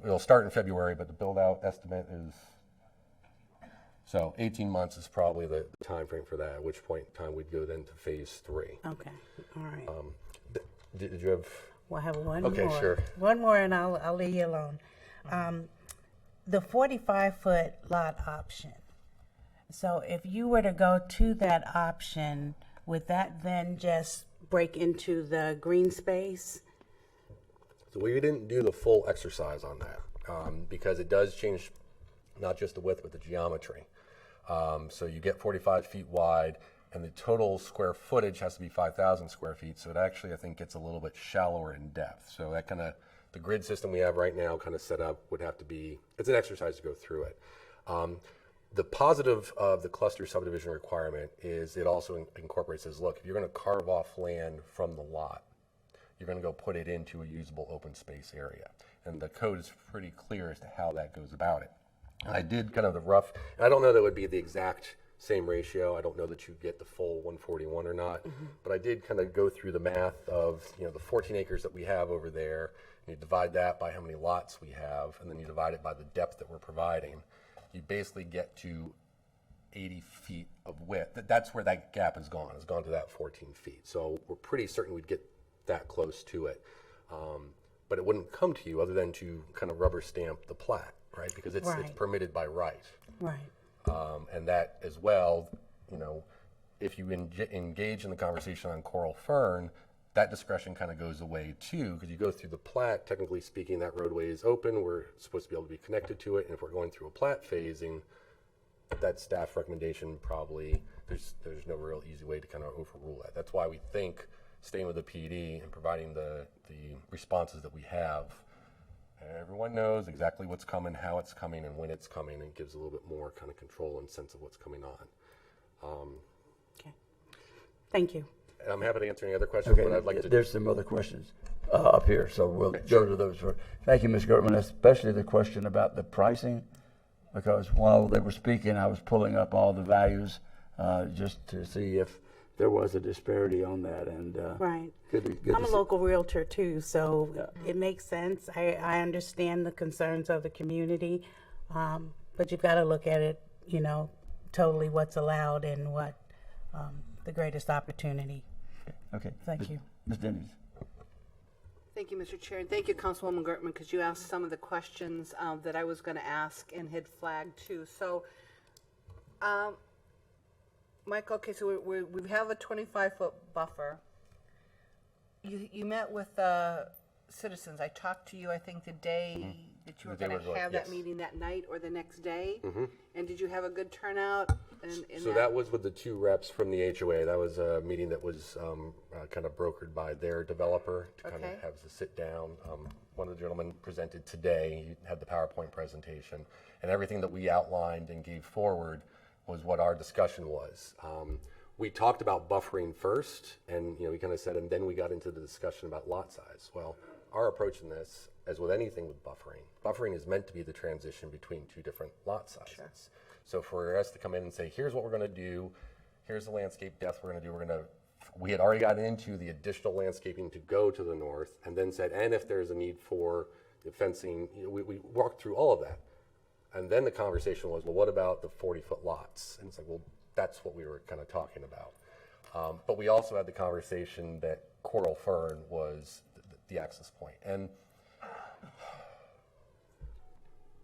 It'll start in February, but the build-out estimate is. So 18 months is probably the time frame for that, at which point in time we'd go then to phase 3. Okay, all right. Did you have? Well, I have one more. Okay, sure. One more, and I'll leave you alone. The 45-foot lot option. So if you were to go to that option, would that then just break into the green space? So we didn't do the full exercise on that because it does change not just the width, but the geometry. So you get 45 feet wide, and the total square footage has to be 5,000 square feet. So it actually, I think, gets a little bit shallower in depth. So that kind of, the grid system we have right now kind of set up would have to be, it's an exercise to go through it. The positive of the cluster subdivision requirement is it also incorporates as, look, if you're going to carve off land from the lot, you're going to go put it into a usable open space area. And the code is pretty clear as to how that goes about it. I did kind of the rough, and I don't know that it would be the exact same ratio. I don't know that you get the full 141 or not, but I did kind of go through the math of, the 14 acres that we have over there. You divide that by how many lots we have, and then you divide it by the depth that we're providing. You basically get to 80 feet of width. That's where that gap has gone. It's gone to that 14 feet. So we're pretty certain we'd get that close to it. But it wouldn't come to you other than to kind of rubber stamp the plat, right? Because it's permitted by right. Right. And that as well, if you engage in the conversation on Coral Fern, that discretion kind of goes away too, because you go through the plat, technically speaking, that roadway is open. We're supposed to be able to be connected to it. And if we're going through a plat phasing, that staff recommendation probably, there's no real easy way to kind of overrule that. That's why we think staying with the PD and providing the responses that we have, everyone knows exactly what's coming, how it's coming, and when it's coming, and gives a little bit more kind of control and sense of what's coming on. Okay. Thank you. And I'm happy to answer any other questions, but I'd like to... There's some other questions up here, so we'll go to those first. Thank you, Ms. Gertman, especially the question about the pricing, because while they were speaking, I was pulling up all the values just to see if there was a disparity on that. And right. Good I'm a local realtor too, so it makes sense. I understand the concerns of the community, but you've got to look at it, totally what's allowed and what the greatest opportunity. Okay. Thank you. Ms. Dennis. Thank you, Mr. Chair, and thank you, Councilwoman Gertman, because you asked some of the questions that I was going to ask and had flagged too. So, Mike, okay, so we have a 25-foot buffer. You met with citizens. I talked to you, I think, the day that you were going to have that meeting that night or the next day. And did you have a good turnout? So that was with the two reps from the HOA. That was a meeting that was kind of brokered by their developer to kind of have us sit down. One of the gentlemen presented today. He had the PowerPoint presentation, and everything that we outlined and gave forward was what our discussion was. We talked about buffering first, and we kind of said, and then we got into the discussion about lot size. Well, our approach in this, as with anything with buffering is meant to be the transition between two different lot sizes. Sure. So for us to come in and say, here's what we're going to do, here's the landscape depth we're going to do, we had already gotten into the additional landscaping to go to the north, and then said, and if there's a need for the fencing, we walked through all of that. And then the conversation was, well, what about the 40-foot lots? And it's like, well, that's what we were kind of talking about. But we also had the conversation that Coral Fern was the access point. And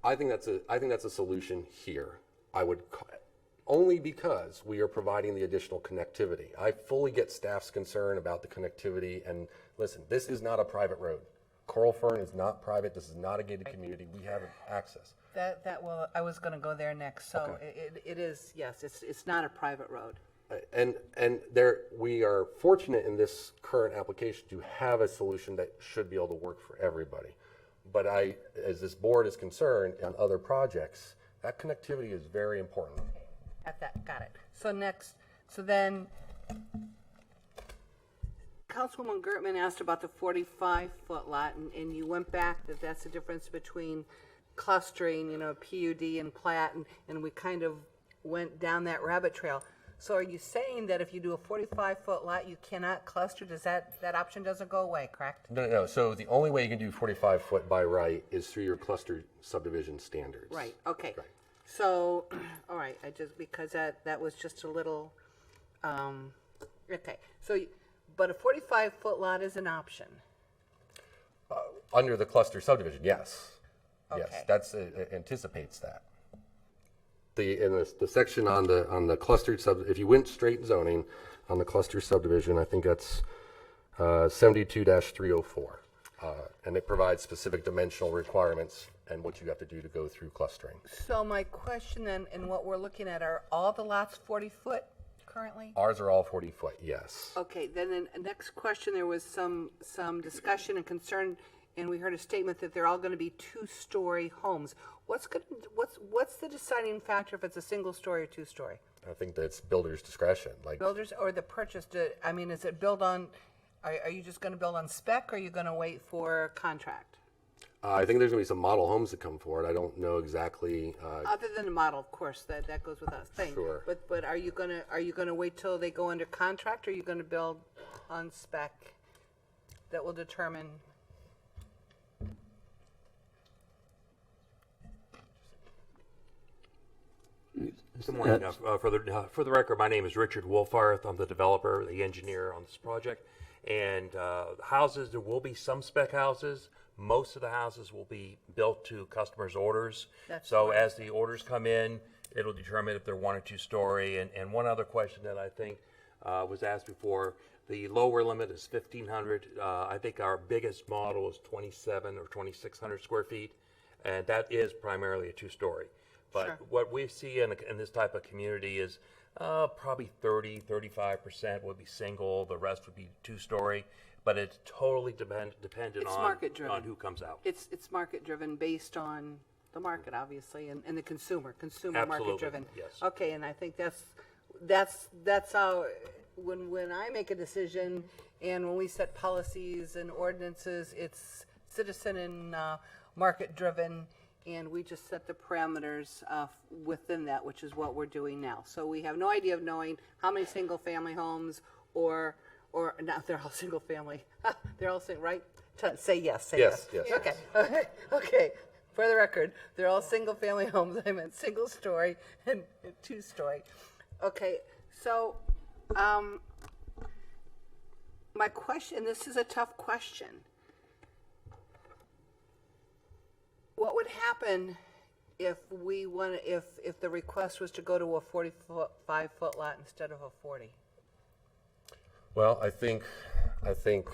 I think that's a solution here. Only because we are providing the additional connectivity. I fully get staff's concern about the connectivity. And listen, this is not a private road. Coral Fern is not private. This is not a gated community. We have access. I was going to go there next. So it is, yes, it's not a private road. And we are fortunate in this current application to have a solution that should be able to work for everybody. But as this board is concerned on other projects, that connectivity is very important. Got it. So then, Councilwoman Gertman asked about the 45-foot lot, and you went back that's the difference between clustering, PUD and plat, and we kind of went down that rabbit trail. So are you saying that if you do a 45-foot lot, you cannot cluster? Does that option doesn't go away, correct? No. So the only way you can do 45-foot by right is through your cluster subdivision standards. Right. Okay. Right. So, all right. Because that was just a little. Okay. So, but a 45-foot lot is an option. Under the cluster subdivision, yes. Okay. Yes, that's anticipates that. The section on the clustered if you went straight zoning on the cluster subdivision, I think that's 72-304, and it provides specific dimensional requirements and what you have to do to go through clustering. So my question then, and what we're looking at, are all the lots 40 foot currently? Ours are all 40 foot, yes. Okay. Then the next question, there was some discussion and concern. And we heard a statement that they're all going to be two-story homes. What's the deciding factor if it's a single-story or two-story? I think that's builder's discretion. Builders or the purchase? Is it built on? Are you just gonna build on spec, or are you gonna wait for contract? I think there's going to be some model homes that come forward. I don't know exactly. Other than the model, of course, that goes without saying. Sure. But are you gonna wait till they go under contract, or are you gonna build on spec that will determine? Good morning. For the record, my name is Richard Wolfarth. I'm the developer, the engineer on this project. And houses, there will be some spec houses. Most of the houses will be built to customers' orders. So as the orders come in, it'll determine if they're 1 or 2 story. And one other question that I think was asked before, the lower limit is 1,500. I think our biggest model is 2,700 or 2,600 square feet, and that is primarily a 2-story. But what we see in this type of community is probably 35% would be single, the rest would be 2-story. But it's totally dependent on who comes out. It's market driven based on the market, obviously, and the consumer market driven. Yes. Okay, and I think that's how when I make a decision and when we set policies and ordinances, it's citizen and market driven, and we just set the parameters within that, which is what we're doing now. So we have no idea of knowing how many single family homes or not, they're all single family. They're all single, right? Say yes. Say yes. Yes. Okay. Okay. For the record, they're all single family homes. I meant single story and 2-story. Okay. So, my question. This is a tough question. What would happen if if the request was to go to a 45-foot lot instead of a 40? Well, I think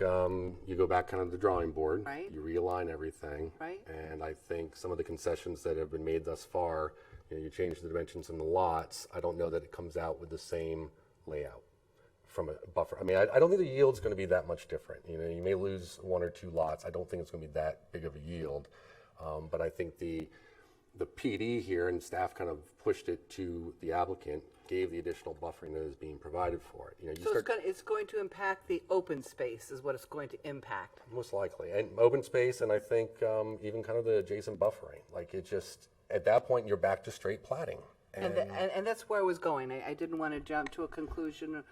you go back kind of to the drawing board. Right. You realign everything. Right. And I think some of the concessions that have been made thus far, you change the dimensions in the lots. I don't know that it comes out with the same layout from a buffer. I mean, I don't think the yield's going to be that much different. You may lose 1 or 2 lots. I don't think it's going to be that big of a yield. But I think the PD here, and staff kind of pushed it to the applicant, gave the additional buffering that is being provided for it. So it's going to impact the open space is what it's going to impact. Most likely. And open space, and I think even kind of the adjacent buffering. Like it just, at that point, you're back to straight platting. And that's where I was going. I didn't want to jump to a conclusion.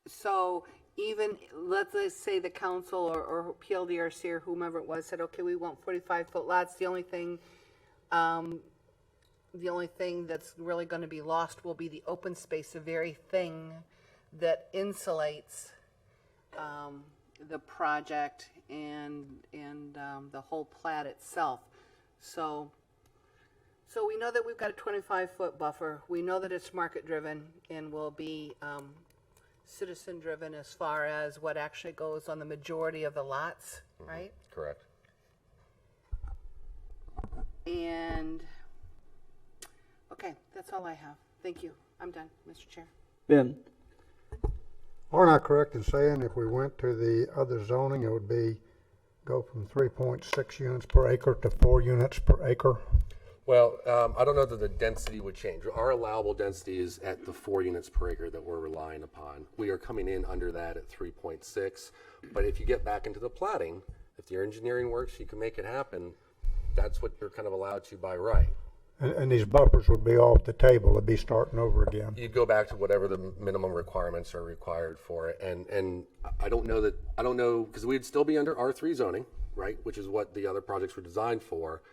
So even, let's say the council or PLDRC or whomever it was said, okay, we want 45-foot lots. The only thing that's really going to be lost will be the open space, the very thing that insulates the project and the whole plat itself. So we know that we've got a 25-foot buffer. We know that it's market-driven and will be citizen-driven as far as what actually goes on the majority of the lots, right? Correct. And, okay, that's all I have. Thank you. I'm done, Mr. Chair. Ben? Aren't I correct in saying if we went to the other zoning, it would go from 3.6 units per acre to 4 units per acre? Well, I don't know that the density would change. Our allowable density is at the 4 units per acre that we're relying upon. We are coming in under that at 3.6. But if you get back into the platting, if your engineering works, you can make it happen. That's what you're kind of allowed to by right. And these buffers would be off the table. It'd be starting over again. You'd go back to whatever the minimum requirements are required for it. And I don't know, because we'd still be under R3 zoning, right, which is what the other projects were designed for.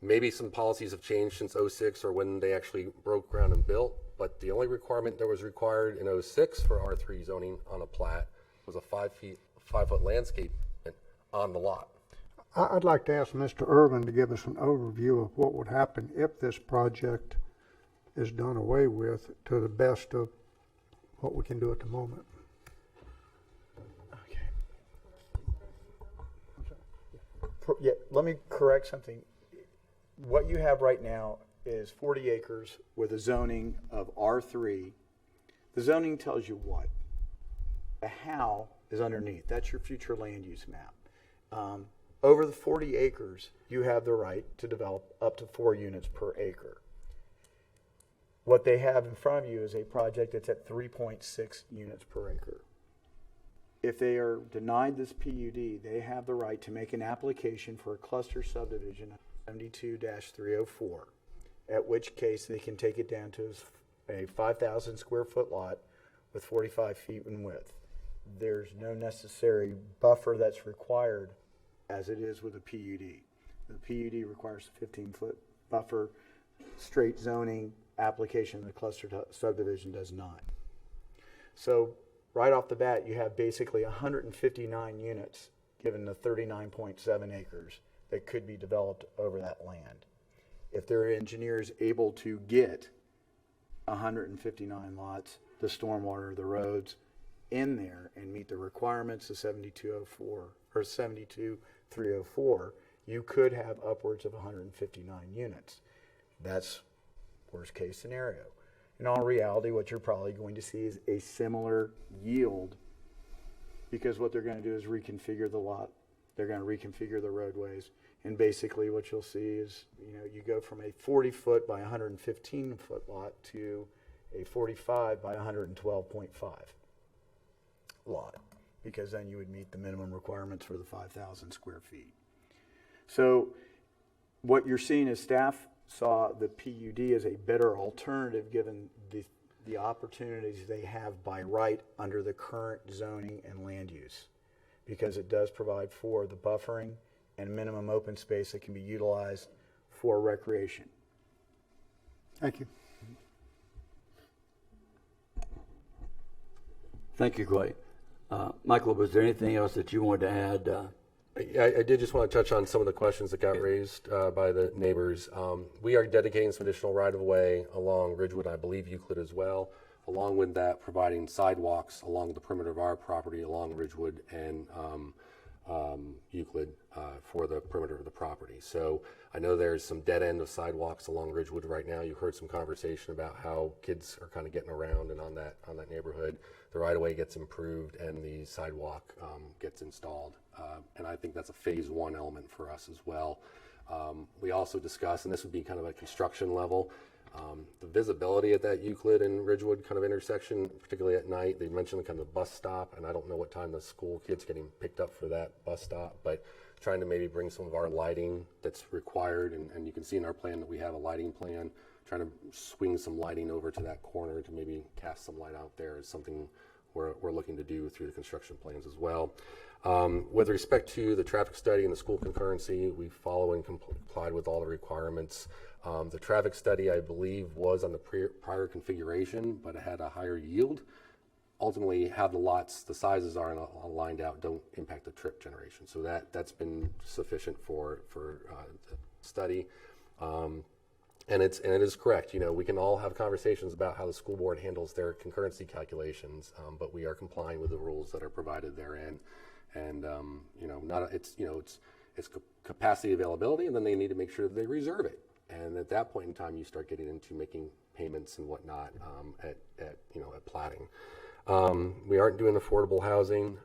Maybe some policies have changed since 06 or when they actually broke ground and built, but the only requirement that was required in 06 for R3 zoning on a plat was a 5-foot landscape on the lot. I'd like to ask Mr. Irvin to give us an overview of what would happen if this project is done away with to the best of what we can do at the moment. Yeah, let me correct something. What you have right now is 40 acres with a zoning of R3. The zoning tells you what? The how is underneath. That's your future land use map. Over the 40 acres, you have the right to develop up to 4 units per acre. What they have in front of you is a project that's at 3.6 units per acre. If they are denied this PUD, they have the right to make an application for a cluster subdivision 72-304, at which case they can take it down to a 5,000 square foot lot with 45 feet in width. There's no necessary buffer that's required as it is with a PUD. The PUD requires a 15-foot buffer. Straight zoning application, the cluster subdivision does not. So right off the bat, you have basically 159 units given the 39.7 acres that could be developed over that land. If there are engineers able to get 159 lots, the stormwater, the roads in there and meet the requirements of 7204 or 72304, you could have upwards of 159 units. That's worst case scenario. In all reality, what you're probably going to see is a similar yield, because what they're going to do is reconfigure the lot. They're going to reconfigure the roadways. And basically what you'll see is, you go from a 40-foot by 115-foot lot to a 45 by 112.5 lot, because then you would meet the minimum requirements for the 5,000 square feet. So what you're seeing is staff saw the PUD as a better alternative given the opportunities they have by right under the current zoning and land use, because it does provide for the buffering and minimum open space that can be utilized for recreation. Thank you. Thank you, Clay. Michael, was there anything else that you wanted to add? I did just want to touch on some of the questions that got raised by the neighbors. We are dedicating some additional right-of-way along Ridgewood, I believe Euclid as well. Along with that, providing sidewalks along the perimeter of our property along Ridgewood and Euclid for the perimeter of the property. So I know there's some dead end of sidewalks along Ridgewood right now. You heard some conversation about how kids are kind of getting around and on that neighborhood. The right-of-way gets improved and the sidewalk gets installed. And I think that's a phase one element for us as well. We also discussed, and this would be kind of a construction level, the visibility at that Euclid and Ridgewood kind of intersection, particularly at night. They mentioned kind of the bus stop, and I don't know what time the school kids getting picked up for that bus stop, but trying to maybe bring some of our lighting that's required, and you can see in our plan that we have a lighting plan, trying to swing some lighting over to that corner to maybe cast some light out there is something we're looking to do through the construction plans as well. With respect to the traffic study and the school concurrency, we follow and complied with all the requirements. The traffic study, I believe, was on the prior configuration, but it had a higher yield. Ultimately, how the lots, the sizes are lined out don't impact the trip generation. So that's been sufficient for the study. And it is correct. We can all have conversations about how the school board handles their concurrency calculations, but we are complying with the rules that are provided therein. And it's capacity availability, and then they need to make sure that they reserve it. And at that point in time, you start getting into making payments and whatnot at platting. We aren't doing affordable housing,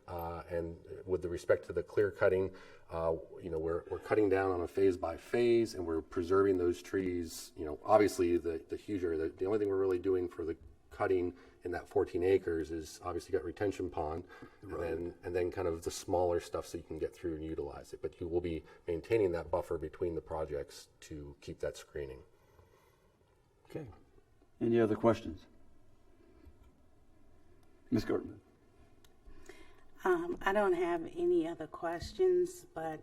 and with respect to the clear cutting, we're cutting down on a phase by phase, and we're preserving those trees. Obviously the huge area. The only thing we're really doing for the cutting in that 14 acres is obviously got retention pond, right, and then kind of the smaller stuff so you can get through and utilize it. But you will be maintaining that buffer between the projects to keep that screening. Okay. Any other questions? Ms. Gertman. I don't have any other questions, but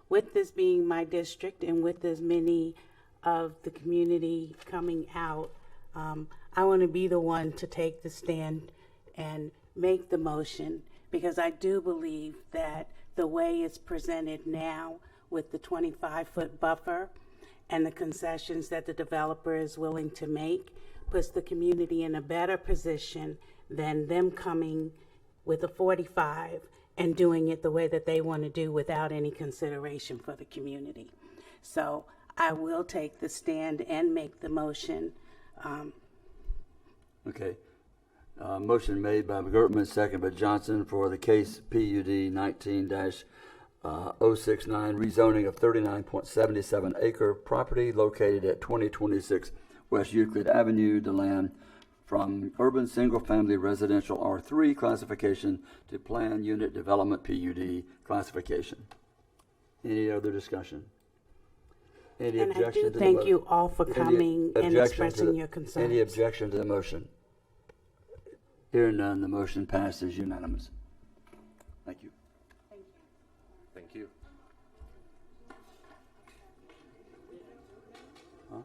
with this being my district and with as many of the community coming out, I want to be the one to take the stand and make the motion, because I do believe that the way it's presented now with the 25-foot buffer and the concessions that the developer is willing to make puts the community in a better position than them coming with a 45 and doing it the way that they want to do without any consideration for the community. So I will take the stand and make the motion. Okay. Motion made by McGurtman, second by Johnson for the case PUD 19-069, rezoning of 39.77 acre property located at 2026 West Euclid Avenue, the land from urban single-family residential R3 classification to planned unit development PUD classification. Any other discussion? Any And I objection do to the thank motion? you all for Any coming and objection to expressing the- your concerns. Any objection to the motion? Hearing none, the motion passes unanimous. Thank you. Thank you. Huh?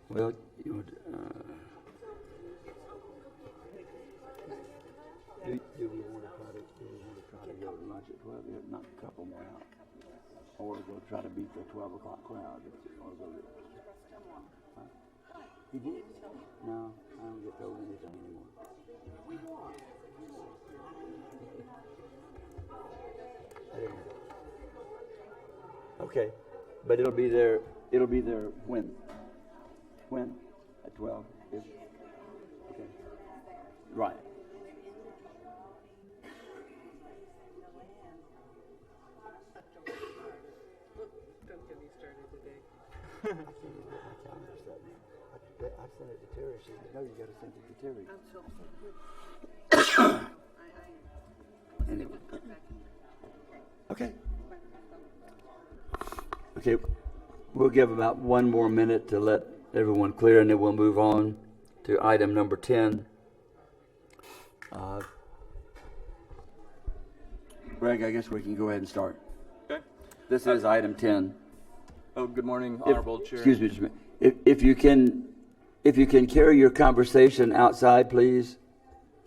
Well, you would, do we want to try to go to lunch at 12? Yeah, knock a couple more out. Or go try to beat the 12 o'clock crowd. Or go to, huh? He did? No, I don't get told anything anymore. I didn't know. Okay, but it'll be there when? When? At 12? Yes. Okay. Right. Don't get me started today. I sent it to Terry. She said, no, you got to send it to Terry. Anyway. Okay. Okay, we'll give about one more minute to let everyone clear, and then we'll move on to item number 10. Greg, I guess we can go ahead and start. Okay. This is item 10. Oh, good morning, Honorable Chair. Excuse me just a minute. If you can carry your conversation outside, please.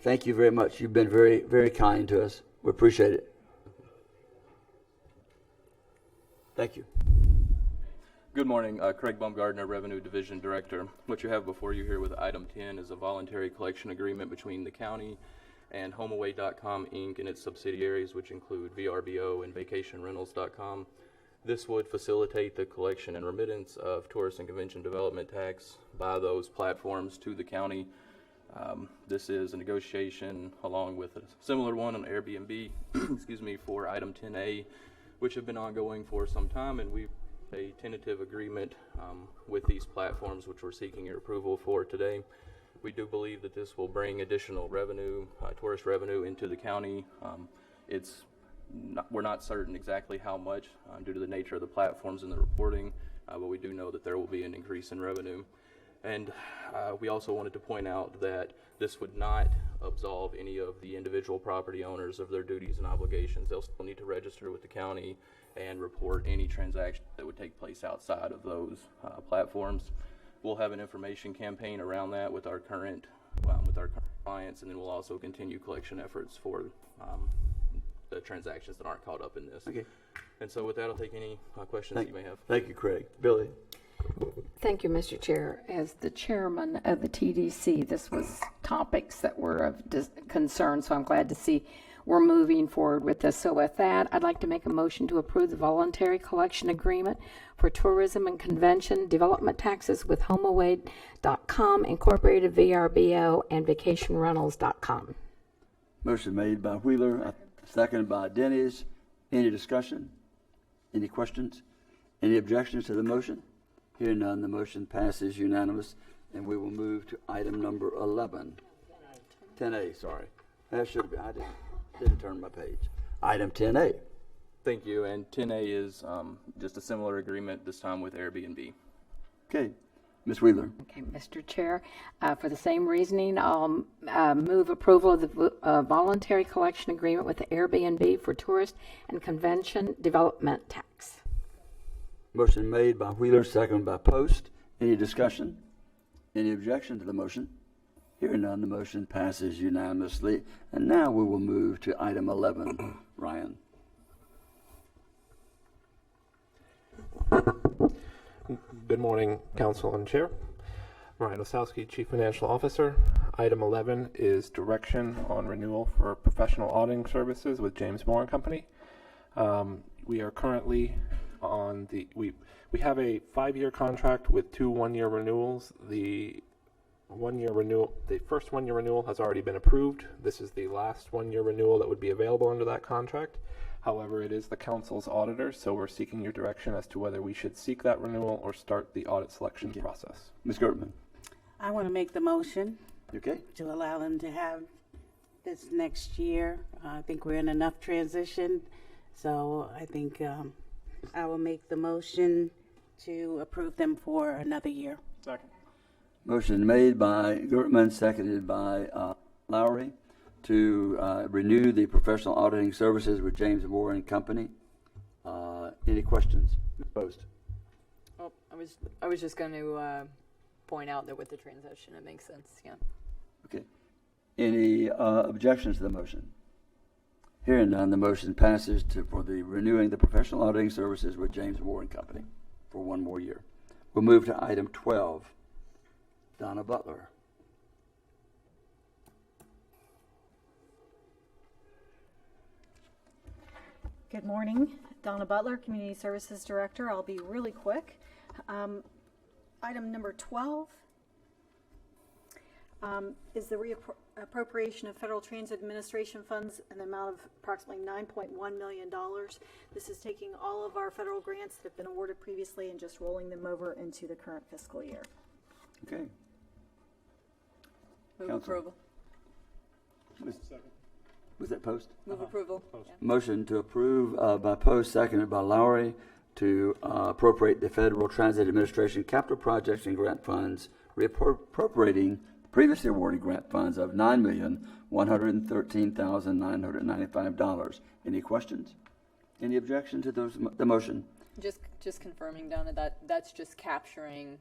Thank you very much. You've been very, very kind to us. We appreciate it. Thank you. Good morning, Craig Baumgardner, Revenue Division Director. What you have before you here with item 10 is a voluntary collection agreement between the county and HomeAway.com Inc. and its subsidiaries, which include VRBO and VacationRentals.com. This would facilitate the collection and remittance of tourist and convention development tax by those platforms to the county. This is a negotiation along with a similar one on Airbnb, excuse me, for item 10A, which have been ongoing for some time, and we've a tentative agreement with these platforms, which we're seeking your approval for today. We do believe that this will bring additional revenue, tourist revenue, into the county. We're not certain exactly how much due to the nature of the platforms and the reporting, but we do know that there will be an increase in revenue. And we also wanted to point out that this would not absolve any of the individual property owners of their duties and obligations. They'll still need to register with the county and report any transaction that would take place outside of those platforms. We'll have an information campaign around that with our current clients, and then we'll also continue collection efforts for the transactions that aren't caught up in this. Okay. And so with that, I'll take any questions that you may have. Thank you, Craig. Billy? Thank you, Mr. Chair. As the chairman of the TDC, this was topics that were of concern, so I'm glad to see we're moving forward with this. So with that, I'd like to make a motion to approve the voluntary collection agreement for tourism and convention development taxes with HomeAway.com, Incorporated, VRBO, and VacationRentals.com. Motion made by Wheeler, seconded by Dennis. Any discussion? Any questions? Any objections to the motion? Hearing none, the motion passes unanimous, and we will move to item number 11. 10A, sorry. That should be, I didn't turn my page. Item 10A. Thank you. And 10A is just a similar agreement, this time with Airbnb. Okay. Ms. Wheeler. Okay, Mr. Chair, for the same reasoning, I'll move approval of the voluntary collection agreement with the Airbnb for tourist and convention development tax. Motion made by Wheeler, seconded by Post. Any discussion? Any objection to the motion? Hearing none, the motion passes unanimously. And now we will move to item 11. Ryan. Good morning, Council and Chair. Ryan Osowski, Chief Financial Officer. Item 11 is direction on renewal for professional auditing services with James Moore & Company. We are currently on we have a 5-year contract with 2 one-year renewals. The first 1-year renewal has already been approved. This is the last 1-year renewal that would be available under that contract. However, it is the council's auditor, so we're seeking your direction as to whether we should seek that renewal or start the audit selection process. Ms. Gertman. I want to make the motion Okay. to allow them to have this next year. I think we're in enough transition, so I think I will make the motion to approve them for another year. Second. Motion made by Gertman, seconded by Lowry to renew the professional auditing services with James Moore and Company. Any questions? Opposed? Oh, I was just going to point out that with the transition, it makes sense. Yeah. Okay. Any objections to the motion? Hearing none, the motion passes for the renewing the professional auditing services with James Moore and Company for one more year. We'll move to item 12. Donna Butler. Good morning. Donna Butler, Community Services Director. I'll be really quick. Item number 12 is the reappropriation of Federal Transit Administration funds in the amount of approximately $9.1 million. This is taking all of our federal grants that have been awarded previously and just rolling them over into the current fiscal year. Okay. Move Council. approval. Was that Post? Move approval. Yeah. Motion to approve by Post, seconded by Lowry, to appropriate the Federal Transit Administration capital projects and grant funds, reappropriating previously awarded grant funds of $9,113,995. Any questions? Any objection to the motion? Just confirming, Donna, that's just capturing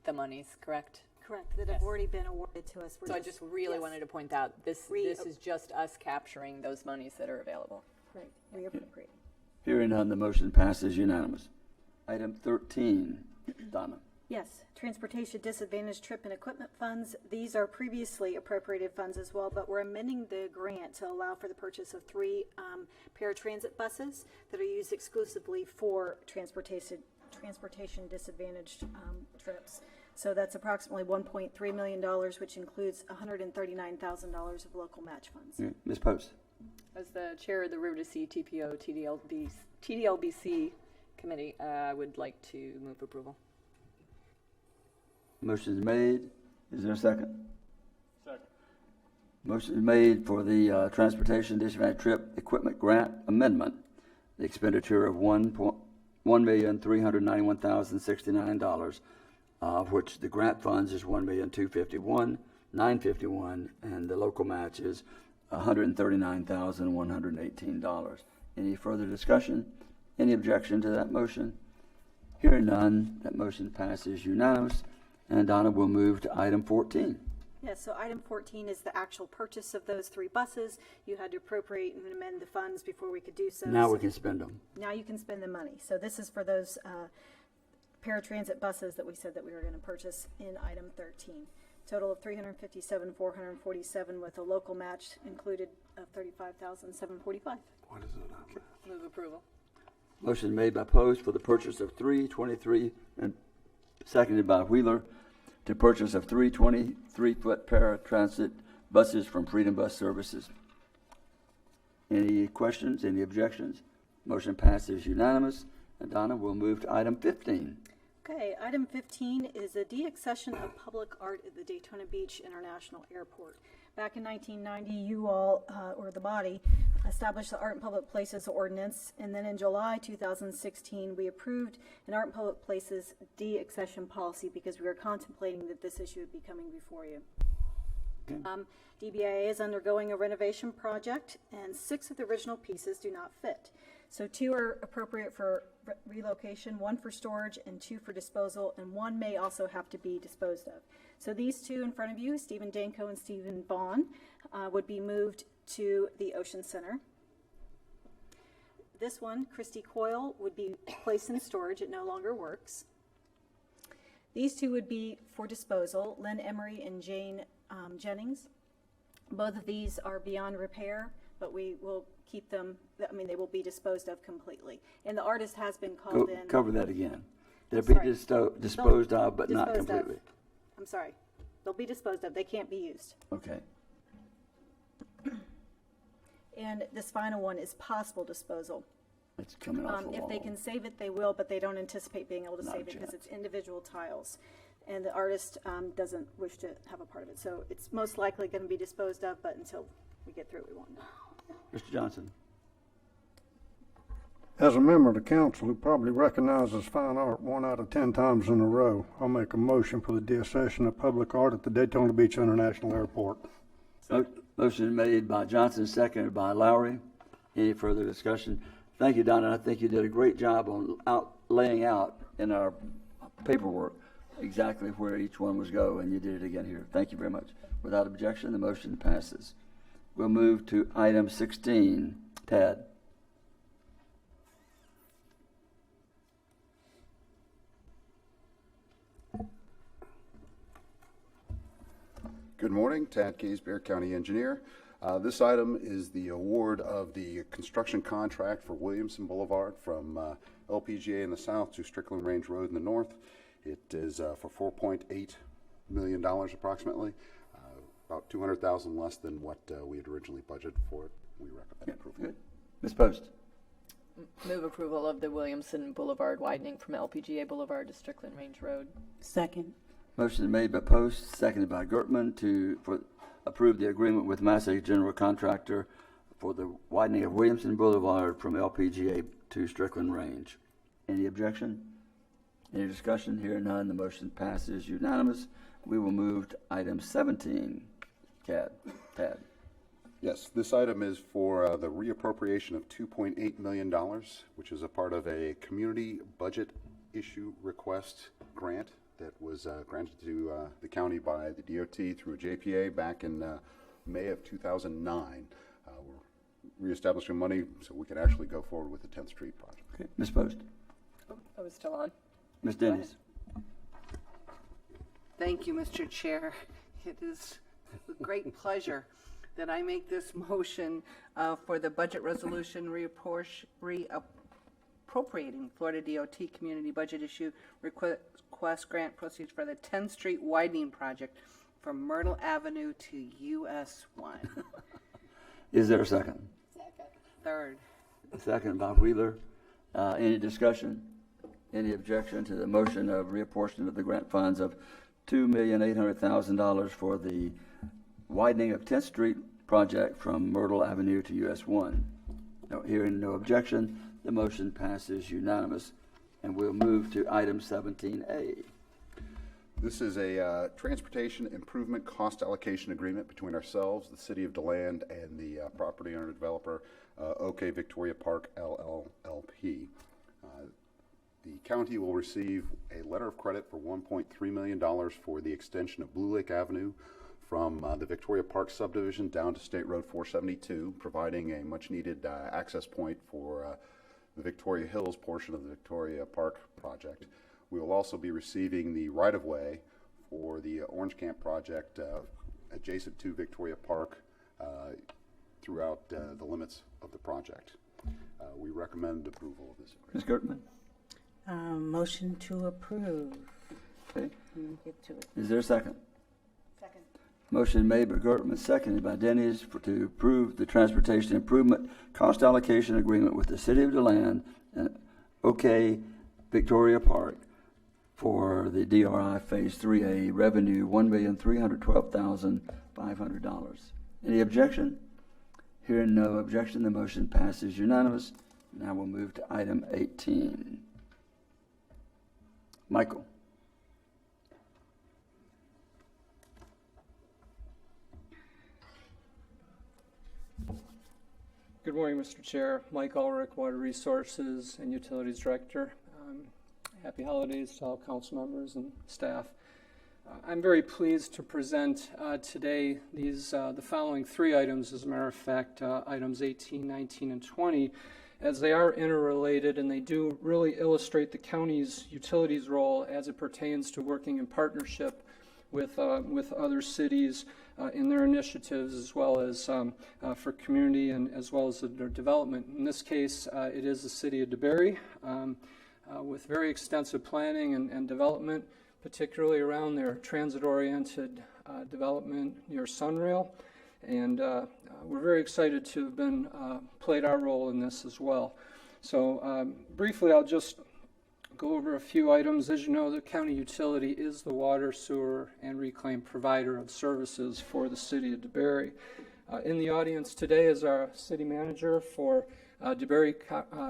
the monies, correct? Correct, that have already been awarded to us. So I just really wanted to point out, this is just us capturing those monies that are available. Right, reappropriate. Hearing none, the motion passes unanimous. Item 13, Donna. Yes, Transportation Disadvantaged Trip and Equipment Funds. These are previously appropriated funds as well, but we're amending the grant to allow for the purchase of 3 paratransit buses that are used exclusively for transportation disadvantaged trips. So that's approximately $1.3 million, which includes $139,000 of local match funds. Ms. Post. As the chair of the River to Sea TPO TDLBC committee, I would like to move approval. Motion is made. Is there a second? Second. Motion is made for the Transportation Disadvantaged Trip Equipment Grant Amendment. The expenditure of $1,391,069, of which the grant funds is $1,251,951, and the local match is $139,118. Any further discussion? Any objection to that motion? Hearing none, that motion passes unanimous. And Donna will move to item 14. Yes, so item 14 is the actual purchase of those 3 buses. You had to appropriate and amend the funds before we could do so. Now we can spend them. Now you can spend the money. So this is for those paratransit buses that we said that we were going to purchase in item 13. Total of $357,447 with a local match included of $35,745. What is it? Okay. Move approval. Motion made by Post for the purchase of 323 and seconded by Wheeler to purchase of 3 23-foot paratransit buses from Freedom Bus Services. Any questions? Any objections? Motion passes unanimous. And Donna will move to item 15. Okay, item 15 is a deaccession of public art at the Daytona Beach International Airport. Back in 1990, you all, or the body, established the Art in Public Places Ordinance, and then in July 2016, we approved an Art in Public Places deaccession policy because we were contemplating that this issue would be coming before you. Okay. DBIA is undergoing a renovation project, and 6 of the original pieces do not fit. So 2 are appropriate for relocation, 1 for storage, and 2 for disposal, and 1 may also have to be disposed of. So these 2 in front of you, Stephen Danko and Stephen Vaughn, would be moved to the Ocean Center. This one, Christy Coyle, would be placed in storage. It no longer works. These 2 would be for disposal, Lynn Emery and Jane Jennings. Both of these are beyond repair, but we will keep them, I mean, they will be disposed of completely. And the artist has been called in. Cover that again. They'll be disposed of, but not completely. I'm sorry. They'll be disposed of. They can't be used. Okay. And this final one is possible disposal. It's coming off the If wall. they can save it, they will, but they don't anticipate being able to Not save a it because chance. it's individual tiles. and the artist doesn't wish to have a part of it. So it's most likely going to be disposed of, but until we get through it, we won't know. Mr. Johnson. As a member of the council who probably recognizes fine art 1 out of 10 times in a row, I'll make a motion for the deaccession of public art at the Daytona Beach International Airport. Motion made by Johnson, seconded by Lowry. Any further discussion? Thank you, Donna. I think you did a great job on laying out in our paperwork exactly where each one was go, and you did it again here. Thank you very much. Without objection, the motion passes. We'll move to item 16. Tad. Good morning, Tad Keysbeer, County Engineer. This item is the award of the construction contract for Williamson Boulevard from LPGA in the south to Strickland Range Road in the north. It is for $4.8 million approximately, about $200,000 less than what we had originally budgeted for it. We recommend approval. Good. Ms. Post. Move approval of the Williamson Boulevard widening from LPGA Boulevard to Strickland Range Road. Second. Motion made by Post, seconded by Gertman to approve the agreement with Massey General Contractor for the widening of Williamson Boulevard from LPGA to Strickland Range. Any objection? Any discussion? Hearing none, the motion passes unanimous. We will move to item 17. Tad. Yes, this item is for the reappropriation of $2.8 million, which is a part of a community budget issue request grant that was granted to the county by the DOT through a JPA back in May of 2009. We're reestablishing money so we can actually go forward with the 10th Street project. Okay. Ms. Post. Oh, I was still on. Ms. Dennis. Thank you, Mr. Chair. It is with great pleasure that I make this motion for the budget resolution reappropriating Florida DOT community budget issue request grant proceeds for the 10th Street widening project from Myrtle Avenue to US 1. Is there a second? Third. Second by Wheeler. Any discussion? Any objection to the motion of reapportionment of the grant funds of $2,800,000 for the widening of 10th Street project from Myrtle Avenue to US 1? No, hearing no objection, the motion passes unanimous, and we'll move to item 17A. This is a transportation improvement cost allocation agreement between ourselves, the City of DeLand, and the property owner developer, OK Victoria Park LLP. The county will receive a letter of credit for $1.3 million for the extension of Blue Lake Avenue from the Victoria Park subdivision down to State Road 472, providing a much-needed access point for the Victoria Hills portion of the Victoria Park project. We will also be receiving the right-of-way for the Orange Camp project adjacent to Victoria Park throughout the limits of the project. We recommend approval of this agreement. Ms. Gertman? Motion to approve. Okay. Get to it. Is there a second? Second. Motion made by Gertman, seconded by Dennis to approve the transportation improvement cost allocation agreement with the City of DeLand and OK Victoria Park for the DRI Phase 3A revenue $1,312,500. Any objection? Hearing no objection, the motion passes unanimous. Now we'll move to item 18. Michael. Good morning, Mr. Chair. Mike Ulrich, Water Resources and Utilities Director. Happy holidays to all council members and staff. I'm very pleased to present today the following three items, as a matter of fact, items 18, 19, and 20, as they are interrelated and they do really illustrate the county's utilities role as it pertains to working in partnership with other cities in their initiatives, as well as for community and as well as their development. In this case, it is the city of DeBerry with very extensive planning and development, particularly around their transit-oriented development near Sunrail. And we're very excited to have been played our role in this as well. So briefly, I'll just go over a few items. As you know, the county utility is the water, sewer, and reclaim provider of services for the city of DeBary. In the audience today is our city manager for DeBary,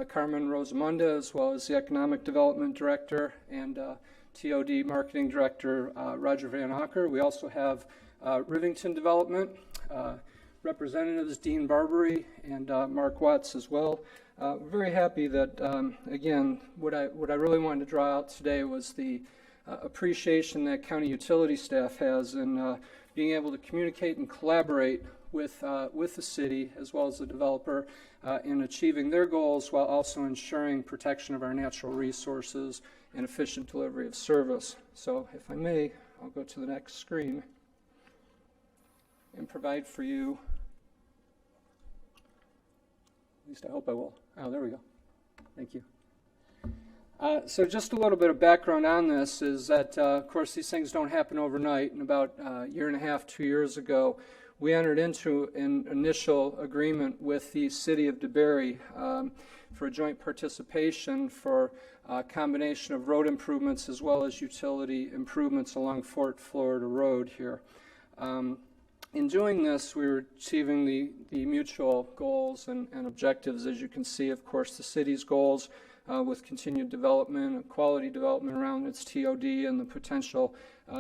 Carmen Rosamunda, as well as the economic development director and TOD marketing director, Roger Van Acker. We also have Rivington Development representatives, Dean Barbary and Mark Watts as well. We're very happy that, again, what I really wanted to draw out today was the appreciation that county utility staff has in being able to communicate and collaborate with the city as well as the developer in achieving their goals while also ensuring protection of our natural resources and efficient delivery of service. So if I may, I'll go to the next screen and provide for you, at least I hope I will. Oh, there we go. Thank you. So just a little bit of background on this is that, of course, these things don't happen overnight. And about a year and a half, 2 years ago, we entered into an initial agreement with the city of DeBary for a joint participation for a combination of road improvements as well as utility improvements along Fort Florida Road here. In doing this, we were achieving the mutual goals and objectives. As you can see, of course, the city's goals with continued development, quality development around its TOD and the potential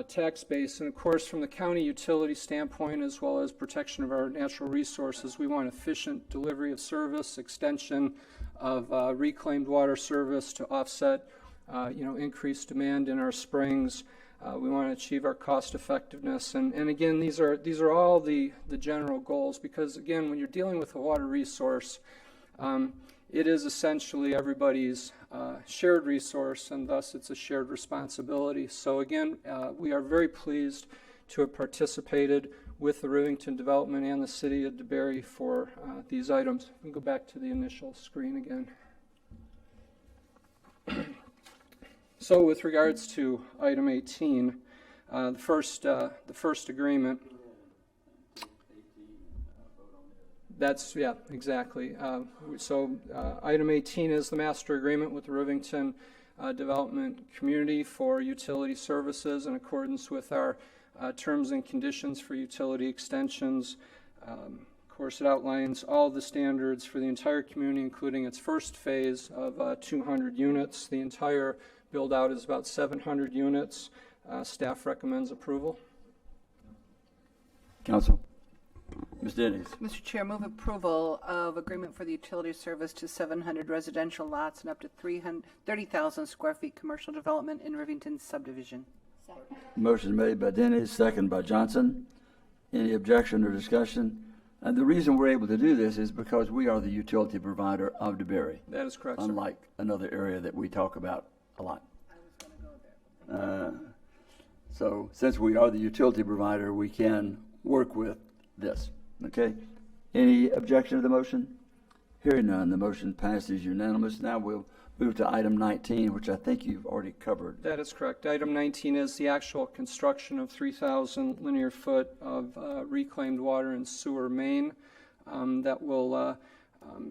tax base. And of course, from the county utility standpoint, as well as protection of our natural resources, we want efficient delivery of service, extension of reclaimed water service to offset increased demand in our springs. We want to achieve our cost effectiveness. And again, these are all the general goals, because again, when you're dealing with a water resource, it is essentially everybody's shared resource, and thus it's a shared responsibility. So again, we are very pleased to have participated with the Rivington Development and the City of DeBary for these items. We can go back to the initial screen again. So with regards to item 18, the first agreement, that's, yeah, exactly. Item 18 is the master agreement with the Rivington Development Community for utility services in accordance with our terms and conditions for utility extensions. Of course, it outlines all the standards for the entire community, including its first phase of 200 units. The entire build out is about 700 units. Staff recommends approval. Council. Ms. Dennis. Mr. Chair, move approval of agreement for the utility service to 700 residential lots and up to 30,000 square feet commercial development in Rivington subdivision. Second. Motion made by Dennis, second by Johnson. Any objection or discussion? And the reason we're able to do this is because we are the utility provider of DeBary. That is correct, sir. Unlike another area that we talk about a lot. I was going to go there. So since we are the utility provider, we can work with this. Okay? Any objection to the motion? Hearing none, the motion passes unanimous. Now we'll move to item 19, which I think you've already covered. That is correct. Item 19 is the actual construction of 3,000 linear foot of reclaimed water and sewer main that will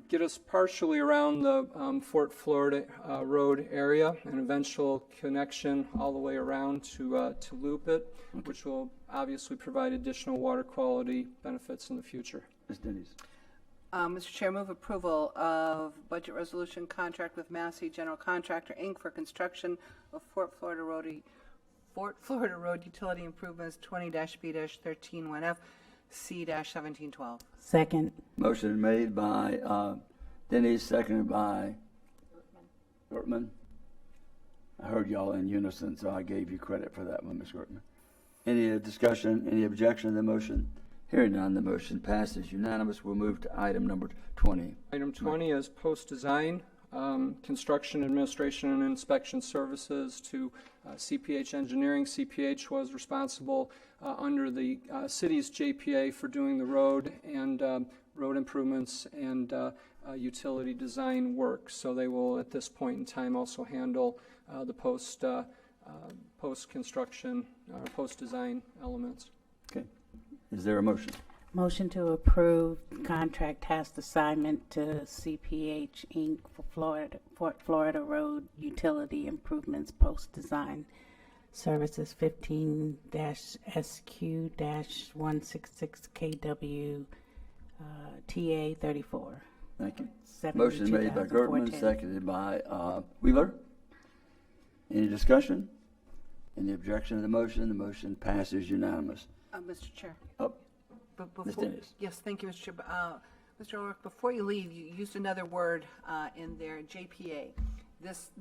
get us partially around the Fort Florida Road area, an eventual connection all the way around to loop it, which will obviously provide additional water quality benefits in the future. Ms. Dennis. Mr. Chair, move approval of budget resolution contract with Massey General Contractor, Inc. for construction of Fort Florida Road utility improvements 20-B-131F C-1712. Second. Motion made by Dennis, seconded by Gertman. I heard y'all in unison, so I gave you credit for that one, Ms. Gertman. Any discussion, any objection to the motion? Hearing none, the motion passes unanimous. We'll move to item number 20. Item 20 is post-design, construction, administration, and inspection services to CPH Engineering. CPH was responsible under the city's JPA for doing the road and road improvements and utility design work. So they will, at this point in time, also handle the post-construction or post-design elements. Okay. Is there a motion? Motion to approve contract task assignment to CPH Inc. for Fort Florida Road Utility Improvements Post-Design Services 15-SQ-166KW TA 34. Thank you. 7 Motion made by Gertman, 2014. seconded by Wheeler. Any discussion? Any objection to the motion? The motion passes unanimous. Mr. Chair. Up. Ms. Dennis. Yes, thank you, Mr. Chair. Mr. Ulrich, before you leave, you used another word in there, JPA. This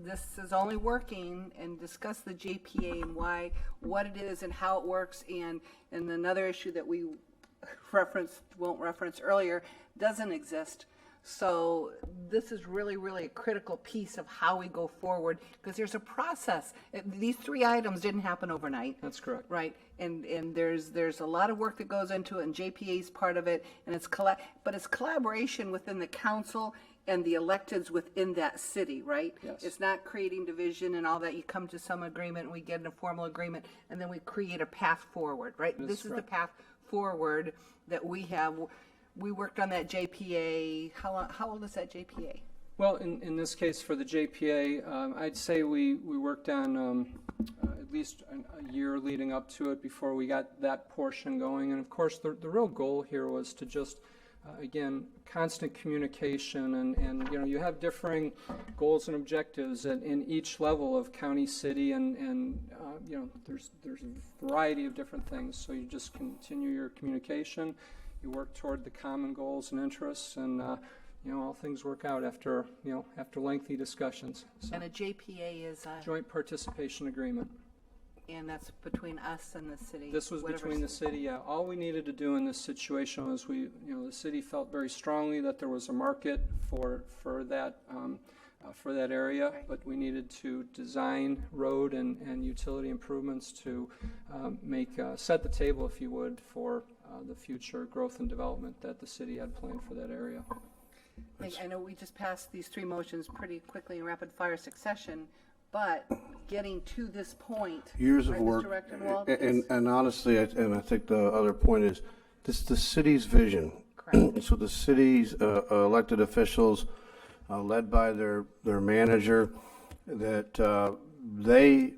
is only working, and discuss the JPA and why, what it is and how it works, and another issue that we won't reference earlier, doesn't exist. So this is really, really a critical piece of how we go forward, because there's a process. These 3 items didn't happen overnight. That's correct. Right, and there's a lot of work that goes into it, and JPA is part of it, and it's collaboration within the council and the electeds within that city, right? Yes. It's not creating division and all that. You come to some agreement, and we get a formal agreement, and then we create a path forward, right? This is the path forward that we have. We worked on that JPA. How old is that JPA? Well, in this case, for the JPA, I'd say we worked on at least a year leading up to it before we got that portion going. And of course, the real goal here was to just, again, constant communication, and you have differing goals and objectives in each level of county, city, and there's a variety of different things. So you just continue your communication. You work toward the common goals and interests, and all things work out after lengthy discussions. So, And a JPA is a, joint participation agreement. and that's between us and the city. This was whatever between the city. Yeah, all we needed to do in this situation was the city felt very strongly that there was a market for that area, but we needed to design road and utility improvements to set the table, if you would, for the future growth and development that the city had planned for that area. I know we just passed these 3 motions pretty quickly in rapid fire succession, but getting to this point. Years right, of work, Mr. Rectenwald, and honestly, I think the other point is, this is the city's vision. So the city's elected officials, led by their manager, that they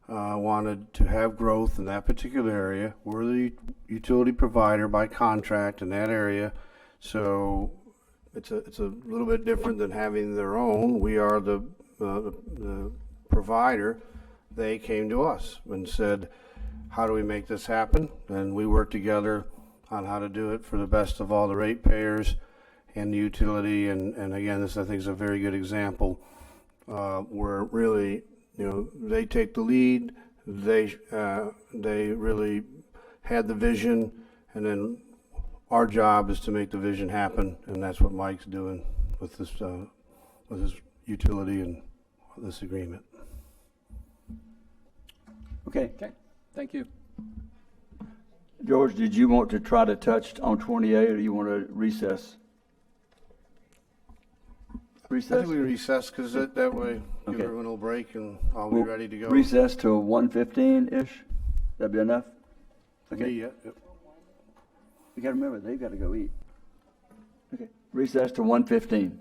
wanted to have growth in that particular area. We're the utility provider by contract in that area, so it's a little bit different than having their own. We are the provider. They came to us and said, how do we make this happen? And we worked together on how to do it for the best of all the ratepayers and the utility. And again, this I think is a very good example where really, they take the lead. They really had the vision, and then our job is to make the vision happen, and that's what Mike's doing with this utility and this agreement. Okay. Okay, thank you. George, did you want to try to touch on 28, or do you want to recess? I think we recess, because that way give Okay. everyone a little break and I'll be We'll ready to go. Recess till 1:15-ish? That'd be enough? Okay. Yeah, yep. You gotta remember, they've gotta go eat. Okay. Recess to 1:15.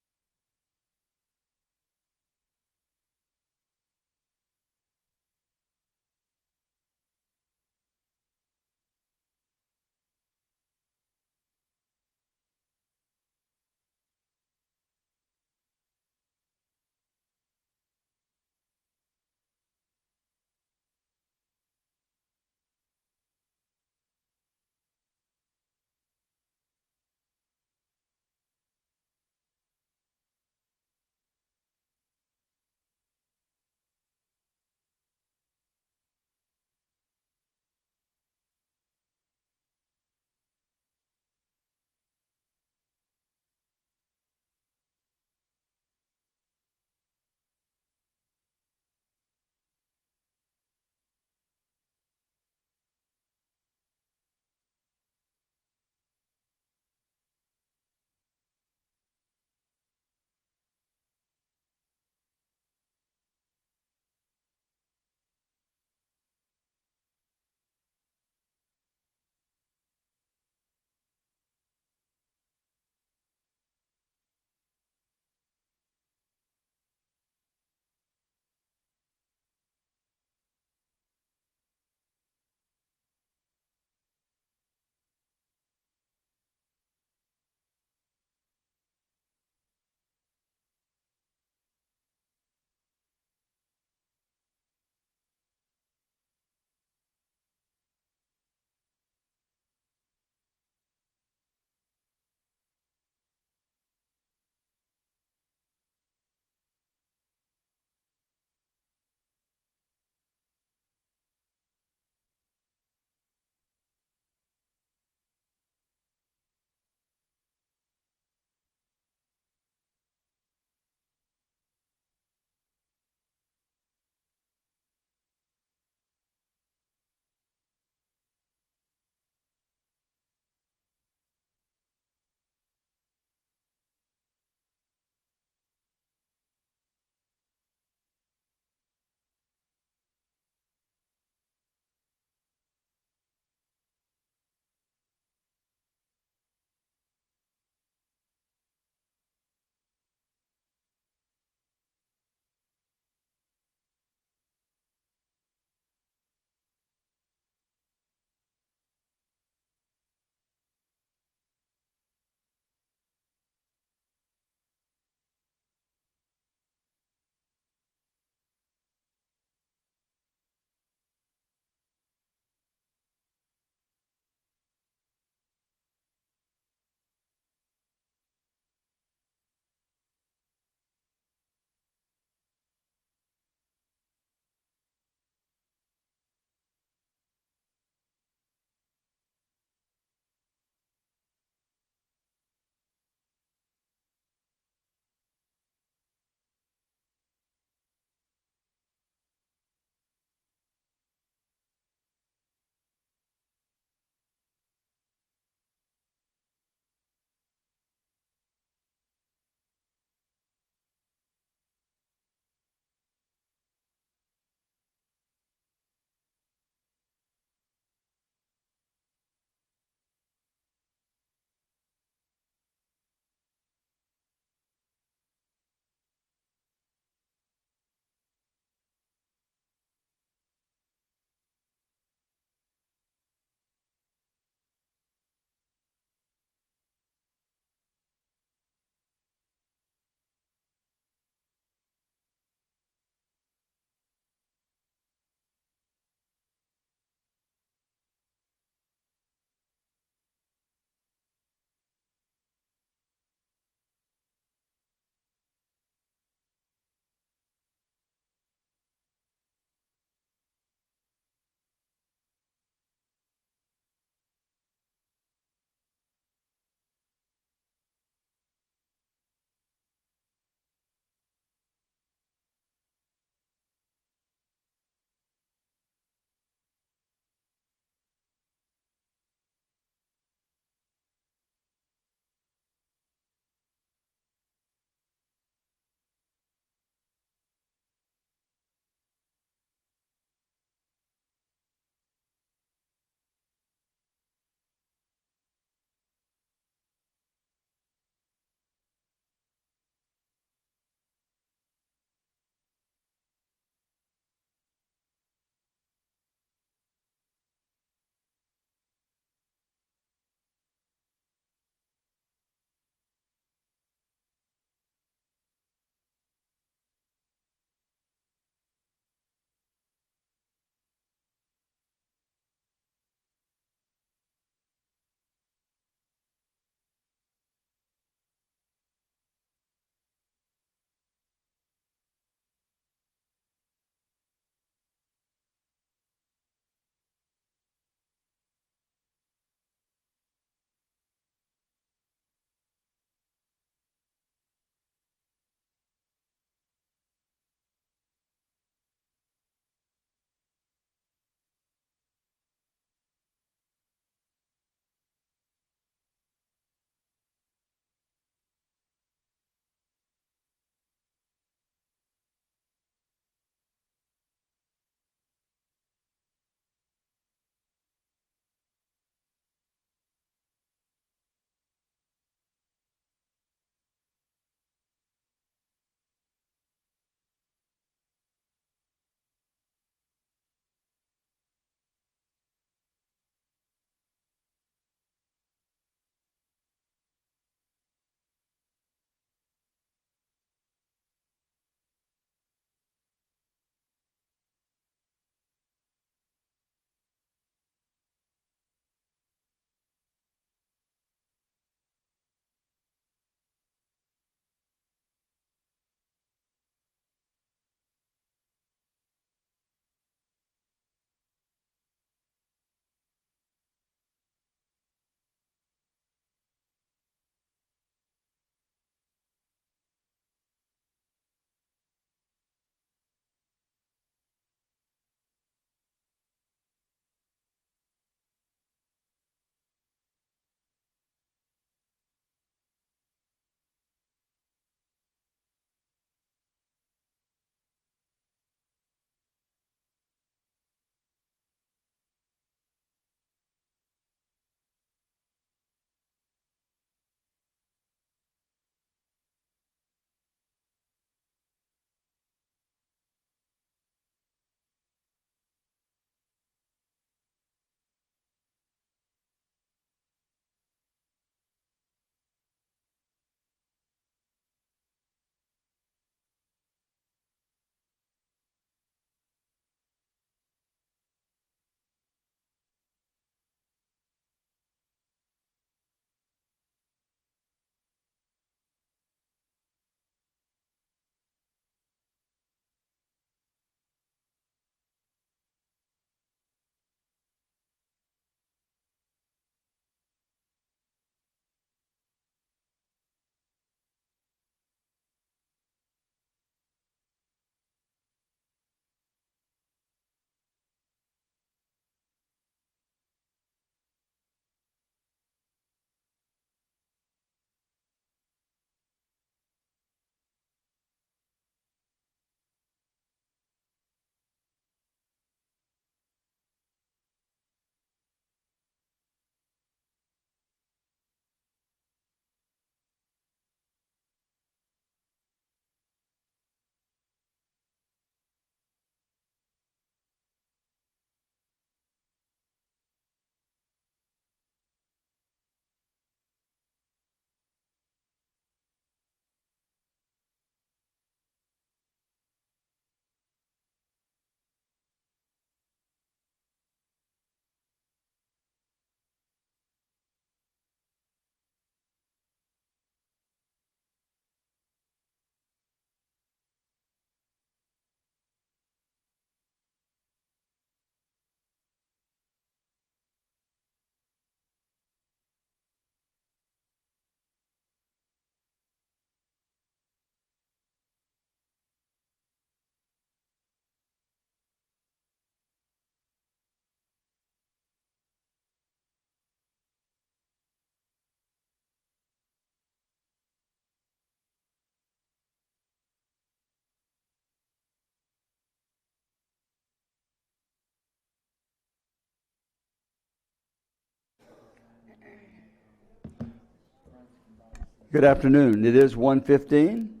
Good afternoon. It is 1:15,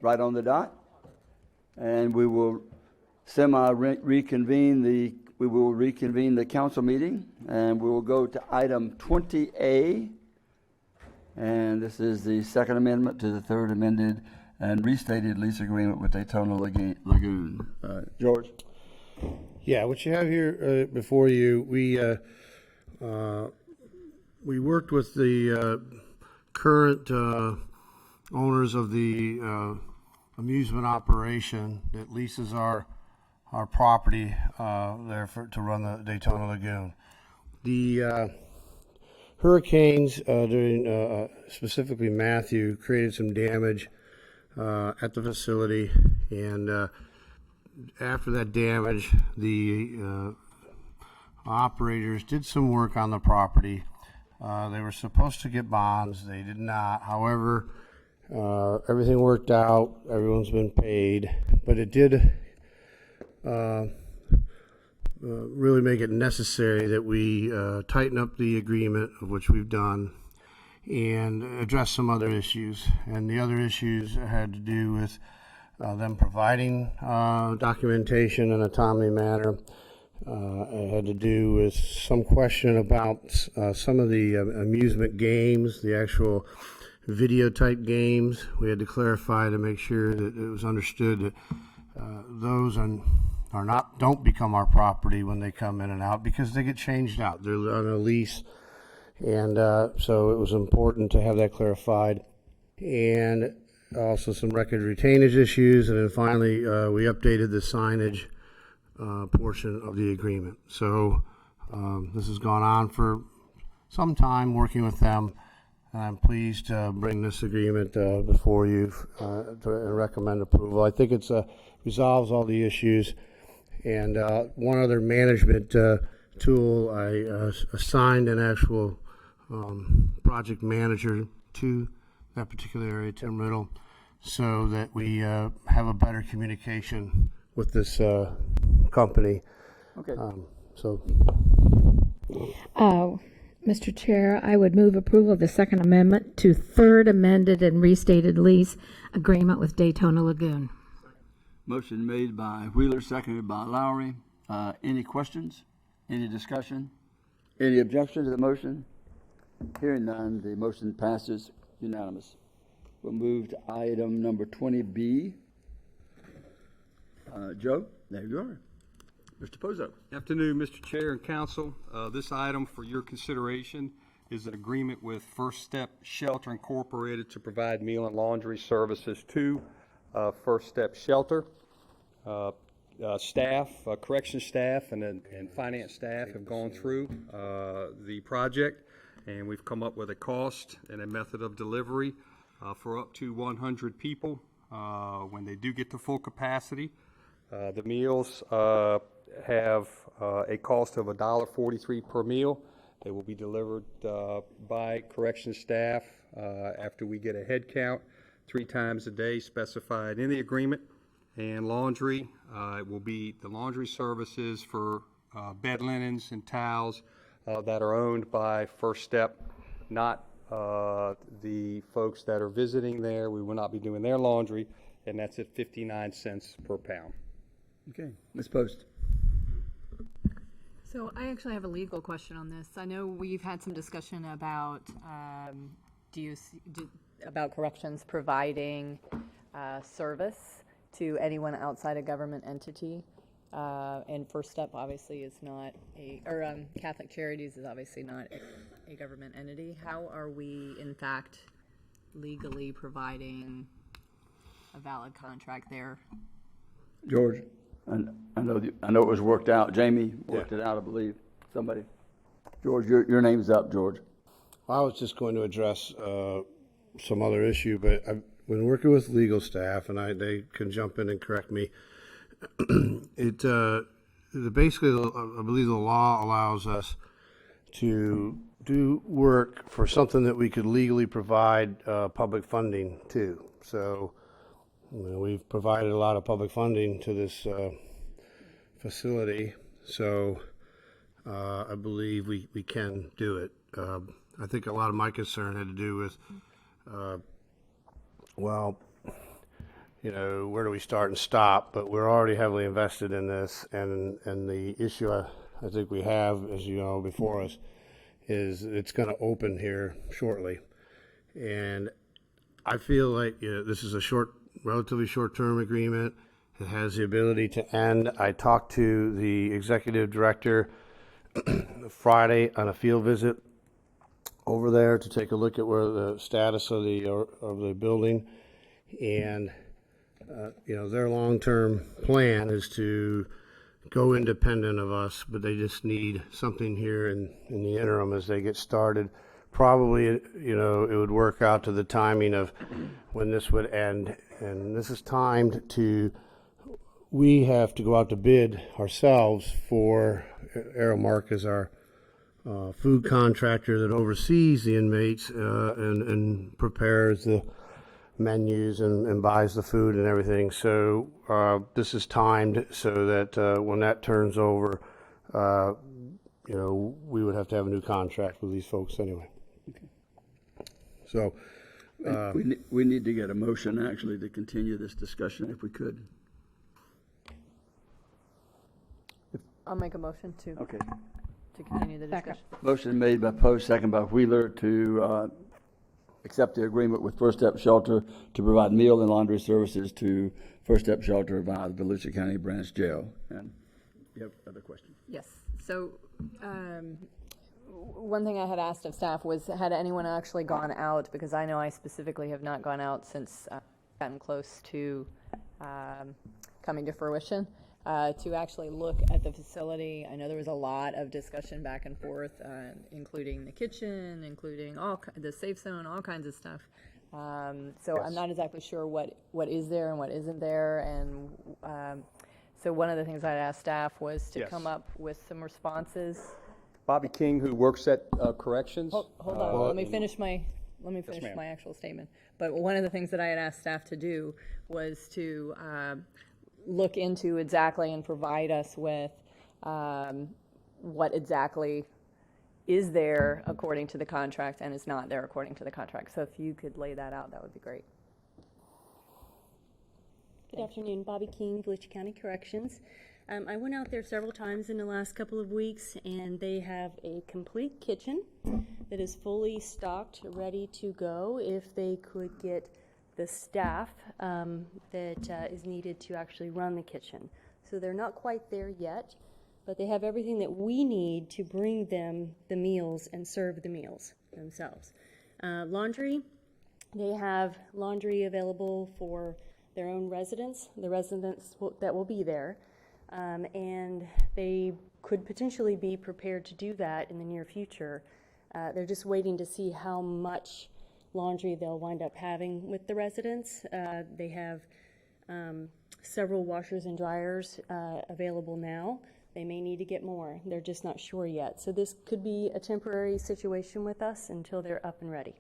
right on the dot, and we will reconvene the council meeting, and we will go to item 20A, and this is the second amendment to the third amended and restated lease agreement with Daytona Lagoon. George? Yeah, what you have here before you, we worked with the current owners of the amusement operation that leases our property there to run the Daytona Lagoon. The hurricanes during specifically Matthew created some damage at the facility, and after that damage, the operators did some work on the property. They were supposed to get bonds. They did not. However, everything worked out. Everyone's been paid. But it did really make it necessary that we tighten up the agreement, of which we've done, and address some other issues. And the other issues had to do with them providing documentation in a timely manner. It had to do with some question about some of the amusement games, the actual video type games. We had to clarify to make sure that it was understood that those don't become our property when they come in and out, because they get changed out. They're on a lease, and so it was important to have that clarified. And also some record retainage issues, and then finally we updated the signage portion of the agreement. So this has gone on for some time working with them, and I'm pleased to bring this agreement before you to recommend approval. I think it resolves all the issues. And one other management tool, I assigned an actual project manager to that particular area, Tim Riddle, so that we have a better communication with this company. Okay. Mr. Chair, I would move approval of the second amendment to third amended and restated lease agreement with Daytona Lagoon. Motion made by Wheeler, seconded by Lowry. Any questions? Any discussion? Any objection to the motion? Hearing none, the motion passes unanimous. We'll move to item number 20B. Joe, there you are. Mr. Pozo. Afternoon, Mr. Chair and Council. This item for your consideration is an agreement with First Step Shelter Incorporated to provide meal and laundry services to First Step Shelter. Staff, correction staff, and finance staff have gone through the project, and we've come up with a cost and a method of delivery for up to 100 people when they do get to full capacity. The meals have a cost of $1.43 per meal. They will be delivered by correction staff after we get a head count 3 times a day specified in the agreement. And laundry, it will be the laundry services for bed linens and towels that are owned by First Step, not the folks that are visiting there. We will not be doing their laundry, and that's at 59 cents per pound. Okay, Ms. Post. So I actually have a legal question on this. I know we've had some discussion about about corrections providing service to anyone outside a government entity. And First Step obviously is not Catholic Charities is obviously not a government entity. How are we, in fact, legally providing a valid contract there? George, I know it was worked out. Jamie worked it out, I believe. Somebody. George, your name's up, George. I was just going to address some other issue, but I've been working with legal staff, and they can jump in and correct me. Basically, I believe the law allows us to do work for something that we could legally provide public funding to. So we've provided a lot of public funding to this facility, so I believe we can do it. I think a lot of my concern had to do with well, you know, where do we start and stop? But we're already heavily invested in this, and the issue I think we have, as you know, before us, is it's going to open here shortly, and I feel like this is a relatively short-term agreement. It has the ability to end. I talked to the executive director Friday on a field visit over there to take a look at where the status of the building, and you know, their long-term plan is to go independent of us, but they just need something here in the interim as they get started. Probably, you know, it would work out to the timing of when this would end, and this is timed to. We have to go out to bid ourselves for Aramark as our food contractor that oversees the inmates and prepares the menus and buys the food and everything. So this is timed so that when that turns over, you know, we would have to have a new contract with these folks anyway. Okay. So we need to get a motion actually to continue this discussion if we could. I'll make a motion to continue the discussion. Motion made by Poe, second by Wheeler to accept the agreement with First Step Shelter to provide meal and laundry services to First Step Shelter via the Volusia County Branch Jail. And you have other questions? Yes. So one thing I had asked of staff was, had anyone actually gone out, because I know I specifically have not gone out since gotten close to coming to fruition, to actually look at the facility. I know there was a lot of discussion back and forth, including the kitchen, including the safe zone, all kinds of stuff. So yes. I'm not exactly sure what is there and what isn't there, and so one of the things I'd asked staff was to come up with some responses. Bobby King, who works at corrections. Hold on, let me finish my actual statement. But one of the things that I had asked staff to do was to look into exactly and provide us with what exactly is there according to the contract and is not there according to the contract. So if you could lay that out, that would be great. Good afternoon, Bobby King, Volusia County Corrections. I went out there several times in the last couple of weeks, and they have a complete kitchen that is fully stocked, ready to go if they could get the staff that is needed to actually run the kitchen. So they're not quite there yet, but they have everything that we need to bring them the meals and serve the meals themselves. Laundry, they have laundry available for their own residents, the residents that will be there, and they could potentially be prepared to do that in the near future. They're just waiting to see how much laundry they'll wind up having with the residents. They have several washers and dryers available now. They may need to get more. They're just not sure yet. So this could be a temporary situation with us until they're up and ready.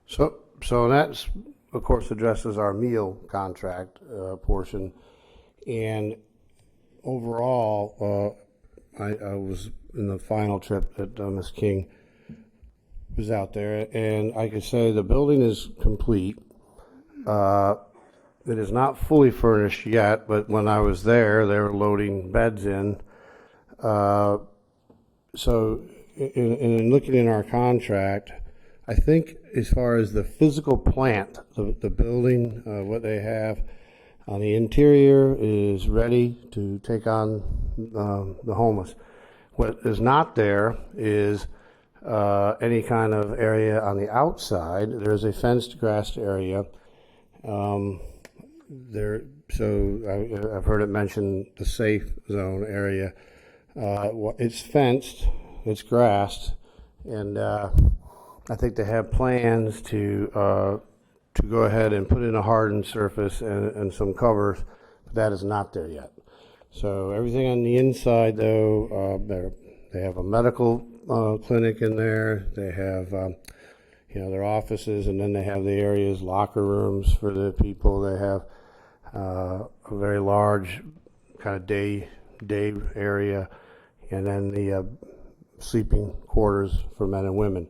So that's, of course, addresses our meal contract portion. And overall, I was in the final trip that Ms. King was out there, and I could say the building is complete. It is not fully furnished yet, but when I was there, they were loading beds in. So in looking in our contract, I think as far as the physical plant, the building, what they have on the interior is ready to take on the homeless. What is not there is any kind of area on the outside. There's a fenced grassed area. I've heard it mentioned the safe zone area. It's fenced, it's grassed, and I think they have plans to go ahead and put in a hardened surface and some covers, but that is not there yet. So everything on the inside, though, they have a medical clinic in there. They have, their offices, and then they have the areas, locker rooms for the people. They have a very large kind of day area, and then the sleeping quarters for men and women.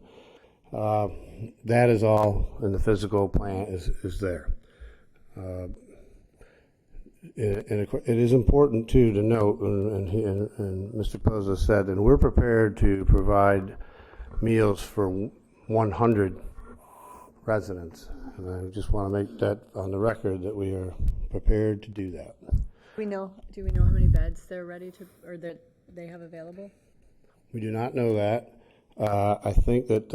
that is all in the physical plan is there. It is important too to note, and Mr. Poza said, and we're prepared to provide meals for 100 residents. And I just want to make that on the record that we are prepared to do that. Do we know how many beds they're ready to, or that they have available? We do not know that. I think that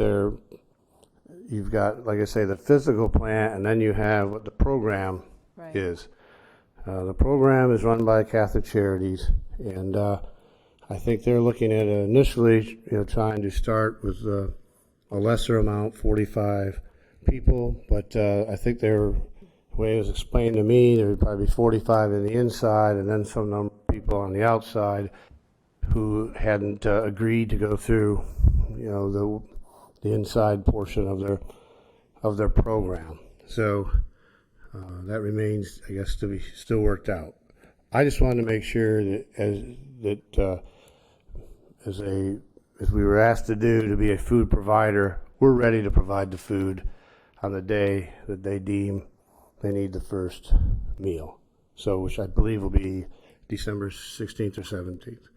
you've got, like I say, the physical plan, and then you have what the program is. The program is run by Catholic Charities, and I think they're looking at initially, trying to start with a lesser amount, 45 people, but I think the way it was explained to me, there would probably be 45 in the inside, and then some number of people on the outside who hadn't agreed to go through, the inside portion of their program. So that remains, I guess, to be still worked out. I just wanted to make sure that as we were asked to do, to be a food provider, we're ready to provide the food on the day that they deem they need the first meal. So, which I believe will be December 16th or 17th.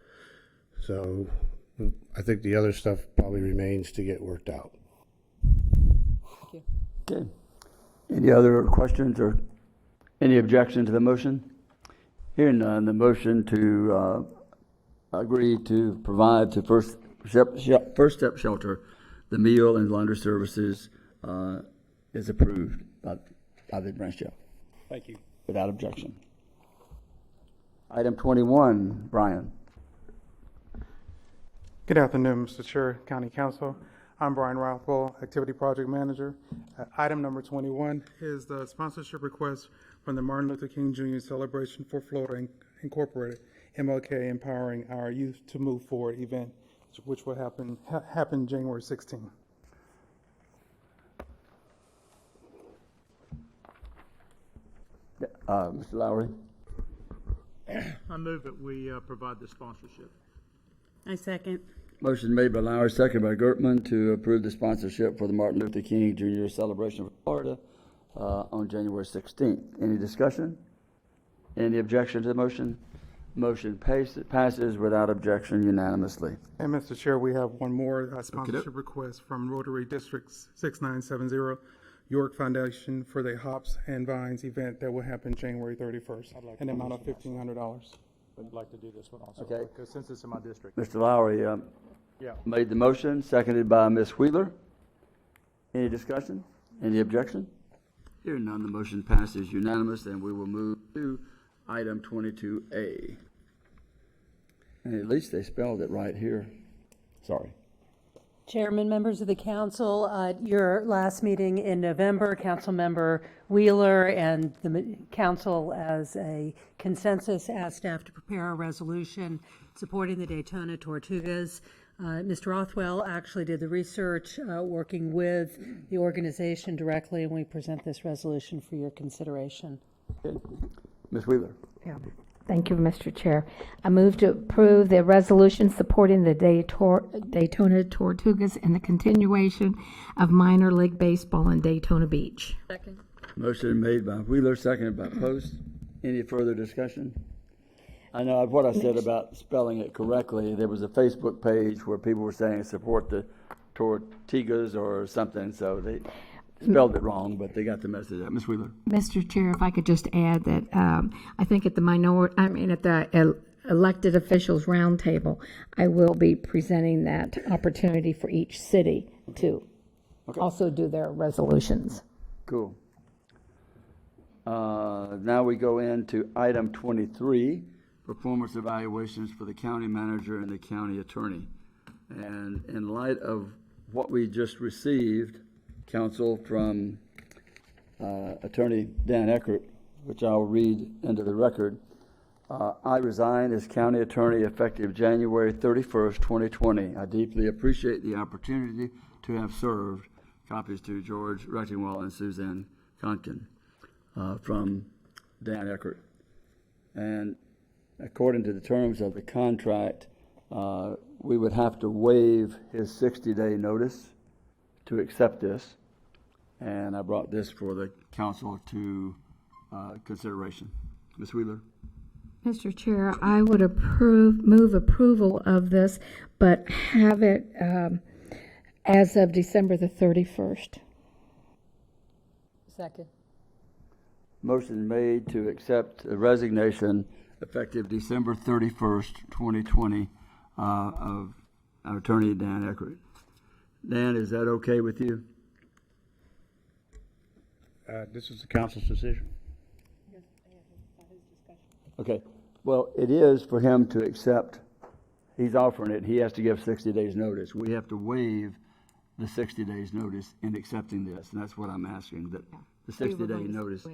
So I think the other stuff probably remains to get worked out. Thank you. Okay. Any other questions or any objection to the motion? Hearing none, the motion to agree to provide to First Step Shelter the meal and laundry services is approved by the branch chair. Thank you. Without objection. Item 21, Brian. Good afternoon, Mr. Chair, County Council. I'm Brian Rothwell, Activity Project Manager. Item number 21 is the sponsorship request from the Martin Luther King Jr. Celebration for Florida Incorporated, MLK Empowering Our Youth to Move Forward event, which will happen January 16th. Mr. Lowry. I move that we provide the sponsorship. I second. Motion made by Lowry, second by Gertman to approve the sponsorship for the Martin Luther King Jr. Celebration for Florida on January 16th. Any discussion? Any objection to the motion? Motion passes without objection unanimously. And Mr. Chair, we have one more sponsorship request from Rotary District 6970, York Foundation, for the Hops and Vines event that will happen January 31st, in the amount of $1,500. I'd like to do this one also, Okay. because since it's in my district. Mr. Lowry made the motion, seconded by Ms. Wheeler. Any discussion? Any objection? Hearing none, the motion passes unanimous, and we will move to item 22A. And at least they spelled it right here. Sorry. Chairman, members of the council, at your last meeting in November, Councilmember Wheeler and the council as a consensus asked staff to prepare a resolution supporting the Daytona Tortugas. Mr. Rothwell actually did the research, working with the organization directly, and we present this resolution for your consideration. Good. Ms. Wheeler. Yeah. Thank you, Mr. Chair. I move to approve the resolution supporting the Daytona Tortugas and the continuation of minor league baseball in Daytona Beach. Second. Motion made by Wheeler, seconded by Post. Any further discussion? I know what I said about spelling it correctly. There was a Facebook page where people were saying support the Tortugas or something, so they spelled it wrong, but they got the message out. Ms. Wheeler. Mr. Chair, if I could just add that I think at the elected officials roundtable, I will be presenting that opportunity for each city to also do their resolutions. Cool. Now we go into item 23, performance evaluations for the county manager and the county attorney. And in light of what we just received, counsel, from Attorney Dan Eckert, which I'll read into the record. I resign as county attorney effective January 31st, 2020. I deeply appreciate the opportunity to have served. Copies to George Rechtingwall and Suzanne Conkin from Dan Eckert. And according to the terms of the contract, we would have to waive his 60-day notice to accept this. and I brought this for the council to consideration. Ms. Wheeler? Mr. Chair, I would move approval of this, but have it as of December the 31st. Second. Motion made to accept the resignation effective December 31st, 2020, of our attorney, Dan Eckert. Dan, is that okay with you? This is the council's decision. Okay. Well, it is for him to accept. He's offering it. He has to give 60 days notice. We have to waive the 60 days notice in accepting this, and that's what I'm asking, that the 60-day notice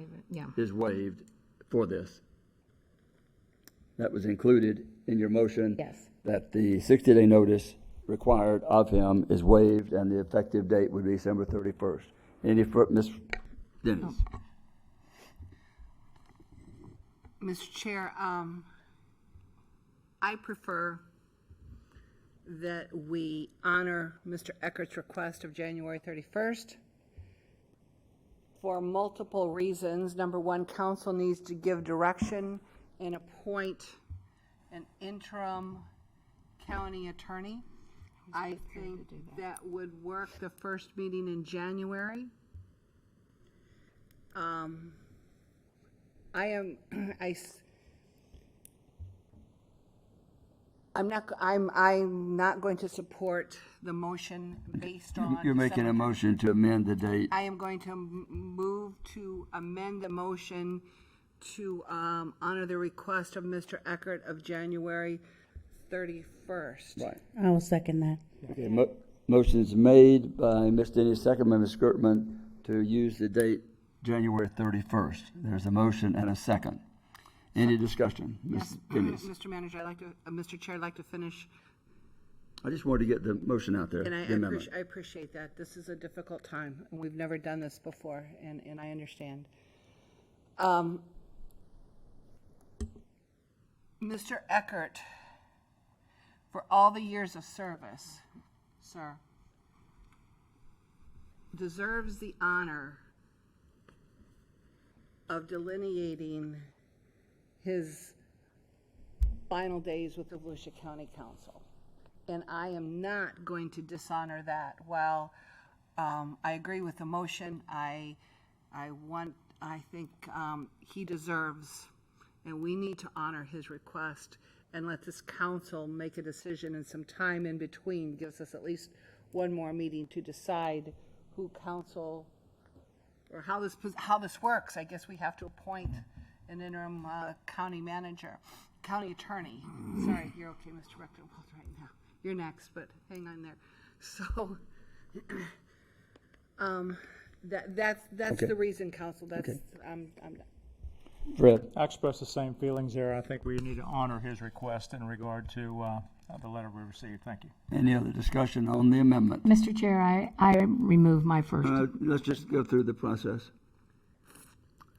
is waived for this. That was included in your motion. Yes. That the 60-day notice required of him is waived, and the effective date would be December 31st. Any further, Ms. Dennis? Mr. Chair, I prefer that we honor Mr. Eckert's request of January 31st for multiple reasons. Number one, council needs to give direction and appoint an interim county attorney. I think that would work the first meeting in January. I'm not going to support the motion based on. You're making a motion to amend the date. I am going to move to amend the motion to honor the request of Mr. Eckert of January 31st. Right. I will second that. Okay. Motion's made by Ms. Dennis, second by Ms. Skirtman, to use the date January 31st. There's a motion and a second. Any discussion? Ms. Dennis? Mr. Manager, Mr. Chair, I'd like to finish. I just wanted to get the motion out there. And the amendment. I appreciate that. This is a difficult time, and we've never done this before, and I understand. Mr. Eckert, for all the years of service, sir, deserves the honor of delineating his final days with the Volusia County Council. And I am not going to dishonor that. While I agree with the motion, I think he deserves, and we need to honor his request and let this council make a decision, and some time in between gives us at least one more meeting to decide who council, or how this works. I guess we have to appoint an interim county attorney. Sorry, you're okay, Mr. Rector. Right now, you're next, but hang on there. So, that's Okay. the reason, council. That's Okay. I'm done. Fred? I express the same feelings there. I think we need to honor his request in regard to the letter we received. Thank you. Any other discussion on the amendment? Mr. Chair, I remove my first. Let's just go through the process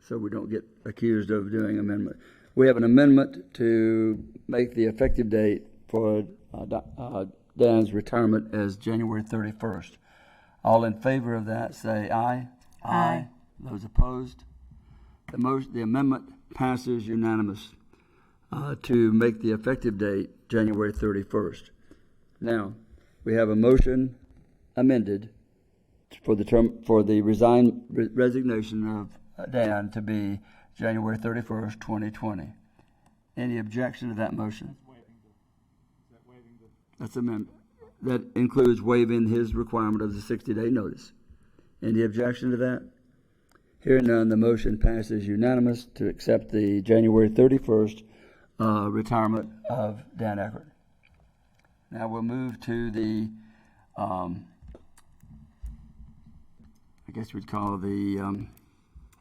so we don't get accused of doing amendment. We have an amendment to make the effective date for Dan's retirement as January 31st. All in favor of that, say aye. Aye. Those opposed? The amendment passes unanimous to make the effective date January 31st. Now, we have a motion amended for the resignation of Dan to be January 31st, 2020. Any objection to that motion? That's amendment. That includes waiving his requirement of the 60-day notice. Any objection to that? Hearing none, the motion passes unanimous to accept the January 31st retirement of Dan Eckert. Now we'll move to the, I guess we'd call the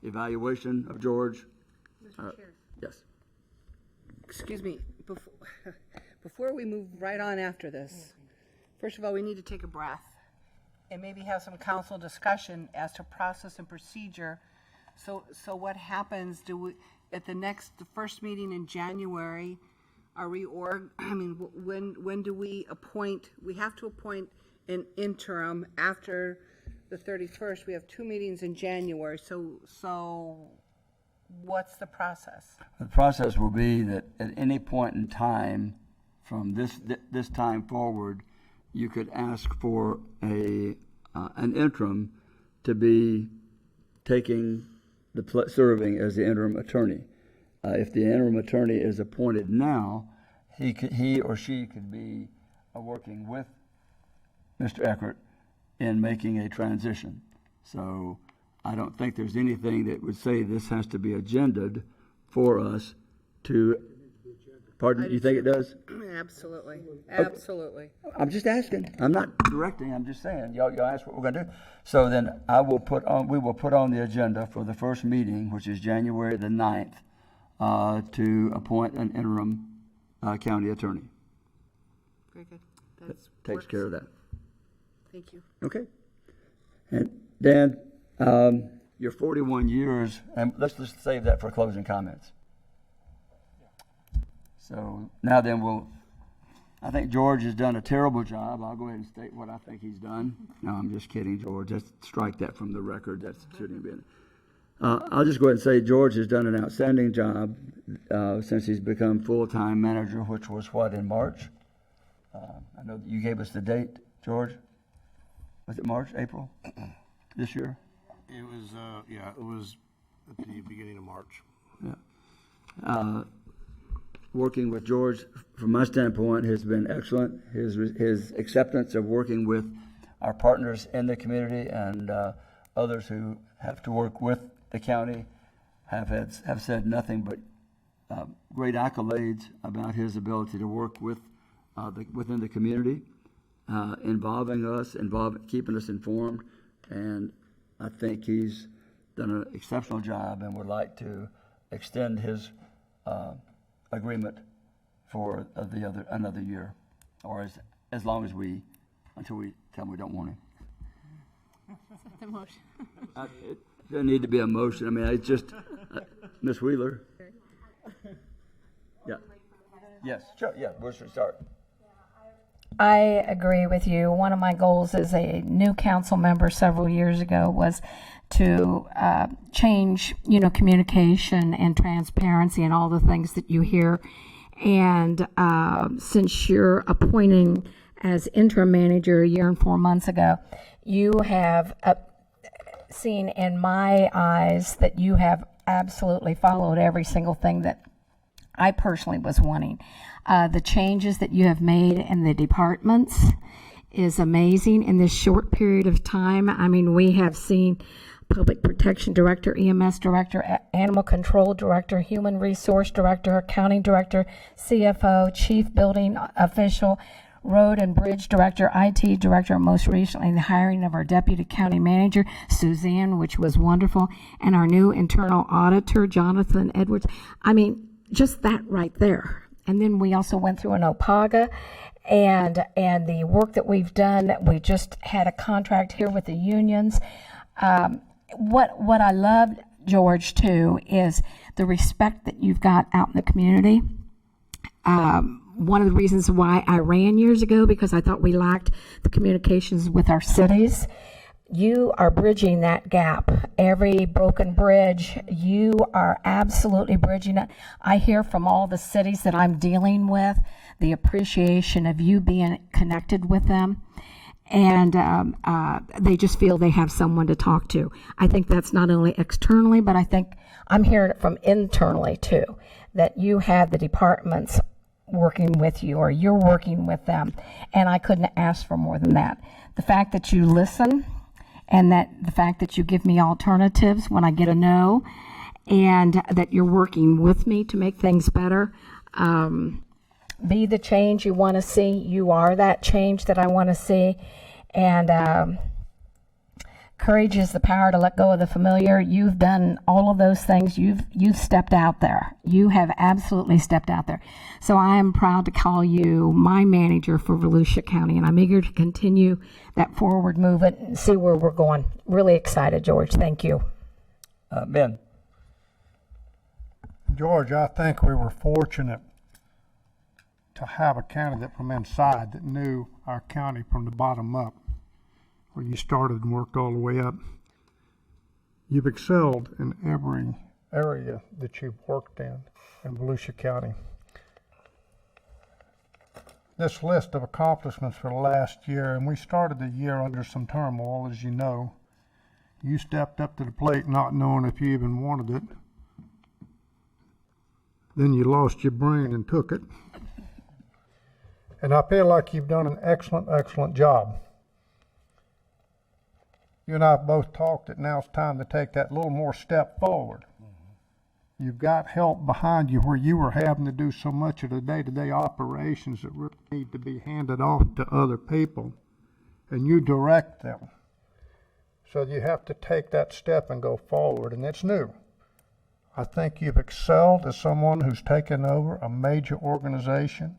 evaluation of George. Mr. Chair. Yes. Excuse me, before we move right on after this, first of all, we need to take a breath and maybe have some council discussion as to process and procedure. So what happens, at the first meeting in January, when do we appoint, we have to appoint an interim after the 31st. We have 2 meetings in January, so what's the process? The process will be that at any point in time, from this time forward, you could ask for an interim to be serving as the interim attorney. If the interim attorney is appointed now, he or she could be working with Mr. Eckert in making a transition. So I don't think there's anything that would say this has to be agended for us to. Pardon? You think it does? Absolutely. Absolutely. I'm just asking. I'm not directing. I'm just saying. Y'all ask what we're going to do. So then we will put on the agenda for the first meeting, which is January the 9th, to appoint an interim county attorney. Very good. That takes care of that. Thank you. Okay. And Dan, your 41 years, and let's just save that for closing comments. So now then I think George has done a terrible job. I'll go ahead and state what I think he's done. No, I'm just kidding, George. Just strike that from the record. That shouldn't be in it. I'll just go ahead and say George has done an outstanding job since he's become full-time manager, which was in March? I know that you gave us the date, George. Was it March, April this year? It was, it was at the beginning of March. Yeah. Working with George, from my standpoint, has been excellent. His acceptance of working with our partners in the community and others who have to work with the county have said nothing but great accolades about his ability to work with within the community, involving us, keeping us informed, and I think he's done an exceptional job and would like to extend his agreement for another year, or as long as until we tell him we don't want him. The motion. It doesn't need to be a motion. I mean, it's just Ms. Wheeler. Yeah. Yes. Sure. Yeah. Where should we start? I agree with you. One of my goals as a new council member several years ago was to change, communication and transparency and all the things that you hear. And since you're appointing as interim manager a year and 4 months ago, you have seen in my eyes that you have absolutely followed every single thing that I personally was wanting. The changes that you have made in the departments is amazing in this short period of time. I mean, we have seen Public Protection Director, EMS Director, Animal Control Director, Human Resource Director, Accounting Director, CFO, Chief Building Official, Road and Bridge Director, IT Director, and most recently the hiring of our Deputy County Manager, Suzanne, which was wonderful, and our new Internal Auditor, Jonathan Edwards. I mean, just that right there. And then we also went through an OPAGA and the work that we've done. We just had a contract here with the unions. What I loved, George, too, is the respect that you've got out in the community. One of the reasons why I ran years ago, because I thought we lacked the communications with our cities. You are bridging that gap. Every broken bridge, you are absolutely bridging it. I hear from all the cities that I'm dealing with the appreciation of you being connected with them. And they just feel they have someone to talk to. I think that's not only externally, but I think I'm hearing it from internally too, that you have the departments working with you, or you're working with them. And I couldn't ask for more than that. The fact that you listen, and that the fact that you give me alternatives when I get a no, and that you're working with me to make things better. Be the change you want to see. You are that change that I want to see. And courage is the power to let go of the familiar. You've done all of those things. You've stepped out there. You have absolutely stepped out there. So I am proud to call you my manager for Volusia County, and I'm eager to continue that forward movement and see where we're going. Really excited, George. Thank you. Ben. George, I think we were fortunate to have a candidate from inside that knew our county from the bottom up. where you started and worked all the way up. You've excelled in every area that you've worked in Volusia County. This list of accomplishments for the last year, and we started the year under some turmoil, as you know. You stepped up to the plate not knowing if you even wanted it. Then you lost your brain and took it. And I feel like you've done an excellent, excellent job. You and I have both talked that now it's time to take that little more step forward. You've got help behind you where you were having to do so much of the day-to-day operations that really need to be handed off to other people, and you direct them. So you have to take that step and go forward, and it's new. I think you've excelled as someone who's taken over a major organization.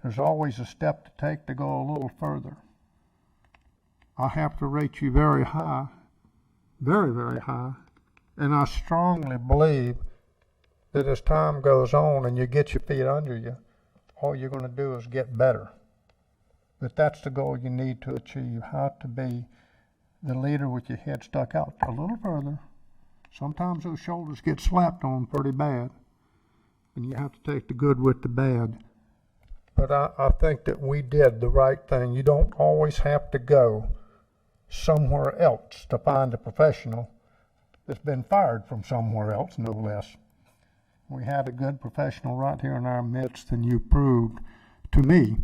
There's always a step to take to go a little further. I have to rate you very high, very, very high, and I strongly believe that as time goes on and you get your feet under you, all you're going to do is get better. But that's the goal you need to achieve, how to be the leader with your head stuck out a little further. Sometimes those shoulders get slapped on pretty bad, and you have to take the good with the bad. But I think that we did the right thing. You don't always have to go somewhere else to find a professional that's been fired from somewhere else, no less. We had a good professional right here in our midst, and you proved to me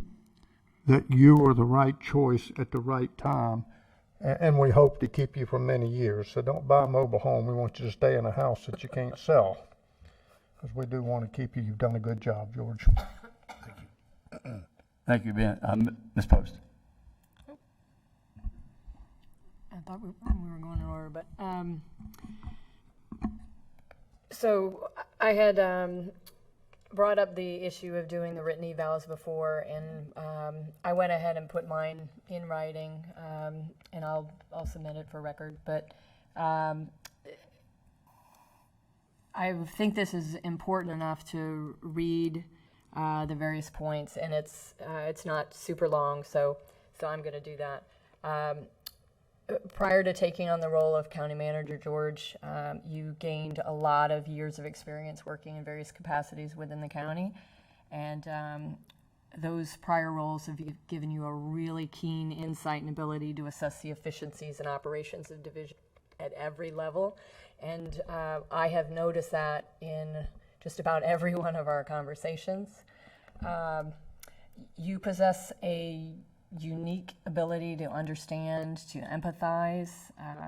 that you were the right choice at the right time, and we hope to keep you for many years. So don't buy a mobile home. We want you to stay in a house that you can't sell, because we do want to keep you. You've done a good job, George. Thank you. Thank you, Ben. Ms. Post. I thought we were going in order, but so I had brought up the issue of doing the written evals before, and I went ahead and put mine in writing, and I'll submit it for record. But I think this is important enough to read the various points, and it's not super long, so I'm going to do that. Prior to taking on the role of county manager, George, you gained a lot of years of experience working in various capacities within the county, and those prior roles have given you a really keen insight and ability to assess the efficiencies and operations of division at every level. And I have noticed that in just about every one of our conversations. You possess a unique ability to understand, to empathize,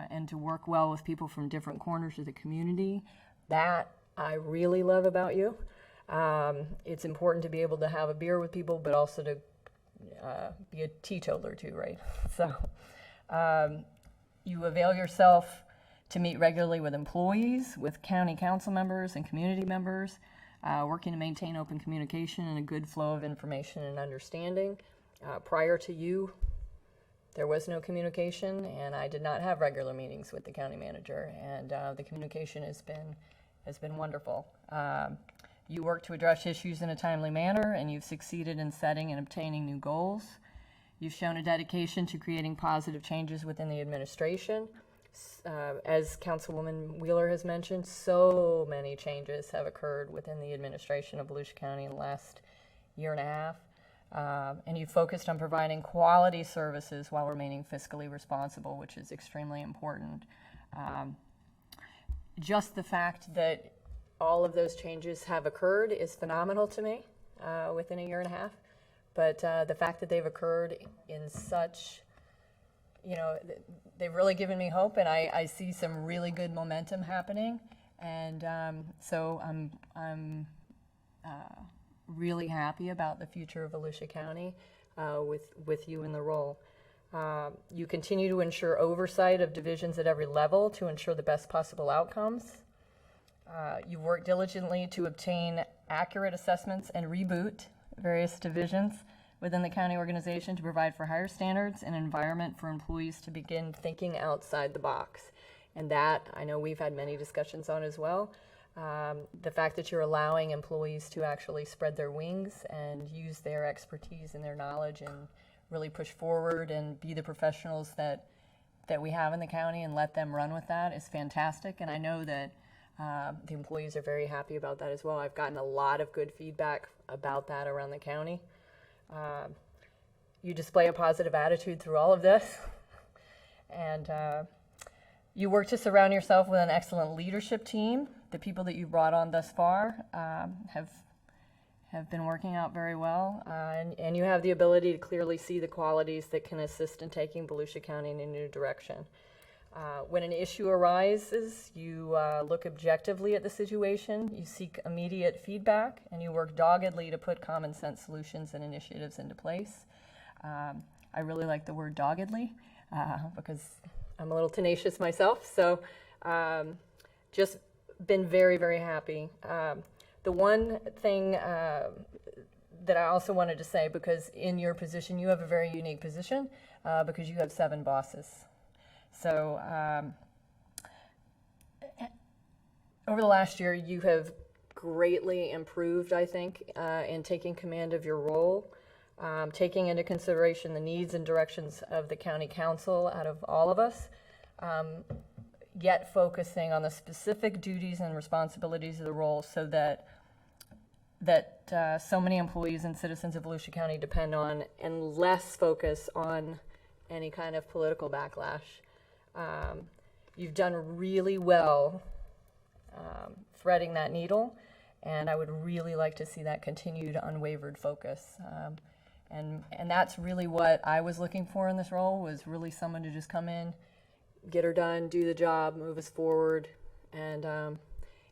and to work well with people from different corners of the community. That I really love about you. It's important to be able to have a beer with people, but also to be a teetotaler too, right? So you avail yourself to meet regularly with employees, with county council members and community members, working to maintain open communication and a good flow of information and understanding. Prior to you, there was no communication, and I did not have regular meetings with the county manager, and the communication has been wonderful. You work to address issues in a timely manner, and you've succeeded in setting and obtaining new goals. You've shown a dedication to creating positive changes within the administration. As Councilwoman Wheeler has mentioned, so many changes have occurred within the administration of Volusia County in the last year and a half. And you focused on providing quality services while remaining fiscally responsible, which is extremely important. Just the fact that all of those changes have occurred is phenomenal to me within a year and a half. But the fact that they've occurred in such, they've really given me hope, and I see some really good momentum happening. And so I'm really happy about the future of Volusia County with you in the role. You continue to ensure oversight of divisions at every level to ensure the best possible outcomes. You work diligently to obtain accurate assessments and reboot various divisions within the county organization to provide for higher standards and environment for employees to begin thinking outside the box. And that, I know we've had many discussions on as well. The fact that you're allowing employees to actually spread their wings and use their expertise and their knowledge and really push forward and be the professionals that that we have in the county and let them run with that is fantastic. And I know that the employees are very happy about that as well. I've gotten a lot of good feedback about that around the county. You display a positive attitude through all of this. And you work to surround yourself with an excellent leadership team. The people that you've brought on thus far have been working out very well. And you have the ability to clearly see the qualities that can assist in taking Volusia County in a new direction. When an issue arises, you look objectively at the situation, you seek immediate feedback, and you work doggedly to put common sense solutions and initiatives into place. I really like the word doggedly because I'm a little tenacious myself, so just been very, very happy. The one thing that I also wanted to say, because in your position, you have a very unique position because you have 7 bosses. So over the last year, you have greatly improved, I think, in taking command of your role, taking into consideration the needs and directions of the county council out of all of us, yet focusing on the specific duties and responsibilities of the role so that so many employees and citizens of Volusia County depend on, and less focus on any kind of political backlash. You've done really well threading that needle, and I would really like to see that continued unwavered focus. And that's really what I was looking for in this role, was really someone to just come in, get her done, do the job, move us forward, and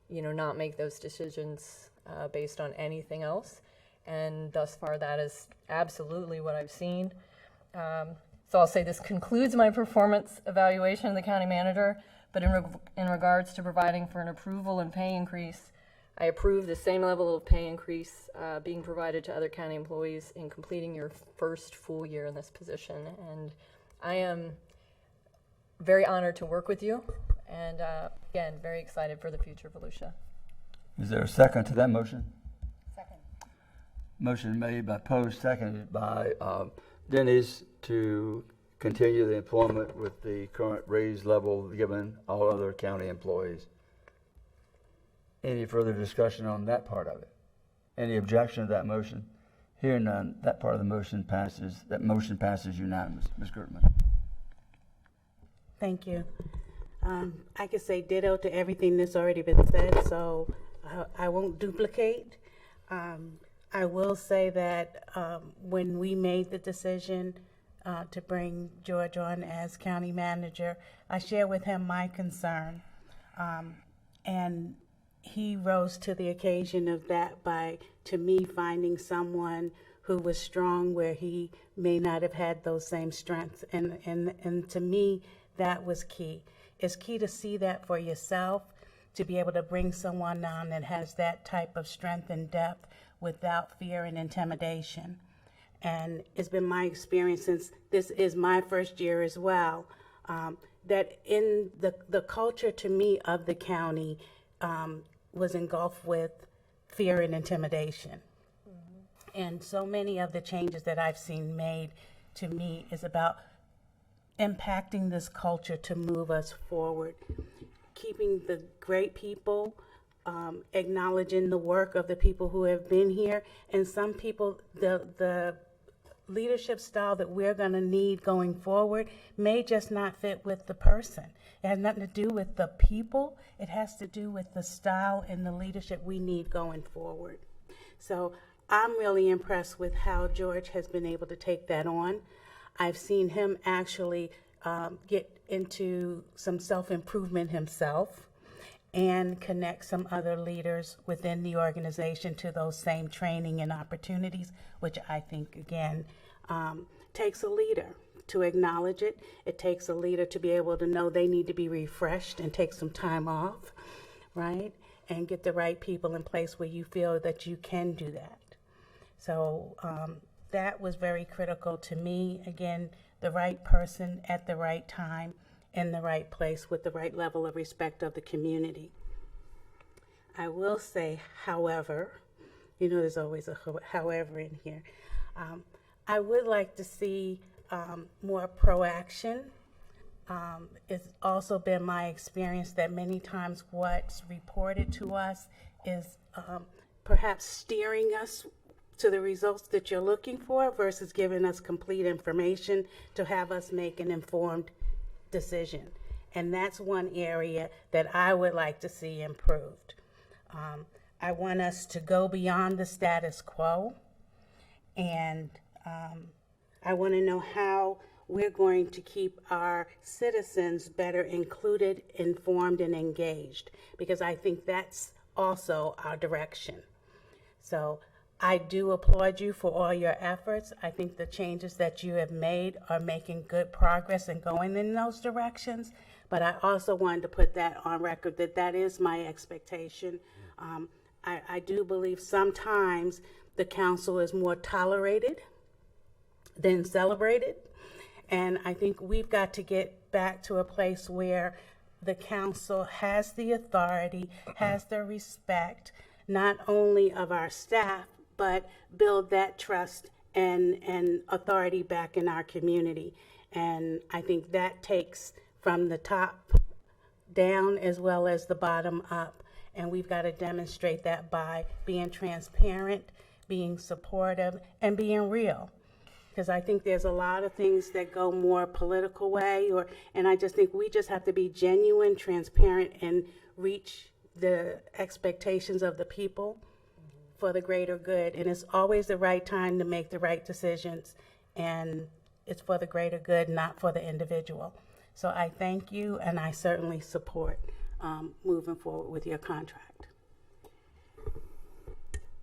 not make those decisions based on anything else. And thus far, that is absolutely what I've seen. So I'll say this concludes my performance evaluation of the county manager, but in regards to providing for an approval and pay increase, I approve the same level of pay increase being provided to other county employees in completing your first full year in this position. And I am very honored to work with you, and again, very excited for the future of Volusia. Is there a second to that motion? Second. Motion made by Post, seconded by Denny's to continue the employment with the current raise level given all other county employees. Any further discussion on that part of it? Any objection to that motion? Hearing none, that part of the motion passes. That motion passes unanimous. Ms. Gertman. Thank you. I could say ditto to everything that's already been said, so I won't duplicate. I will say that when we made the decision to bring George on as county manager, I shared with him my concern, and he rose to the occasion of that by, to me, finding someone who was strong where he may not have had those same strengths, and to me, that was key. It's key to see that for yourself, to be able to bring someone on that has that type of strength and depth without fear and intimidation. And it's been my experience, since this is my first year as well, that in the culture to me of the county was engulfed with fear and intimidation. Mm-hmm. And so many of the changes that I've seen made, to me, is about impacting this culture to move us forward, keeping the great people, acknowledging the work of the people who have been here, and some people, the leadership style that we're going to need going forward may just not fit with the person. It has nothing to do with the people. It has to do with the style and the leadership we need going forward. So I'm really impressed with how George has been able to take that on. I've seen him actually get into some self-improvement himself and connect some other leaders within the organization to those same training and opportunities, which I think, again, takes a leader to acknowledge it. It takes a leader to be able to know they need to be refreshed and take some time off, right? And get the right people in place where you feel that you can do that. So that was very critical to me. Again, the right person at the right time in the right place with the right level of respect of the community. I will say, however, there's always a however in here. I would like to see more proaction, It's also been my experience that many times what's reported to us is perhaps steering us to the results that you're looking for versus giving us complete information to have us make an informed decision. And that's one area that I would like to see improved. I want us to go beyond the status quo, and I want to know how we're going to keep our citizens better included, informed, and engaged, because I think that's also our direction. So I do applaud you for all your efforts. I think the changes that you have made are making good progress and going in those directions. But I also wanted to put that on record that that is my expectation. I do believe sometimes the council is more tolerated than celebrated. And I think we've got to get back to a place where the council has the authority, has the respect, not only of our staff, but build that trust and authority back in our community. And I think that takes from the top down as well as the bottom up. And we've got to demonstrate that by being transparent, being supportive, and being real. Because I think there's a lot of things that go more political way, and I just think we just have to be genuine, transparent, and reach the expectations of the people for the greater good. And it's always the right time to make the right decisions, and it's for the greater good, not for the individual. So I thank you, and I certainly support moving forward with your contract.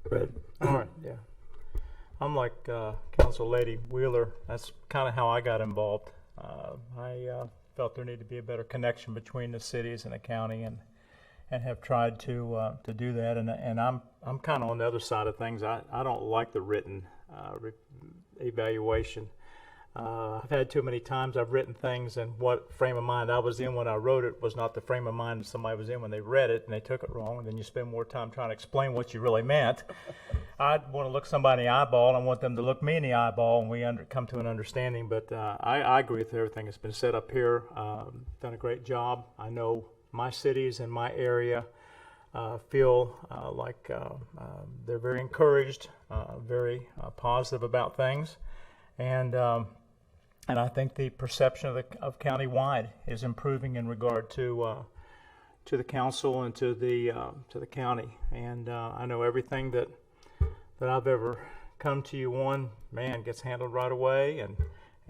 Fred? All right, yeah. I'm like Council Lady Wheeler. That's kind of how I got involved. I felt there needed to be a better connection between the cities and the county, and have tried to do that. And I'm kind of on the other side of things. I don't like the written evaluation. I've had too many times I've written things, and what frame of mind I was in when I wrote it was not the frame of mind that somebody was in when they read it, and they took it wrong, and then you spend more time trying to explain what you really meant. I'd want to look somebody in the eyeball, and I want them to look me in the eyeball, and we come to an understanding. But I agree with everything that's been said up here. Done a great job. I know my cities and my area feel like they're very encouraged, very positive about things, and I think the perception of countywide is improving in regard to the council and to the county. And I know everything that I've ever come to you on, man, gets handled right away,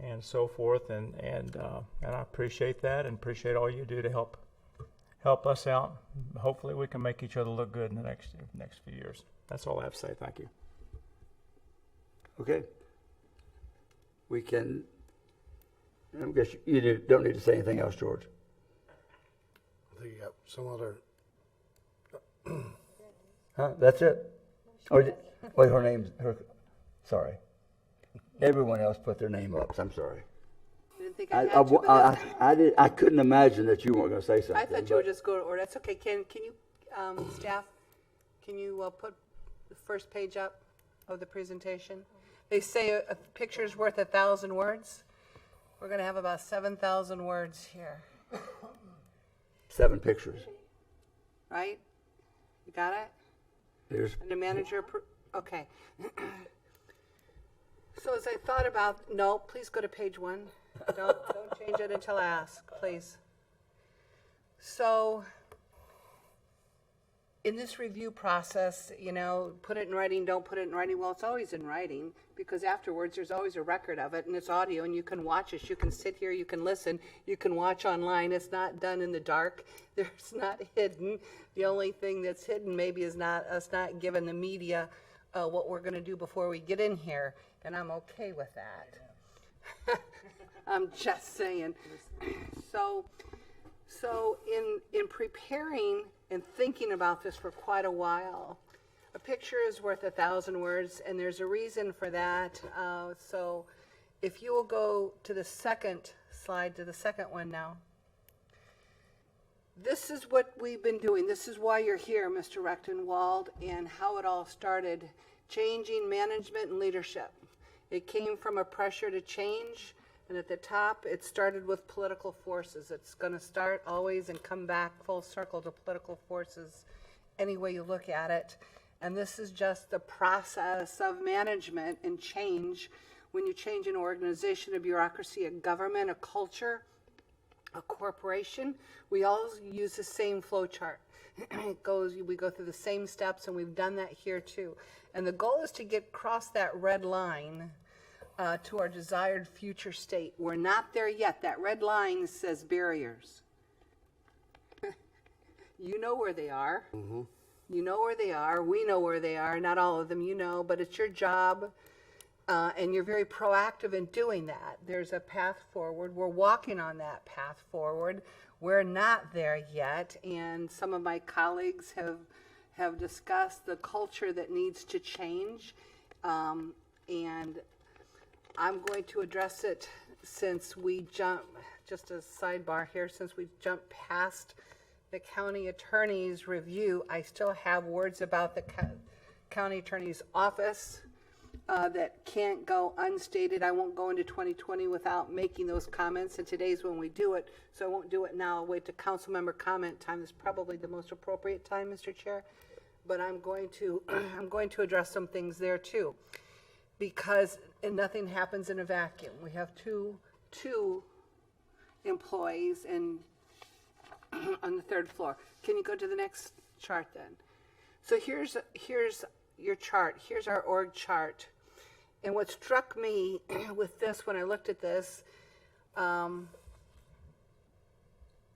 and so forth. And I appreciate that, and appreciate all you do to help us out. Hopefully, we can make each other look good in the next few years. That's all I have to say. Thank you. Okay. We can. I guess you don't need to say anything else, George. I think you got some other. Huh? That's it? Wait, her name's. Sorry. Everyone else put their name up, so I'm sorry. You didn't think I had to, but I couldn't imagine that you weren't going to say something. I thought you would just go to order. That's okay. Can you, staff, can you put the first page up of the presentation? They say a picture's worth 1,000 words. We're going to have about 7,000 words here. 7 pictures. Right? You got it? Here's. And the manager, okay. So as I thought about, no, please go to page 1. Don't change it until I ask, please. So in this review process, put it in writing, don't put it in writing. Well, it's always in writing, because afterwards there's always a record of it, and it's audio, and you can watch us. You can sit here, you can listen, you can watch online. It's not done in the dark. There's not hidden. The only thing that's hidden maybe is us not giving the media what we're going to do before we get in here, and I'm okay with that. I'm just saying. So in preparing and thinking about this for quite a while, a picture is worth 1,000 words, and there's a reason for that. So if you will go to the second slide, to the second one now. This is what we've been doing. This is why you're here, Mr. Rechtenwald, and how it all started. Changing management and leadership. It came from a pressure to change, And at the top, it started with political forces. It's going to start always and come back full circle to political forces any way you look at it. And this is just the process of management and change. When you change an organization, a bureaucracy, a government, a culture, a corporation, we all use the same flow chart. We go through the same steps, and we've done that here too. And the goal is to get across that red line to our desired future state. We're not there yet. That red line says barriers. You know where they are. Mm-hmm. You know where they are. We know where they are. Not all of them, you know, but it's your job, and you're very proactive in doing that. There's a path forward. We're walking on that path forward. We're not there yet, and some of my colleagues have discussed the culture that needs to change, and I'm going to address it since we just a sidebar here, since we jumped past the county attorney's review. I still have words about the county attorney's office that can't go unstated. I won't go into 2020 without making those comments, and today's when we do it, so I won't do it now. I'll wait to council member comment time. This is probably the most appropriate time, Mr. Chair, but I'm going to address some things there too, because nothing happens in a vacuum. We have two employees and on the third floor. Can you go to the next chart then? So here's your chart. Here's our org chart. And what struck me with this, when I looked at this,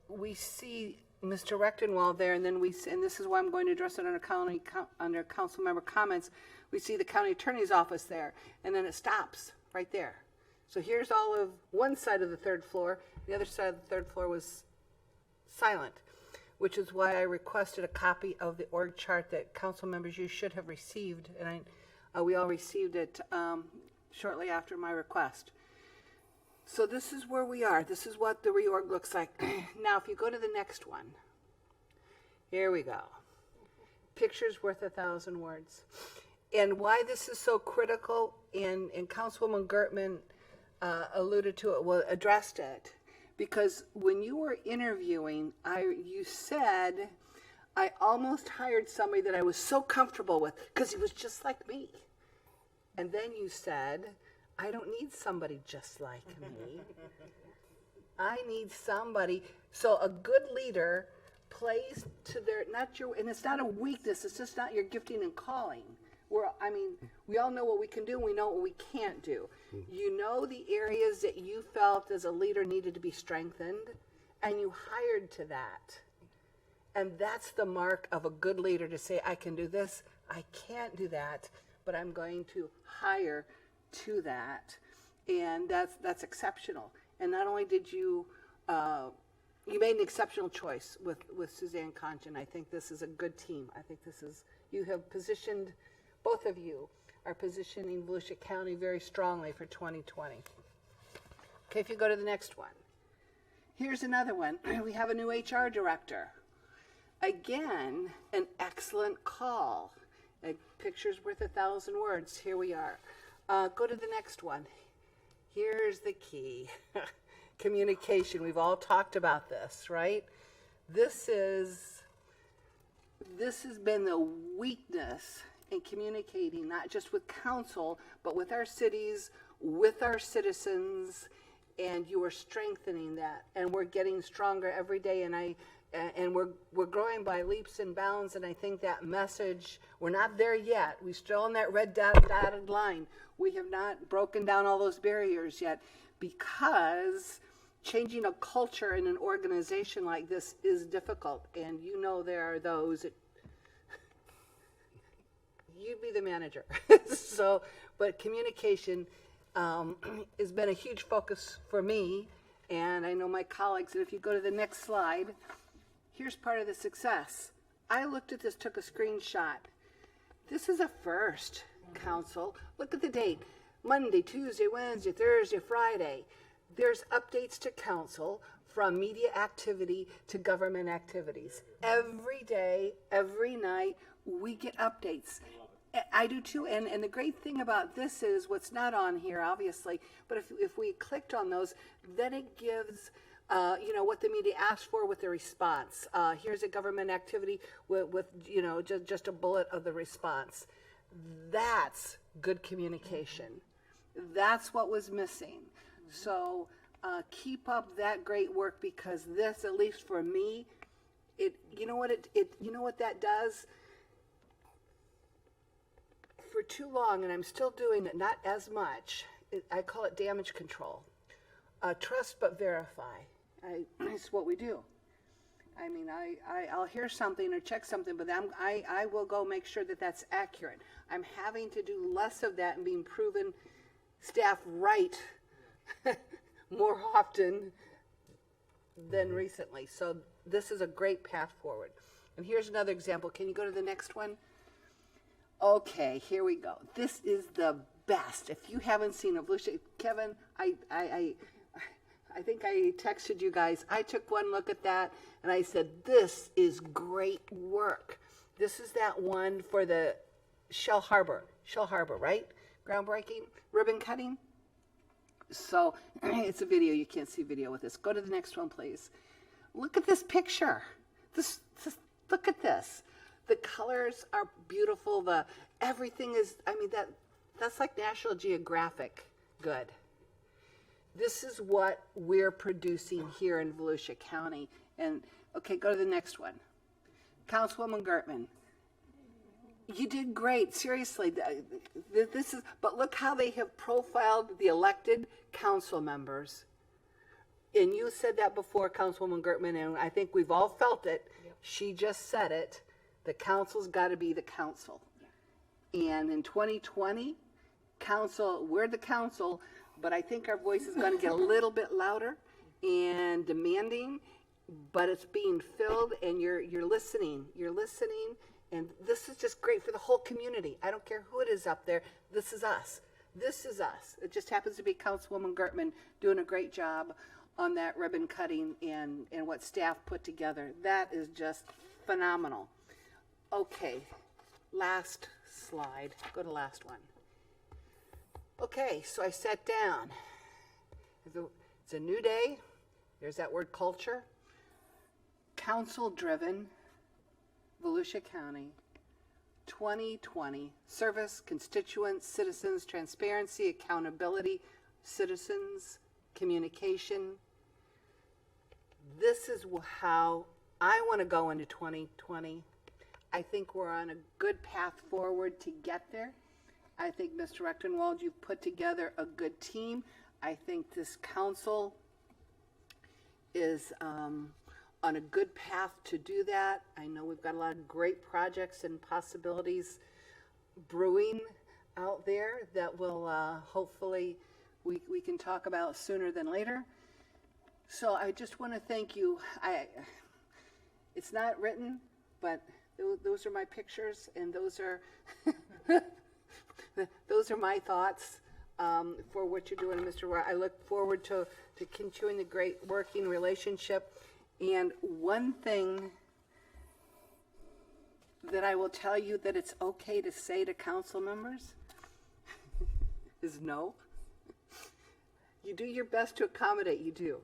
we see Mr. Rechtenwald there, and then and this is why I'm going to address it under council member comments. We see the county attorney's office there, and then it stops right there. So here's all of one side of the third floor. The other side of the third floor was silent, which is why I requested a copy of the org chart that council members you should have received, and we all received it shortly after my request. So this is where we are. This is what the reorg looks like. Now, if you go to the next one, here we go. Picture's worth 1,000 words. And why this is so critical, and Councilwoman Gertman alluded to it, addressed it, because when you were interviewing, you said, I almost hired somebody that I was so comfortable with because he was just like me. And then you said, I don't need somebody just like me. I need somebody. So a good leader plays to their, and it's not a weakness, it's just not your gifting and calling. We all know what we can do, and we know what we can't do. You know the areas that you felt as a leader needed to be strengthened, and you hired to that. And that's the mark of a good leader, to say, I can do this, I can't do that, but I'm going to hire to that. And that's exceptional. And not only did you made an exceptional choice with Suzanne Conchen. I think this is a good team. I think you have positioned, both of you are positioning Volusia County very strongly for 2020. Okay, if you go to the next one. Here's another one. We have a new HR director. Again, an excellent call. A picture's worth 1,000 words. Here we are. Go to the next one. Here's the key. Communication. We've all talked about this, right? This has been the weakness in communicating, not just with council, but with our cities, with our citizens, and you are strengthening that, and we're getting stronger every day, and we're growing by leaps and bounds, and I think that message, we're not there yet. We're still on that red dotted line. We have not broken down all those barriers yet, because changing a culture in an organization like this is difficult, and you know there are those that you'd be the manager. But communication has been a huge focus for me, and I know my colleagues. And if you go to the next slide, here's part of the success. I looked at this, took a screenshot. This is a first, council. Look at the date. Monday, Tuesday, Wednesday, Thursday, Friday. There's updates to council, from media activity to government activities. Every day, every night, we get updates. I do too, and the great thing about this is what's not on here, obviously, but if we clicked on those, then it gives, you know, what the media asked for with the response. Here's a government activity with you know, just a bullet of the response. That's good communication. That's what was missing. So keep up that great work, because this, at least for me, you know what that does? For too long, and I'm still doing it, not as much, I call it damage control. Trust but verify. It's what we do. I mean, I'll hear something or check something, but I will go make sure that that's accurate. I'm having to do less of that and being proven staff right more often than recently. So this is a great path forward. And here's another example. Can you go to the next one? Okay, here we go. This is the best. If you haven't seen it, Volusia, Kevin, I think I texted you guys. I took one look at that and I said, this is great work. This is that one for the Shell Harbor, right? Groundbreaking, ribbon cutting. So it's a video. You can't see video with this. Go to the next one, please. Look at this picture. Look at this. The colors are beautiful. Everything is, I mean, that's like National Geographic good. This is what we're producing here in Volusia County. And okay, go to the next one. Councilwoman Gertman, you did great. Seriously, this is. But look how they have profiled the elected council members. And you said that before, Councilwoman Gertman, and I think we've all felt it. Yep. She just said it. The council's got to be the council. Yeah. And in 2020, we're the council, but I think our voice is going to get a little bit louder and demanding, but it's being filled, and you're listening. You're listening, and this is just great for the whole community. I don't care who it is up there. This is us. This is us. It just happens to be Councilwoman Gertman doing a great job on that ribbon cutting and what staff put together. That is just phenomenal. Okay, last slide. Go to last one. Okay, so I sat down. It's a new day. There's that word culture. Council-driven, Volusia County, 2020. Service, constituents, citizens, transparency, accountability, citizens, communication. This is how I want to go into 2020. I think we're on a good path forward to get there. I think, Mr. Rechtenwald, you've put together a good team. I think this council is on a good path to do that. I know we've got a lot of great projects and possibilities brewing out there that will hopefully we can talk about sooner than later. So I just want to thank you. It's not written, but those are my pictures, and those are those are my thoughts for what you're doing, Mr. Roy. I look forward to continuing the great working relationship. And one thing that I will tell you that it's okay to say to council members is no. You do your best to accommodate, you do.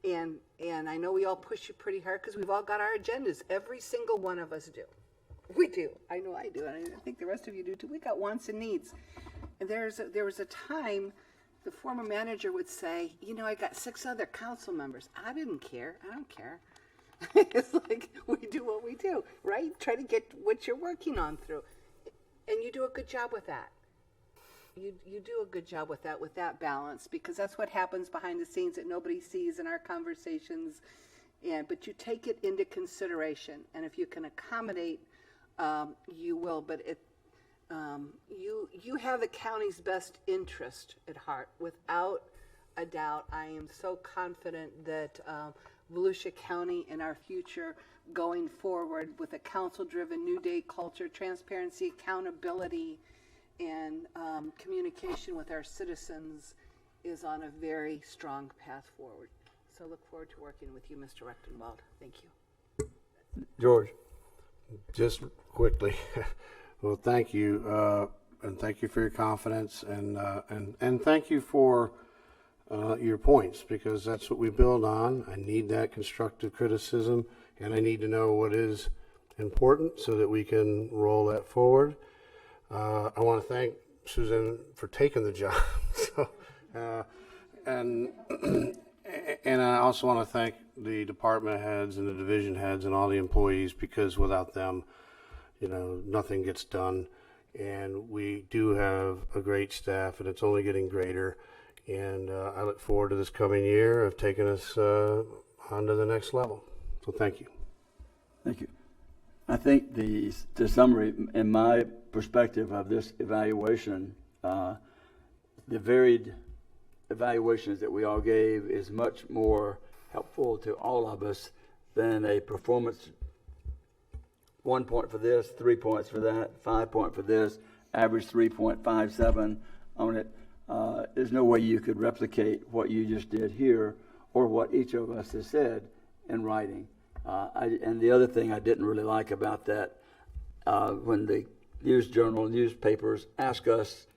And I know we all push you pretty hard because we've all got our agendas. Every single one of us do. We do. I know I do. And I think the rest of you do too. We got wants and needs. And there was a time the former manager would say, you know, I got 6 other council members. I didn't care. I don't care. It's like we do what we do, right? Try to get what you're working on through. And you do a good job with that. You do a good job with that balance, because that's what happens behind the scenes that nobody sees in our conversations. But you take it into consideration, and if you can accommodate, you will. But you have the county's best interest at heart, without a doubt. I am so confident that Volusia County and our future going forward with a council-driven New Day culture, transparency, accountability, and communication with our citizens is on a very strong path forward. So I look forward to working with you, Mr. Rechtenwald. Thank you. George, just quickly, Well, thank you, and thank you for your confidence, and thank you for your points, because that's what we build on. I need that constructive criticism, and I need to know what is important so that we can roll that forward. I want to thank Susan for taking the job. So, and I also want to thank the department heads and the division heads and all the employees, because without them, nothing gets done. And we do have a great staff, and it's only getting greater. And I look forward to this coming year of taking us on to the next level. So thank you. Thank you. I think the summary, in my perspective of this evaluation, the varied evaluations that we all gave is much more helpful to all of us than a performance 1 point for this, 3 points for that, 5 point for this, average 3.57 on it. There's no way you could replicate what you just did here or what each of us has said in writing. And the other thing I didn't really like about that, when the newspapers ask us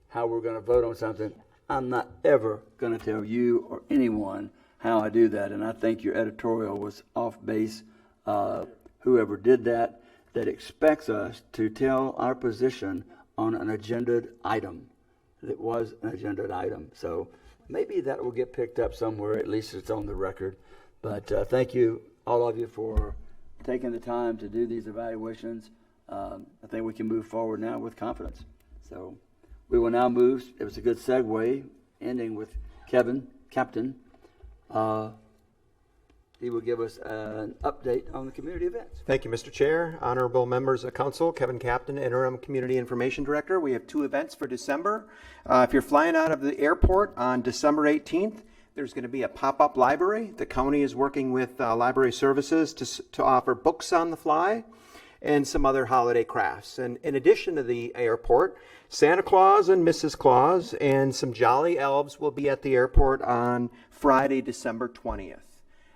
how we're going to vote on something, I'm not ever going to tell you or anyone how I do that. And I think your editorial was off base. Whoever did that expects us to tell our position on an agendaed item. That was an agendaed item. So maybe that will get picked up somewhere. At least it's on the record. But thank you, all of you, for taking the time to do these evaluations. I think we can move forward now with confidence. So we will now move. It was a good segue, ending with Kevin, Captain. He will give us an update on the community events. Thank you, Mr. Chair. Honorable members of council, Kevin Captain, Interim Community Information Director. We have 2 events for December. If you're flying out of the airport on December 18th, there's going to be a pop-up library. The county is working with library services to offer books on the fly and some other holiday crafts. And in addition to the airport, Santa Claus and Mrs. Claus and some jolly elves will be at the airport on Friday, December 20th.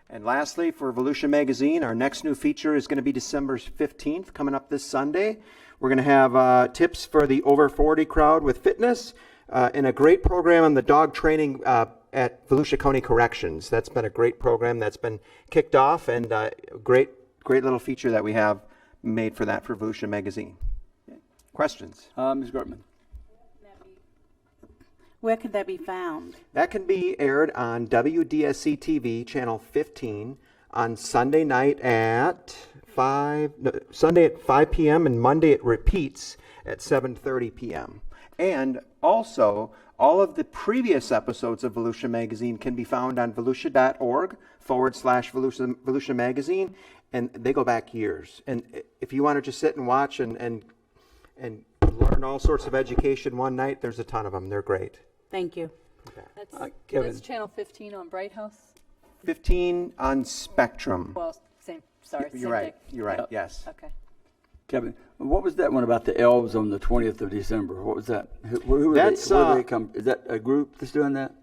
And lastly, for Volusia Magazine, our next new feature is going to be December 15th, coming up this Sunday. We're going to have tips for the over 40 crowd with fitness and a great program on the dog training at Volusia County Corrections. That's been a great program that's been kicked off, and great little feature that we have made for that for Volusia Magazine. Okay. Questions? Ms. Gortman. Where could that be found? That can be aired on WDSC TV, channel 15, on Sunday night at 5 p.m. and Monday it repeats at 7:30 p.m. And also, all of the previous episodes of Volusia Magazine can be found on volusia.org/Volusia Magazine, and they go back years. And if you want to just sit and watch and learn all sorts of education one night, there's a ton of them. They're great. Thank you. That's channel 15 on Bright House. 15 on Spectrum. Well, same. Sorry. You're same right. thing. You're right. Yep. Yes. Okay. Kevin, what was that one about the elves on the 20th of December? What was that? Who That's, where do they come? Is that a group that's doing that?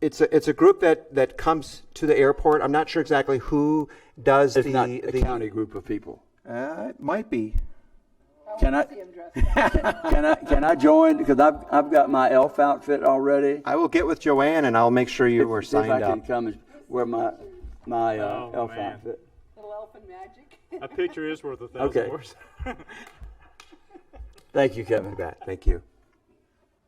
It's a group that comes to the airport. I'm not sure exactly who does It's not a county group of people. It might be. Can I join? Because I've got my elf outfit already. I will get with Joanne and I'll make sure you are signed if I up. can come and wear my elf man. outfit. Little elf and magic. A picture is worth 1,000 words. Thank you, Kevin. Thank you.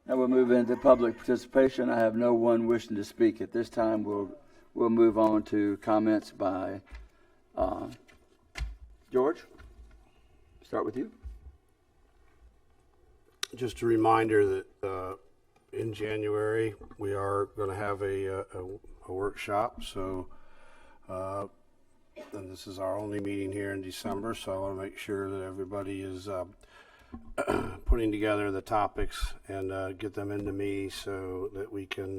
Now we'll move into public participation. I have no one wishing to speak at this time. We'll move on to comments by George. Start with you. Just a reminder that in January we are going to have a workshop. So, and this is our only meeting here in December. So I want to make sure that everybody is putting together the topics and get them into me so that we can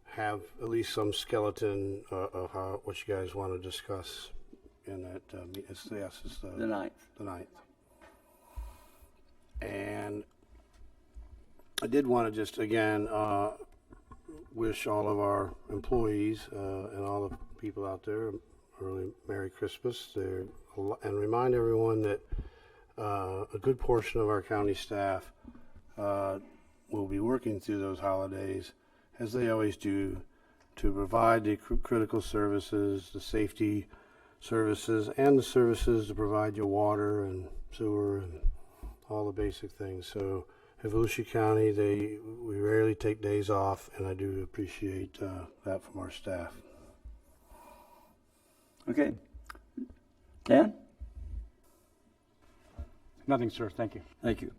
have at least some skeleton of what you guys want to discuss in that. It's the 9th. The 9th. And I did want to just again wish all of our employees and all the people out there early Merry Christmas there, and remind everyone that a good portion of our county staff will be working through those holidays, as they always do, to provide the critical services, the safety services, and the services to provide you water and sewer and all the basic things. So at Volusia County, we rarely take days off, and I do appreciate that from our staff. Okay. Dan? Nothing, sir. Thank you. Thank you.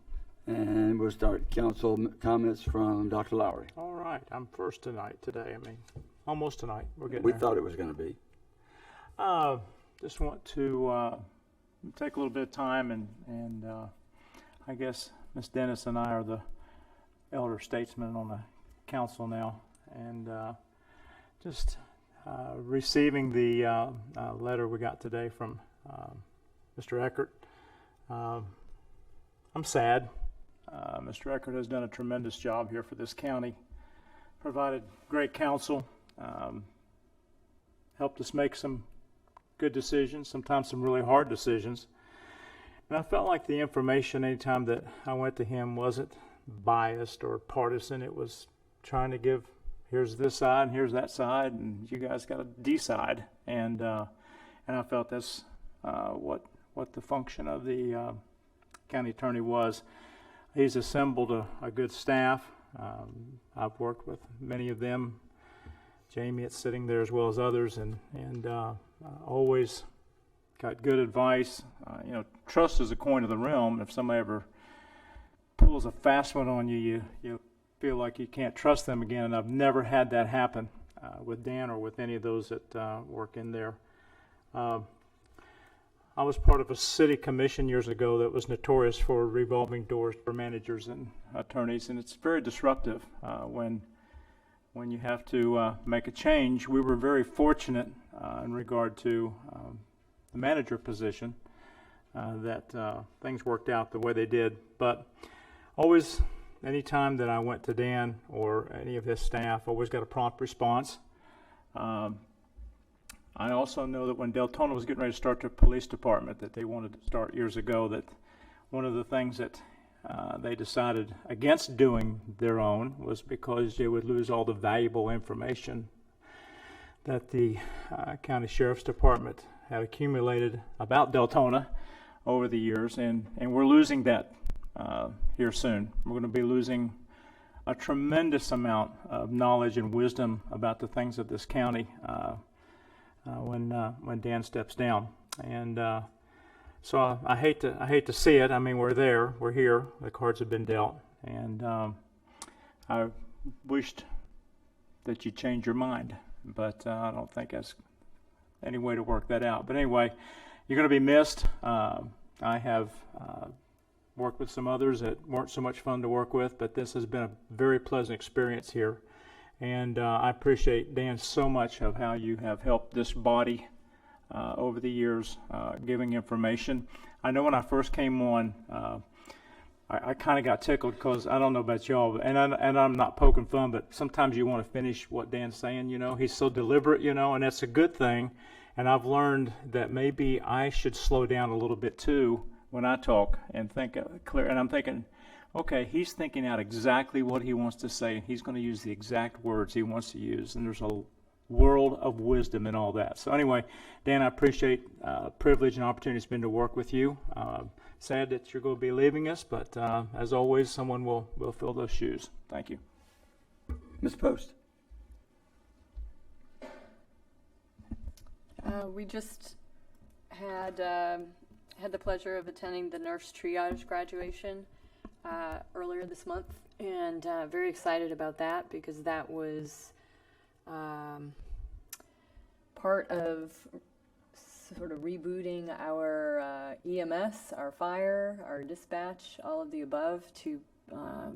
And we'll start council comments from Dr. Lowry. All right, I'm first today. I mean, almost tonight. We're getting We there. thought it was going to be. Just want to take a little bit of time and I guess Ms. Dennis and I are the elder statesmen on the council now, and just receiving the letter we got today from Mr. Eckert. I'm sad. Mr. Eckert has done a tremendous job here for this county, provided great counsel, helped us make some good decisions, sometimes some really hard decisions. And I felt like the information anytime that I went to him wasn't biased or partisan. It was trying to give, here's this side and here's that side, and you guys got to decide. And I felt that's what the function of the county attorney was. He's assembled a good staff. I've worked with many of them. Jamie, it's sitting there, as well as others, and always got good advice. Trust is a coin of the realm. If somebody ever pulls a fast one on you, you feel like you can't trust them again. And I've never had that happen with Dan or with any of those that work in there. I was part of a city commission years ago that was notorious for revolving doors for managers and attorneys, and it's very disruptive when you have to make a change. We were very fortunate in regard to the manager position that things worked out the way they did. But always, anytime that I went to Dan or any of his staff, always got a prompt response. I also know that when Deltona was getting ready to start their police department that they wanted to start years ago, that one of the things that they decided against doing their own was because they would lose all the valuable information that the county sheriff's department had accumulated about Deltona over the years, and we're losing that here soon. We're going to be losing a tremendous amount of knowledge and wisdom about the things of this county when Dan steps down, and so I hate to see it. I mean, we're there, we're here. The cards have been dealt, and I wished that you change your mind, but I don't think that's any way to work that out. But anyway, you're going to be missed. I have worked with some others that weren't so much fun to work with, but this has been a very pleasant experience here. And I appreciate, Dan, so much of how you have helped this body over the years, giving information. I know when I first came on, I kind of got tickled because I don't know about y'all, and I'm not poking fun, but sometimes you want to finish what Dan's saying. He's so deliberate, and that's a good thing. And I've learned that maybe I should slow down a little bit too when I talk and think clear. And I'm thinking, okay, he's thinking out exactly what he wants to say. He's going to use the exact words he wants to use, and there's a world of wisdom in all that. So anyway, Dan, I appreciate privilege and opportunity it's been to work with you. Sad that you're going to be leaving us, but as always, someone will fill those shoes. Thank you. Ms. Post. We just had the pleasure of attending the nurse triage graduation earlier this month, and very excited about that because that was part of sort of rebooting our EMS, our fire, our dispatch, all of the above, to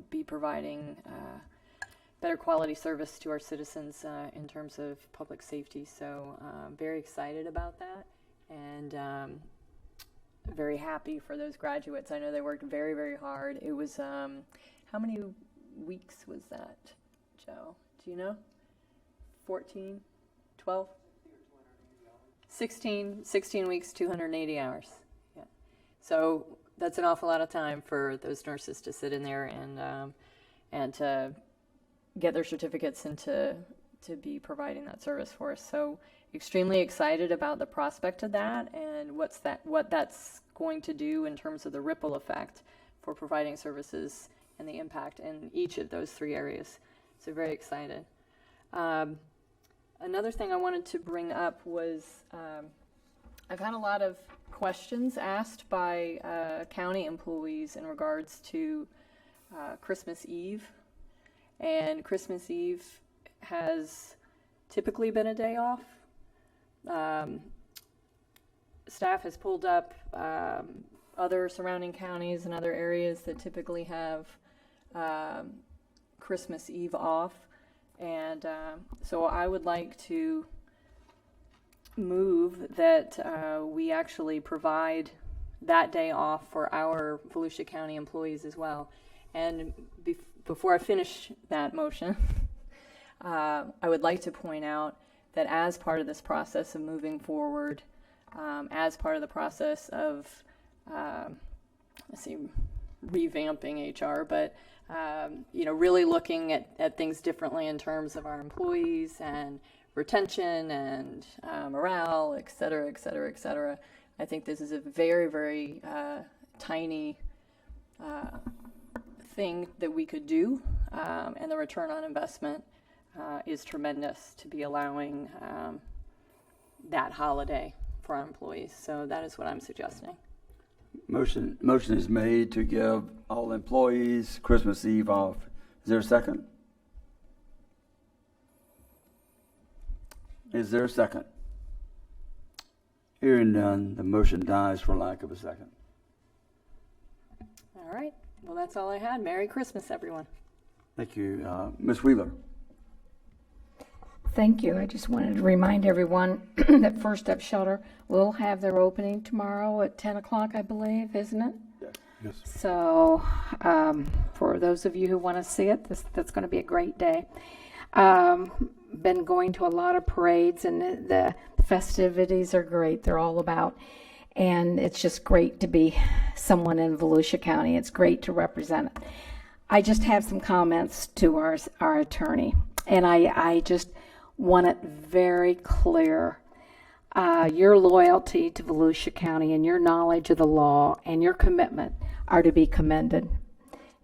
be providing better quality service to our citizens in terms of public safety. So very excited about that, and very happy for those graduates. I know they worked very, very hard. It was, how many weeks was that, Joe? Do you know? 14? 12? 16 weeks, 280 hours. Yeah. So that's an awful lot of time for those nurses to sit in there and to get their certificates and to be providing that service for us. So extremely excited about the prospect of that and what that's going to do in terms of the ripple effect for providing services and the impact in each of those 3 areas. So very excited. Another thing I wanted to bring up was I've had a lot of questions asked by county employees in regards to Christmas Eve. And Christmas Eve has typically been a day off. Staff has pulled up other surrounding counties and other areas that typically have Christmas Eve off. And so I would like to move that we actually provide that day off for our Volusia County employees as well. And before I finish that motion, I would like to point out that as part of this process of moving forward, as part of the process of, revamping HR, but really looking at things differently in terms of our employees and retention and morale, et cetera, et cetera, et cetera. I think this is a very, very tiny thing that we could do, and the return on investment is tremendous to be allowing that holiday for our employees. So that is what I'm suggesting. Motion is made to give all employees Christmas Eve off. Is there a second? Is there a second? Hearing none, the motion dies for lack of a second. All right. Well, that's all I had. Merry Christmas, everyone. Thank you. Ms. Wheeler. Thank you. I just wanted to remind everyone that First Step Shelter will have their opening tomorrow at 10 o'clock, I believe, isn't it? Yes. So for those of you who want to see it, that's going to be a great day. Been going to a lot of parades, and the festivities are great. They're all about, and it's just great to be someone in Volusia County. It's great to represent it. I just have some comments to our attorney, and I just want it very clear. Your loyalty to Volusia County and your knowledge of the law and your commitment are to be commended.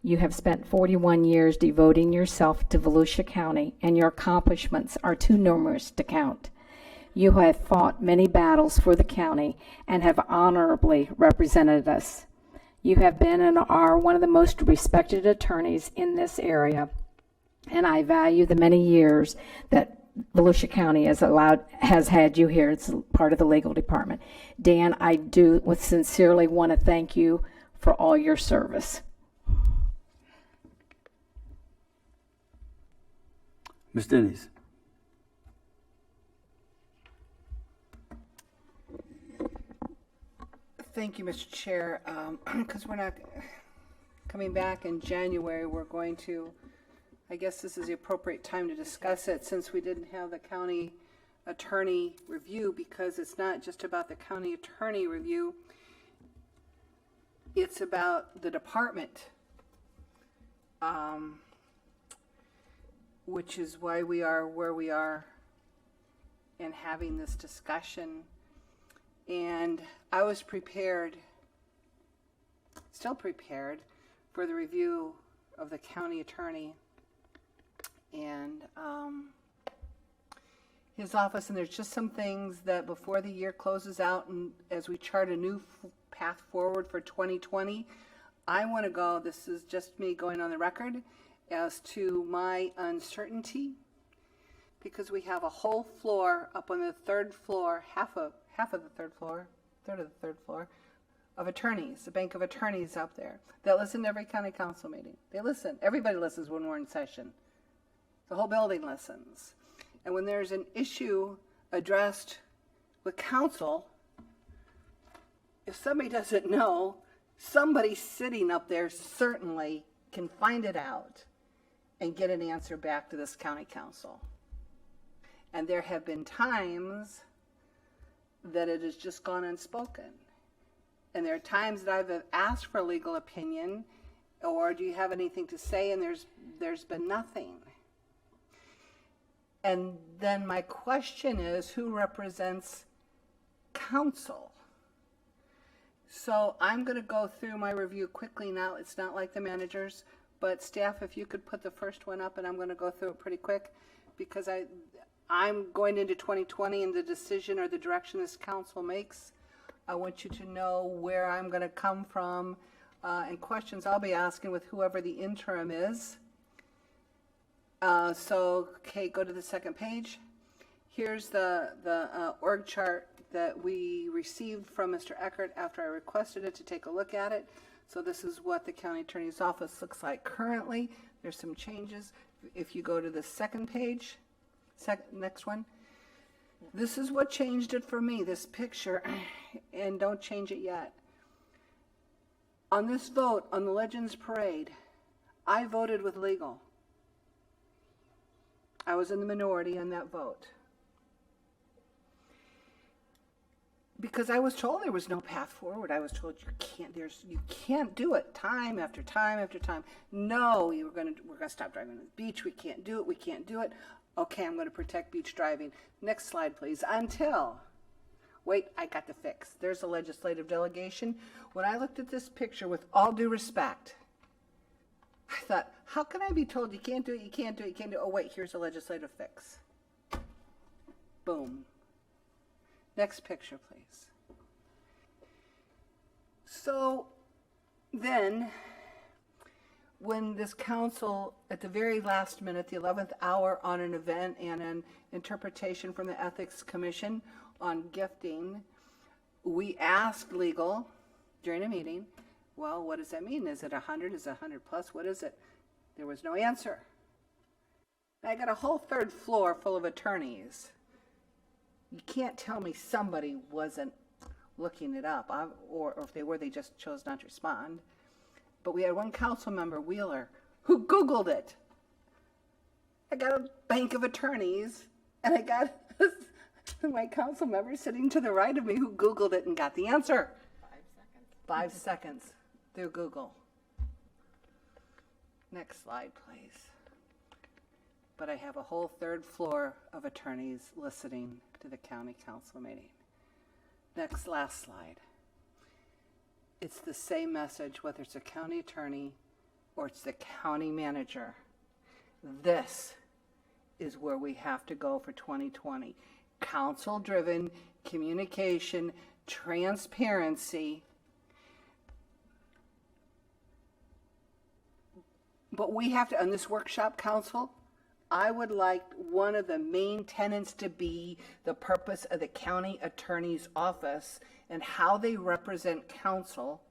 You have spent 41 years devoting yourself to Volusia County, and your accomplishments are too numerous to count. You have fought many battles for the county and have honorably represented us. You have been and are one of the most respected attorneys in this area, and I value the many years that Volusia County has had you here. It's part of the legal department. Dan, I do sincerely want to thank you for all your service. Ms. Dennis. Thank you, Mr. Chair. Because we're not coming back in January, we're going to, I guess this is the appropriate time to discuss it, since we didn't have the county attorney review, because it's not just about the county attorney review, it's about the department, which is why we are where we are and having this discussion. And I was prepared, still prepared, for the review of the county attorney and his office. And there's just some things that before the year closes out and as we chart a new path forward for 2020, I want to go, this is just me going on the record, as to my uncertainty, because we have a whole floor up on the third floor, half of the third floor, third of the third floor, of attorneys, a bank of attorneys up there that listen to every county council meeting. They listen. Everybody listens when we're in session. The whole building listens. And when there's an issue addressed with council, if somebody doesn't know, somebody sitting up there certainly can find it out and get an answer back to this county council. And there have been times that it has just gone unspoken. And there are times that I've asked for a legal opinion, or do you have anything to say, and there's been nothing. And then my question is, who represents council? So I'm going to go through my review quickly now. It's not like the managers, but staff, if you could put the first one up, and I'm going to go through it pretty quick, because I'm going into 2020 and the decision or the direction this council makes. I want you to know where I'm going to come from, and questions I'll be asking with whoever the interim is. Okay, go to the second page. Here's the org chart that we received from Mr. Eckert after I requested it to take a look at it. So this is what the county attorney's office looks like currently. There's some changes. If you go to the second page, next one, this is what changed it for me, this picture, and don't change it yet. On this vote on the Legends Parade, I voted with legal. I was in the minority on that vote. Because I was told there was no path forward. I was told you can't do it time after time after time. No, we're gonna stop driving on the beach. We can't do it. We can't do it. Okay, I'm gonna protect beach driving. Next slide, please. Until, wait, I got the fix. There's a legislative delegation. When I looked at this picture, with all due respect, I thought, how can I be told you can't do it, you can't do it, you can't do it? Oh wait, here's a legislative fix. Boom. Next picture, please. So then, when this council, at the very last minute, the 11th hour, on an event and an interpretation from the Ethics Commission on gifting, we asked legal during a meeting, well, what does that mean? Is it 100? Is it 100 plus? What is it? There was no answer. I got a whole third floor full of attorneys. You can't tell me somebody wasn't looking it up, or if they were, they just chose not to respond. But we had one council member, Wheeler, who Googled it. I got a bank of attorneys, and I got my council member sitting to the right of me who Googled it and got the answer. 5 seconds through Google. Next slide, please. But I have a whole third floor of attorneys listening to the county council meeting. Last slide. It's the same message, whether it's a county attorney or it's the county manager. This is where we have to go for 2020. Council-driven communication, transparency. But we have to, on this workshop, council, I would like one of the main tenets to be the purpose of the county attorney's office and how they represent council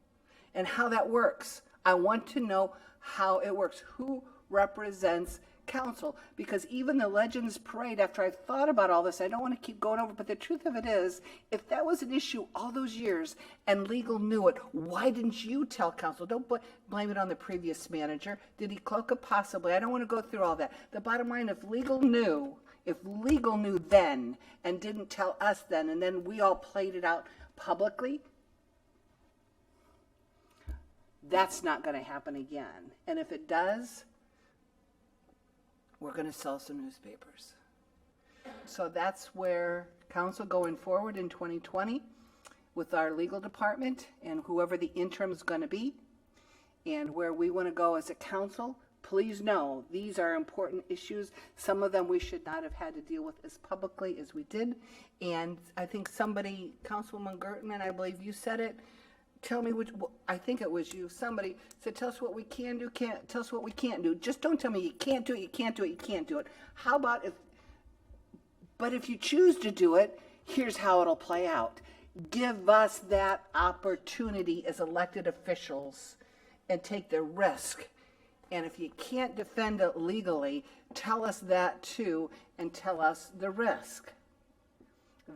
and how that works. I want to know how it works. Who represents council? Because even the Legends Parade, after I've thought about all this, I don't want to keep going over, but the truth of it is, if that was an issue all those years and legal knew it, why didn't you tell council? Don't blame it on the previous manager. Did he cloak it? Possibly. I don't want to go through all that. The bottom line, if legal knew then and didn't tell us then, and then we all played it out publicly, that's not going to happen again. And if it does, we're going to sell some newspapers. So that's where council going forward in 2020 with our legal department and whoever the interim is going to be, and where we want to go as a council. Please know these are important issues. Some of them we should not have had to deal with as publicly as we did. And I think somebody, Councilwoman Gertman, I believe you said it, tell me which, I think it was you, somebody said, tell us what we can do, tell us what we can't do. Just don't tell me you can't do it, you can't do it, you can't do it. How about if you choose to do it, here's how it'll play out. Give us that opportunity as elected officials and take the risk. And if you can't defend it legally, tell us that too and tell us the risk.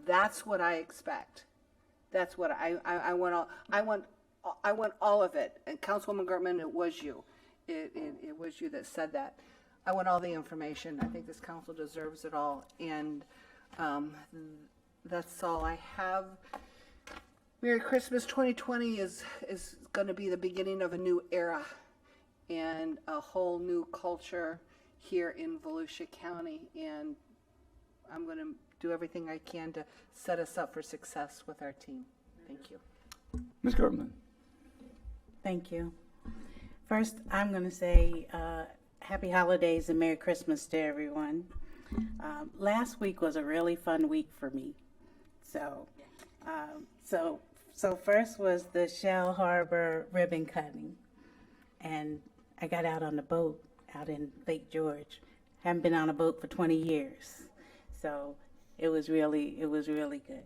That's what I expect. That's what I want all of it. And Councilwoman Gertman, it was you. It was you that said that. I want all the information. I think this council deserves it all. And that's all I have. Merry Christmas. 2020 is going to be the beginning of a new era and a whole new culture here in Volusia County, and I'm going to do everything I can to set us up for success with our team. Thank you. Ms. Gertman. Thank you. First, I'm going to say happy holidays and Merry Christmas to everyone. Last week was a really fun week for me. So first was the Shell Harbor ribbon cutting, and I got out on the boat out in Lake George. Haven't been on a boat for 20 years, so it was really good.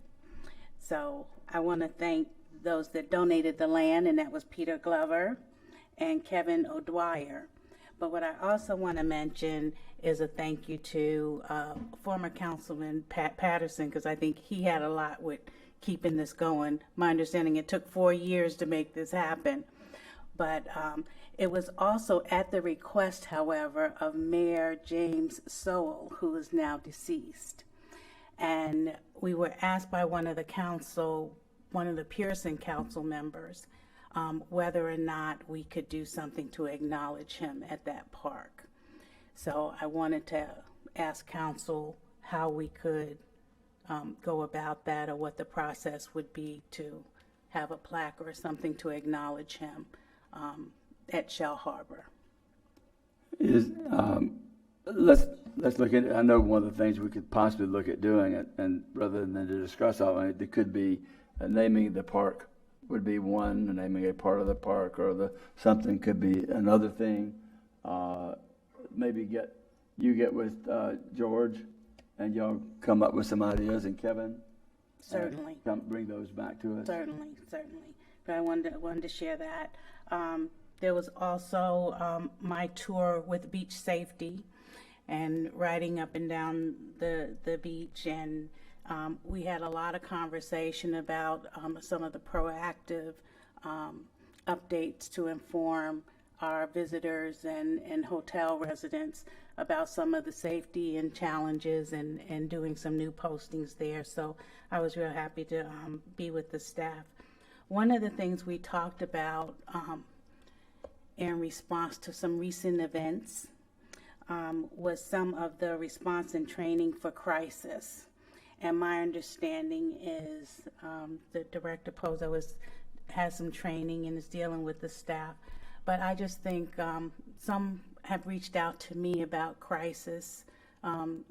So I want to thank those that donated the land, and that was Peter Glover and Kevin O'Dwyer. But what I also want to mention is a thank you to former Councilman Pat Patterson, because I think he had a lot with keeping this going. My understanding, it took 4 years to make this happen. But it was also at the request, however, of Mayor James Sowell, who is now deceased. And we were asked by one of the Pearson council members, whether or not we could do something to acknowledge him at that park. So I wanted to ask council how we could go about that, or what the process would be to have a plaque or something to acknowledge him at Shell Harbor. Let's look at it. I know one of the things we could possibly look at doing it, and rather than to discuss all of it, there could be naming the park would be one, naming a part of the park, or something could be another thing. Maybe get with George, and y'all come up with some ideas, and Kevin. Certainly. Bring those back to us. Certainly. But I wanted to share that. There was also my tour with beach safety and riding up and down the beach, and we had a lot of conversation about some of the proactive updates to inform our visitors and hotel residents about some of the safety and challenges, and doing some new postings there. So I was real happy to be with the staff. One of the things we talked about in response to some recent events was some of the response and training for crisis. And my understanding is the Director Pozo has some training and is dealing with the staff. But I just think some have reached out to me about crisis,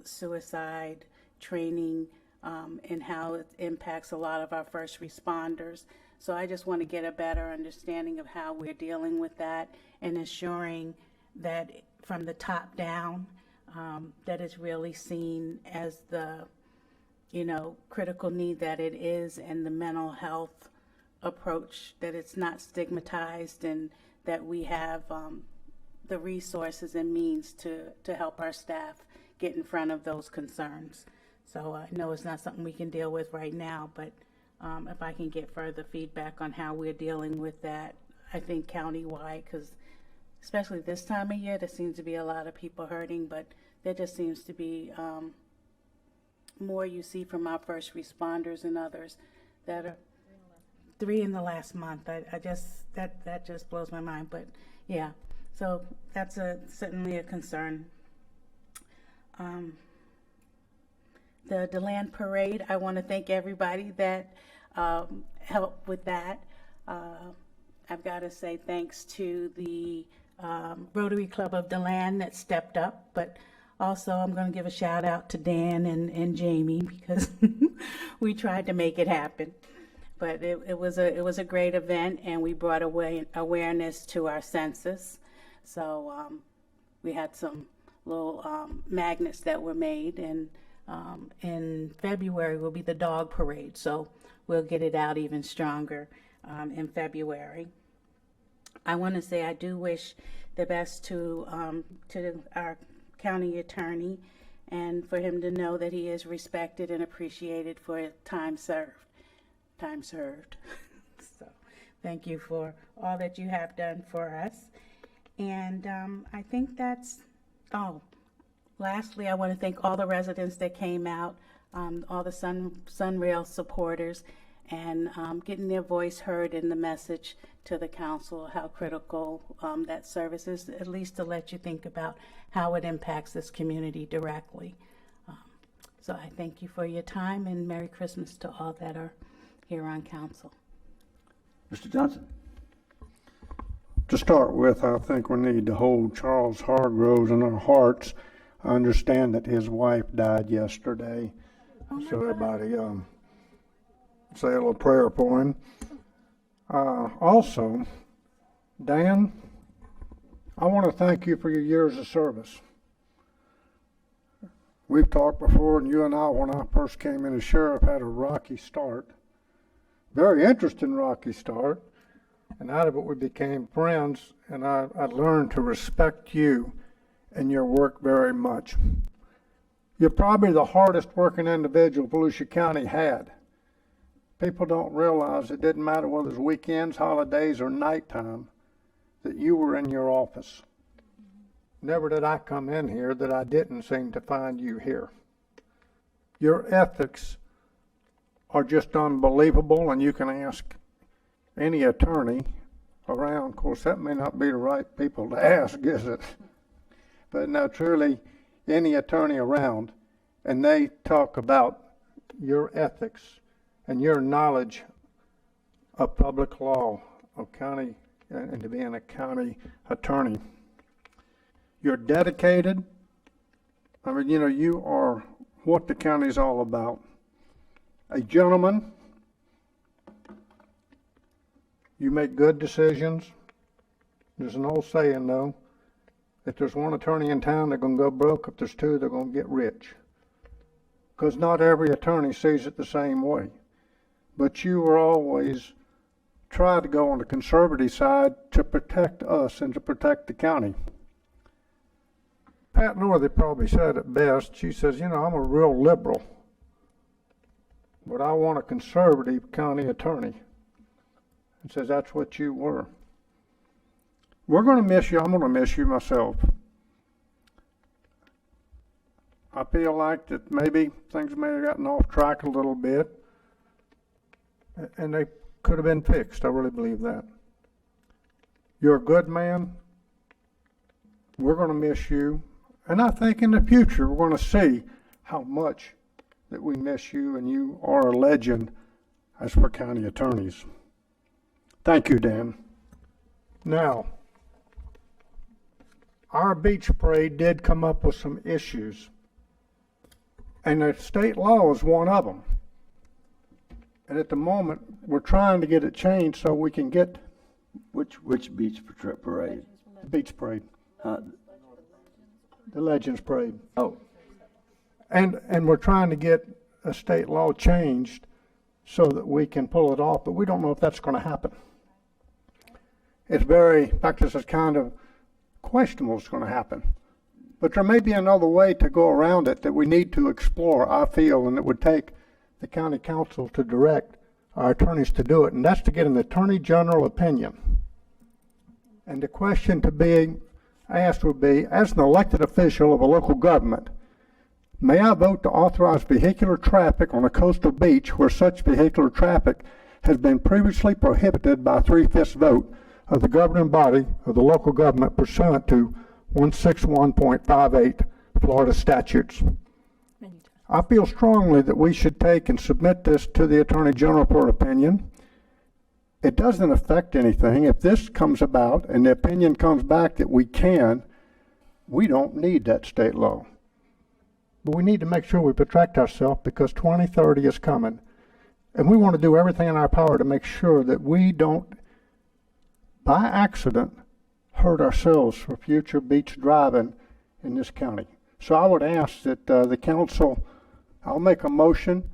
suicide training, and how it impacts a lot of our first responders. So I just want to get a better understanding of how we're dealing with that, and ensuring that from the top down, that it's really seen as the critical need that it is, and the mental health approach, that it's not stigmatized, and that we have the resources and means to help our staff get in front of those concerns. So I know it's not something we can deal with right now, but if I can get further feedback on how we're dealing with that, I think countywide, because especially this time of year, there seems to be a lot of people hurting, but there just seems to be more you see from our first responders and others that are 3 in the last month. That just blows my mind. But yeah, so that's certainly a concern. The DeLand Parade, I want to thank everybody that helped with that. I've got to say thanks to the Rotary Club of DeLand that stepped up, but also I'm going to give a shout out to Dan and Jamie, because we tried to make it happen. But it was a great event, and we brought awareness to our census. So we had some little magnets that were made, and in February will be the dog parade. So we'll get it out even stronger in February. I want to say I do wish the best to our county attorney, and for him to know that he is respected and appreciated for time served. So thank you for all that you have done for us. And I think lastly, I want to thank all the residents that came out all the Sunrail supporters, and getting their voice heard in the message to the council, how critical that service is, at least to let you think about how it impacts this community directly. So I thank you for your time, and Merry Christmas to all that are here on council. Mr. Johnson. To start with, I think we need to hold Charles Hargroves in our hearts. I understand that his wife died yesterday, so everybody say a little prayer for him. Also, Dan, I want to thank you for your years of service. We've talked before, and you and I, when I first came in as sheriff, had a rocky start. Very interesting rocky start. And out of it, we became friends, and I learned to respect you and your work very much. You're probably the hardest working individual Volusia County had. People don't realize it didn't matter whether it was weekends, holidays, or nighttime, that you were in your office. Never did I come in here that I didn't seem to find you here. Your ethics are just unbelievable, and you can ask any attorney around. Of course, that may not be the right people to ask, is it? But no, truly, any attorney around, and they talk about your ethics and your knowledge of public law, of county, and to being a county attorney. You're dedicated. I mean, you are what the county's all about. A gentleman. You make good decisions. There's an old saying, though, if there's one attorney in town, they're going to go broke. If there's two, they're going to get rich. Because not every attorney sees it the same way. But you were always try to go on the conservative side to protect us and to protect the county. Pat Northey probably said it best. She says, I'm a real liberal, but I want a conservative county attorney. And says, that's what you were. We're going to miss you. I'm going to miss you myself. I feel like that maybe things may have gotten off track a little bit, and they could have been fixed. I really believe that. You're a good man. We're going to miss you. And I think in the future we're going to see how much that we miss you, and you are a legend as for county attorneys. Thank you, Dan. Now, our beach parade did come up with some issues, and the state law is one of them. And at the moment, we're trying to get it changed so we can get Which beach parade? beach parade. The Legends Parade. Oh. And we're trying to get a state law changed so that we can pull it off, but we don't know if that's going to happen. It's in fact, this is kind of questionable it's going to happen. But there may be another way to go around it that we need to explore, I feel, and it would take the county council to direct our attorneys to do it, and that's to get an attorney general opinion. And the question to be asked would be, as an elected official of a local government, may I vote to authorize vehicular traffic on a coastal beach where such vehicular traffic has been previously prohibited by a 3/5 vote of the governing body of the local government pursuant to 161.58 Florida statutes? I feel strongly that we should take and submit this to the Attorney General for opinion. It doesn't affect anything. If this comes about and the opinion comes back that we don't need that state law. But we need to make sure we protect ourselves because 2030 is coming. And we want to do everything in our power to make sure that we don't, by accident, hurt ourselves for future beach driving in this county. So I would ask that the council, I'll make a motion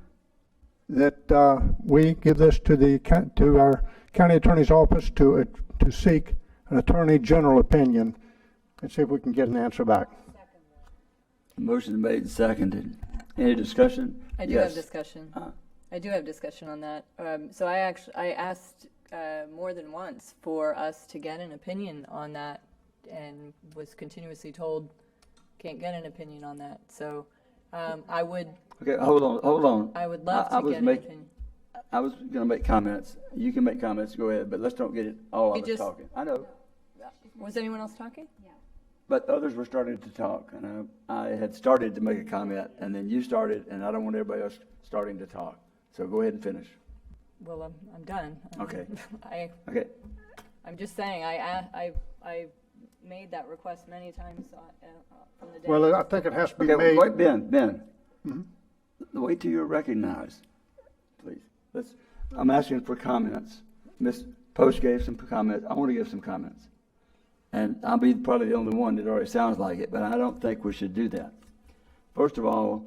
that we give this to our county attorney's office to seek an attorney general opinion and see if we can get an answer back. Motion made and seconded. Any discussion? I do have discussion. I do have discussion on that. So I asked more than once for us to get an opinion on that, and was continuously told can't get an opinion on that. So I would, Okay, hold on. I would love to I was get an make- opinion. I was gonna make comments. You can make comments, go ahead, but let's don't get it all You of us just- talking. I know, Was anyone else talking? but others were starting to talk, and I had started to make a comment, and then you started, and I don't want everybody else starting to talk. So go ahead and finish. Well, I'm done. Okay. Okay. I'm just saying, I made that request many times from the day. Well, I think it has to be Okay, made. wait, Ben. Mhm. Wait till you're recognized, please. I'm asking for comments. Ms. Post gave some comments. I want to give some comments. And I'll be probably the only one that already sounds like it, but I don't think we should do that. First of all,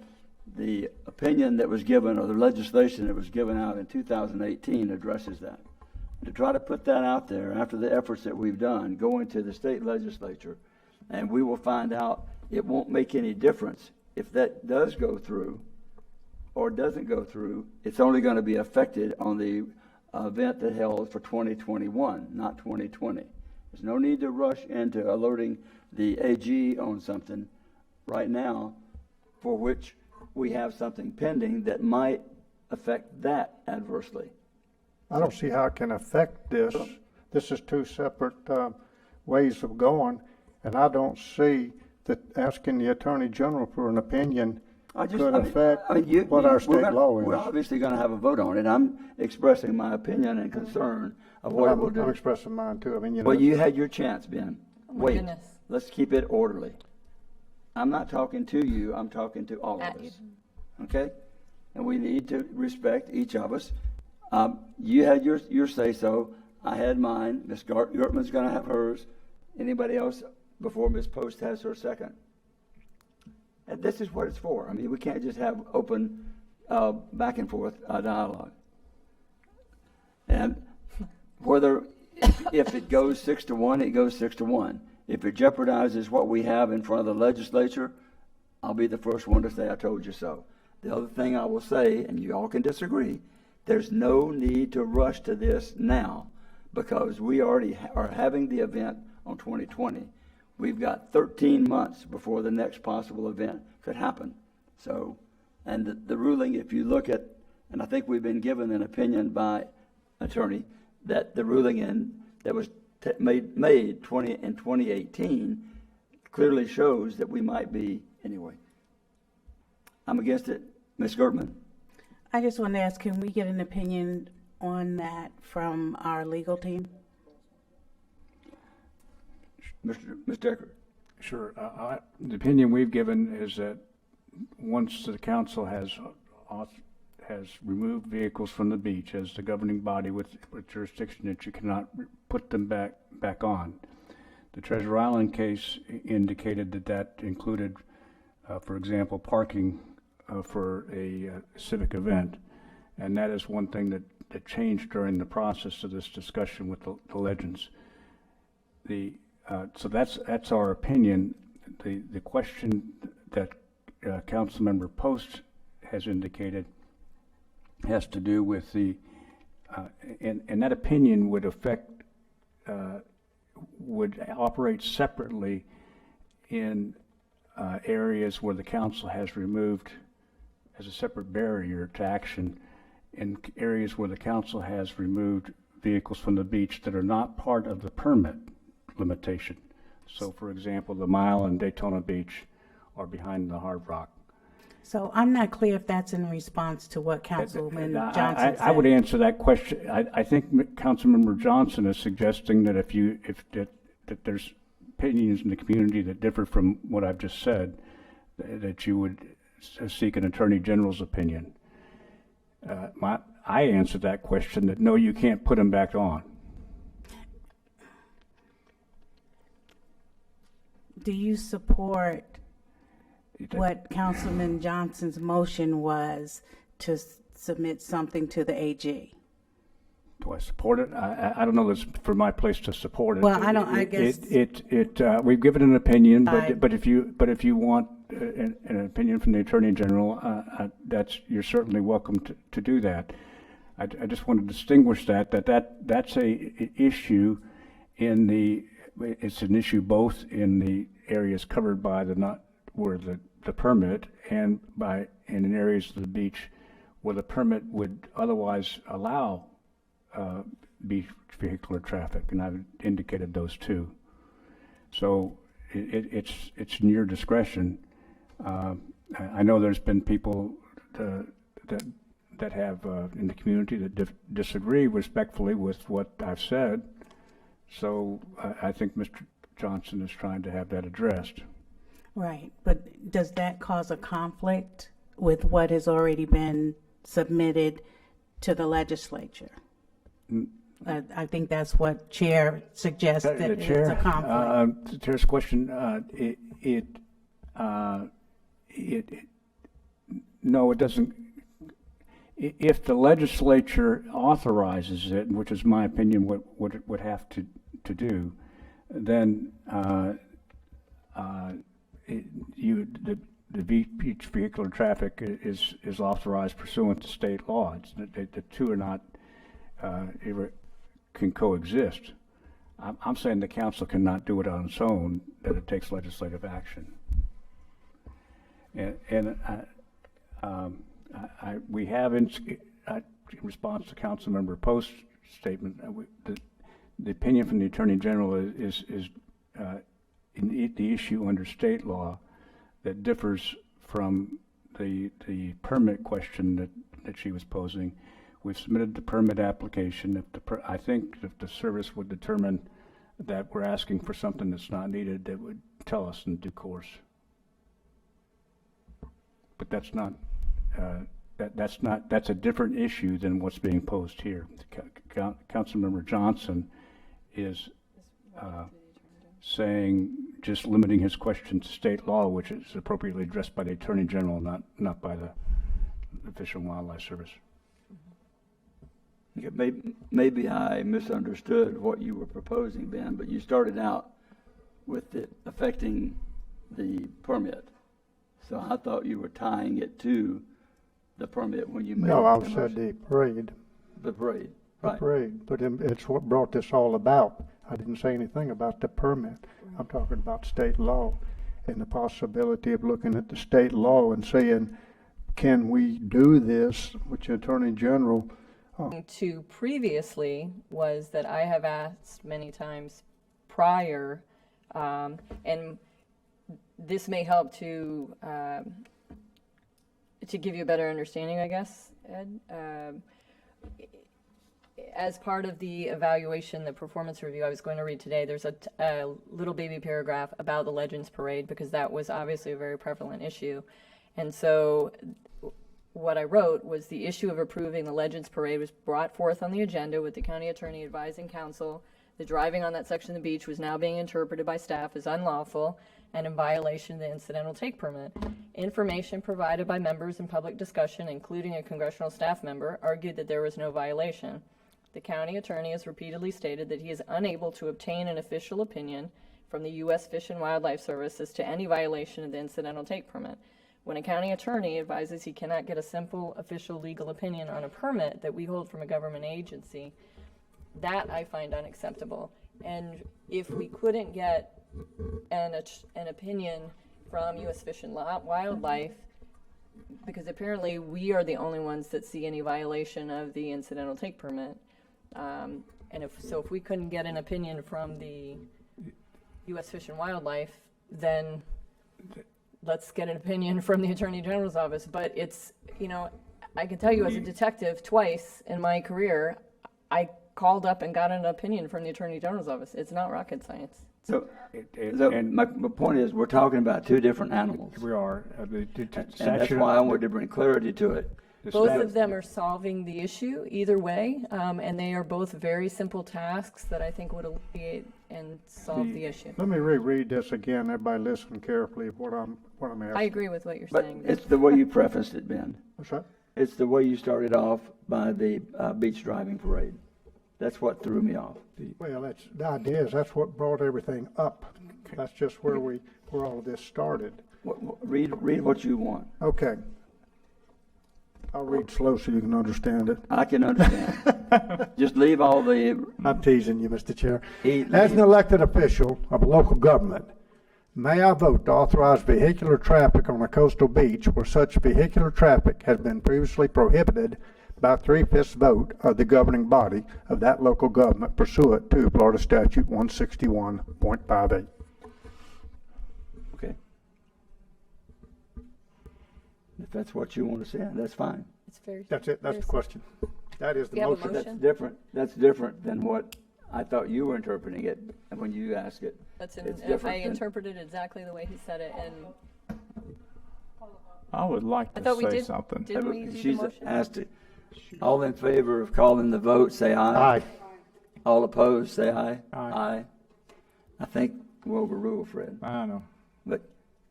the opinion that was given, or the legislation that was given out in 2018 addresses that. To try to put that out there after the efforts that we've done, going to the state legislature, and we will find out it won't make any difference if that does go through or doesn't go through. It's only going to be affected on the event that held for 2021, not 2020. There's no need to rush into alerting the AG on something right now for which we have something pending that might affect that adversely. I don't see how it can affect this. This is two separate ways of going, and I don't see that asking the Attorney General for an opinion could affect what our state law is. We're obviously going to have a vote on it. I'm expressing my opinion and concern of what it will do. I'm expressing mine too. I mean, you know. Well, you had your chance, Ben. Oh my Wait. goodness. Let's keep it orderly. I'm not talking to you. I'm talking to all of At us. Okay? And we need to respect each of us. You had your say-so. I had mine. Ms. Gertman's going to have hers. Anybody else before Ms. Post has her second? And this is what it's for. I mean, we can't just have open back and forth dialogue. And whether, if it goes 6-1, it goes 6-1. If it jeopardizes what we have in front of the legislature, I'll be the first one to say, I told you so. The other thing I will say, and you all can disagree, there's no need to rush to this now because we already are having the event on 2020. We've got 13 months before the next possible event could happen. So, and the ruling, if you look at, and I think we've been given an opinion by attorney, that the ruling that was made in 2018 clearly shows that we might be, anyway. I'm against it. Ms. Gertman. I just want to ask, can we get an opinion on that from our legal team? Mr. Decker. Sure. The opinion we've given is that once the council has removed vehicles from the beach as the governing body with jurisdiction, that you cannot put them back on. The Treasure Island case indicated that included, for example, parking for a civic event, and that is one thing that changed during the process of this discussion with the legends. So that's our opinion. The question that Councilmember Post has indicated has to do with and that opinion would would operate separately in areas where the council has removed as a separate barrier to action, in areas where the council has removed vehicles from the beach that are not part of the permit limitation. So, for example, the Mile and Daytona Beach are behind the Hard Rock. So I'm not clear if that's in response to what Councilman Johnson said. I would answer that question. I think Councilmember Johnson is suggesting that that there's opinions in the community that differ from what I've just said, that you would seek an Attorney General's opinion. I answered that question that no, you can't put them back on. Do you support what Councilman Johnson's motion was to submit something to the AG? Do I support it? I don't know that's for my place to support it. Well, I guess we've given an opinion, but if you want an opinion from the Attorney General, you're certainly welcome to do that. I just want to distinguish that's a issue it's an issue both in the areas covered by where the the permit, and in areas of the beach where the permit would otherwise allow beach vehicular traffic, and I've indicated those two. So it's in your discretion. I know there's been people that have in the community that disagree respectfully with what I've said. So I think Mr. Johnson is trying to have that addressed. Right, but does that cause a conflict with what has already been submitted to the legislature? I think that's what Chair suggested. The It's Chair, a conflict. the Chair's question, no, it doesn't. If the legislature authorizes it, which is my opinion what it would have to do, then the beach vehicular traffic is authorized pursuant to state law. The two are not can coexist. I'm saying the council cannot do it on its own, that it takes legislative action. And we have, in response to Councilmember Post's statement, the opinion from the Attorney General is in the issue under state law that differs from the permit question that she was posing. We've submitted the permit application. I think if the service would determine that we're asking for something that's not needed, they would tell us in due course. But that's not that's a different issue than what's being posed here. Councilmember Johnson is saying, just limiting his question to state law, which is appropriately addressed by the Attorney General, not by the Fish and Wildlife Service. Okay, maybe I misunderstood what you were proposing, Ben, but you started out with it affecting the permit. So I thought you were tying it to the permit when you made No, I the said motion. the parade. The parade, The right. parade, but it's what brought this all about. I didn't say anything about the permit. I'm talking about state law and the possibility of looking at the state law and saying, can we do this, which Attorney General To previously was that I have asked many times prior, and this may help to give you a better understanding, I guess, Ed. As part of the evaluation, the performance review I was going to read today, there's a little baby paragraph about the Legends Parade, because that was obviously a very prevalent issue. And so what I wrote was the issue of approving the Legends Parade was brought forth on the agenda with the county attorney advising council the driving on that section of the beach was now being interpreted by staff as unlawful and in violation of the incidental take permit. Information provided by members in public discussion, including a congressional staff member, argued that there was no violation. The county attorney has repeatedly stated that he is unable to obtain an official opinion from the U.S. Fish and Wildlife Service as to any violation of the incidental take permit. When a county attorney advises he cannot get a simple official legal opinion on a permit that we hold from a government agency, that I find unacceptable. And if we couldn't get an opinion from U.S. Fish and Wildlife, because apparently we are the only ones that see any violation of the incidental take permit, and if we couldn't get an opinion from the U.S. Fish and Wildlife, then let's get an opinion from the Attorney General's office. But it's, I can tell you as a detective, twice in my career, I called up and got an opinion from the Attorney General's office. It's not rocket science. So my point is, we're talking about two different animals. We are. And that's why I wanted to bring clarity to it. Both of them are solving the issue either way, and they are both very simple tasks that I think would alleviate and solve the issue. Let me reread this again. Everybody listen carefully of what I'm asking. I agree with what you're But saying. it's the way you prefaced it, Ben. What's that? It's the way you started off by the beach driving parade. That's what threw me off. Well, that's the idea is that's what brought everything up. That's just where all of this started. Read what you want. Okay. I'll read slow so you can understand it. I can understand. Just leave all the... I'm teasing you, Mr. Chair. As an elected official of a local government, May I vote to authorize vehicular traffic on a coastal beach where such vehicular traffic has been previously prohibited by 3/5 vote of the governing body of that local government pursuant to Florida Statute 161.58. Okay. If that's what you want to say, that's fine. It's very. That's it, that's the question. That is the You have a motion. motion? That's different than what I thought you were interpreting it when you asked it. That's It's I different than- interpreted exactly the way he said it, and I would like I to thought we say did. something. Didn't we do the She's motion? asked it. All in favor of calling the vote, say aye. Aye. All opposed, say aye. Aye. I think we're overruled, Fred. I know. But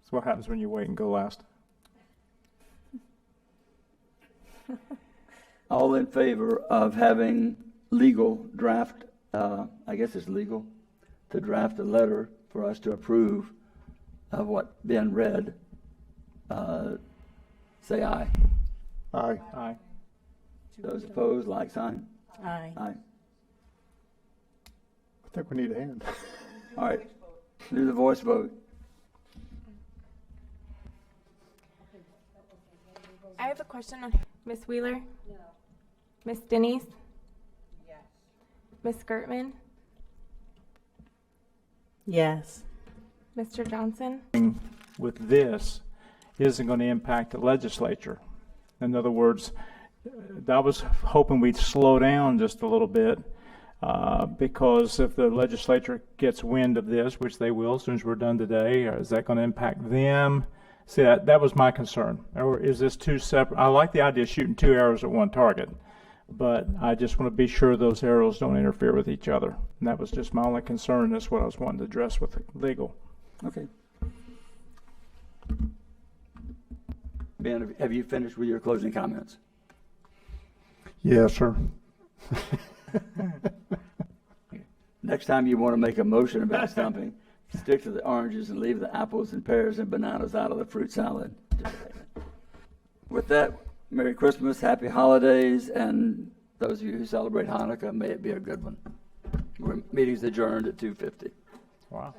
That's what happens when you wait and go last. all in favor of having legal draft, I guess it's legal, to draft a letter for us to approve of what Ben read, say aye. Aye. Aye. Those opposed, like sign. Aye. Aye. I think we need a hand. All right, do the voice vote. I have a question on Miss Wheeler. No. Miss Denise. Yes. Miss Gertman. Yes. Mr. Johnson. With this isn't going to impact the legislature. In other words, I was hoping we'd slow down just a little bit because if the legislature gets wind of this, which they will as soon as we're done today, is that going to impact them? See, that was my concern. Or is this two separate? I like the idea of shooting 2 arrows at one target, but I just want to be sure those arrows don't interfere with each other. And that was just my only concern. That's what I was wanting to address with legal. Okay. Ben, have you finished with your closing comments? Yes, sir. Next time you want to make a motion about something, stick to the oranges and leave the apples and pears and bananas out of the fruit salad. With that, Merry Christmas, Happy Holidays, and those of you who celebrate Hanukkah, may it be a good one. Meeting's adjourned at 2:50. Wow.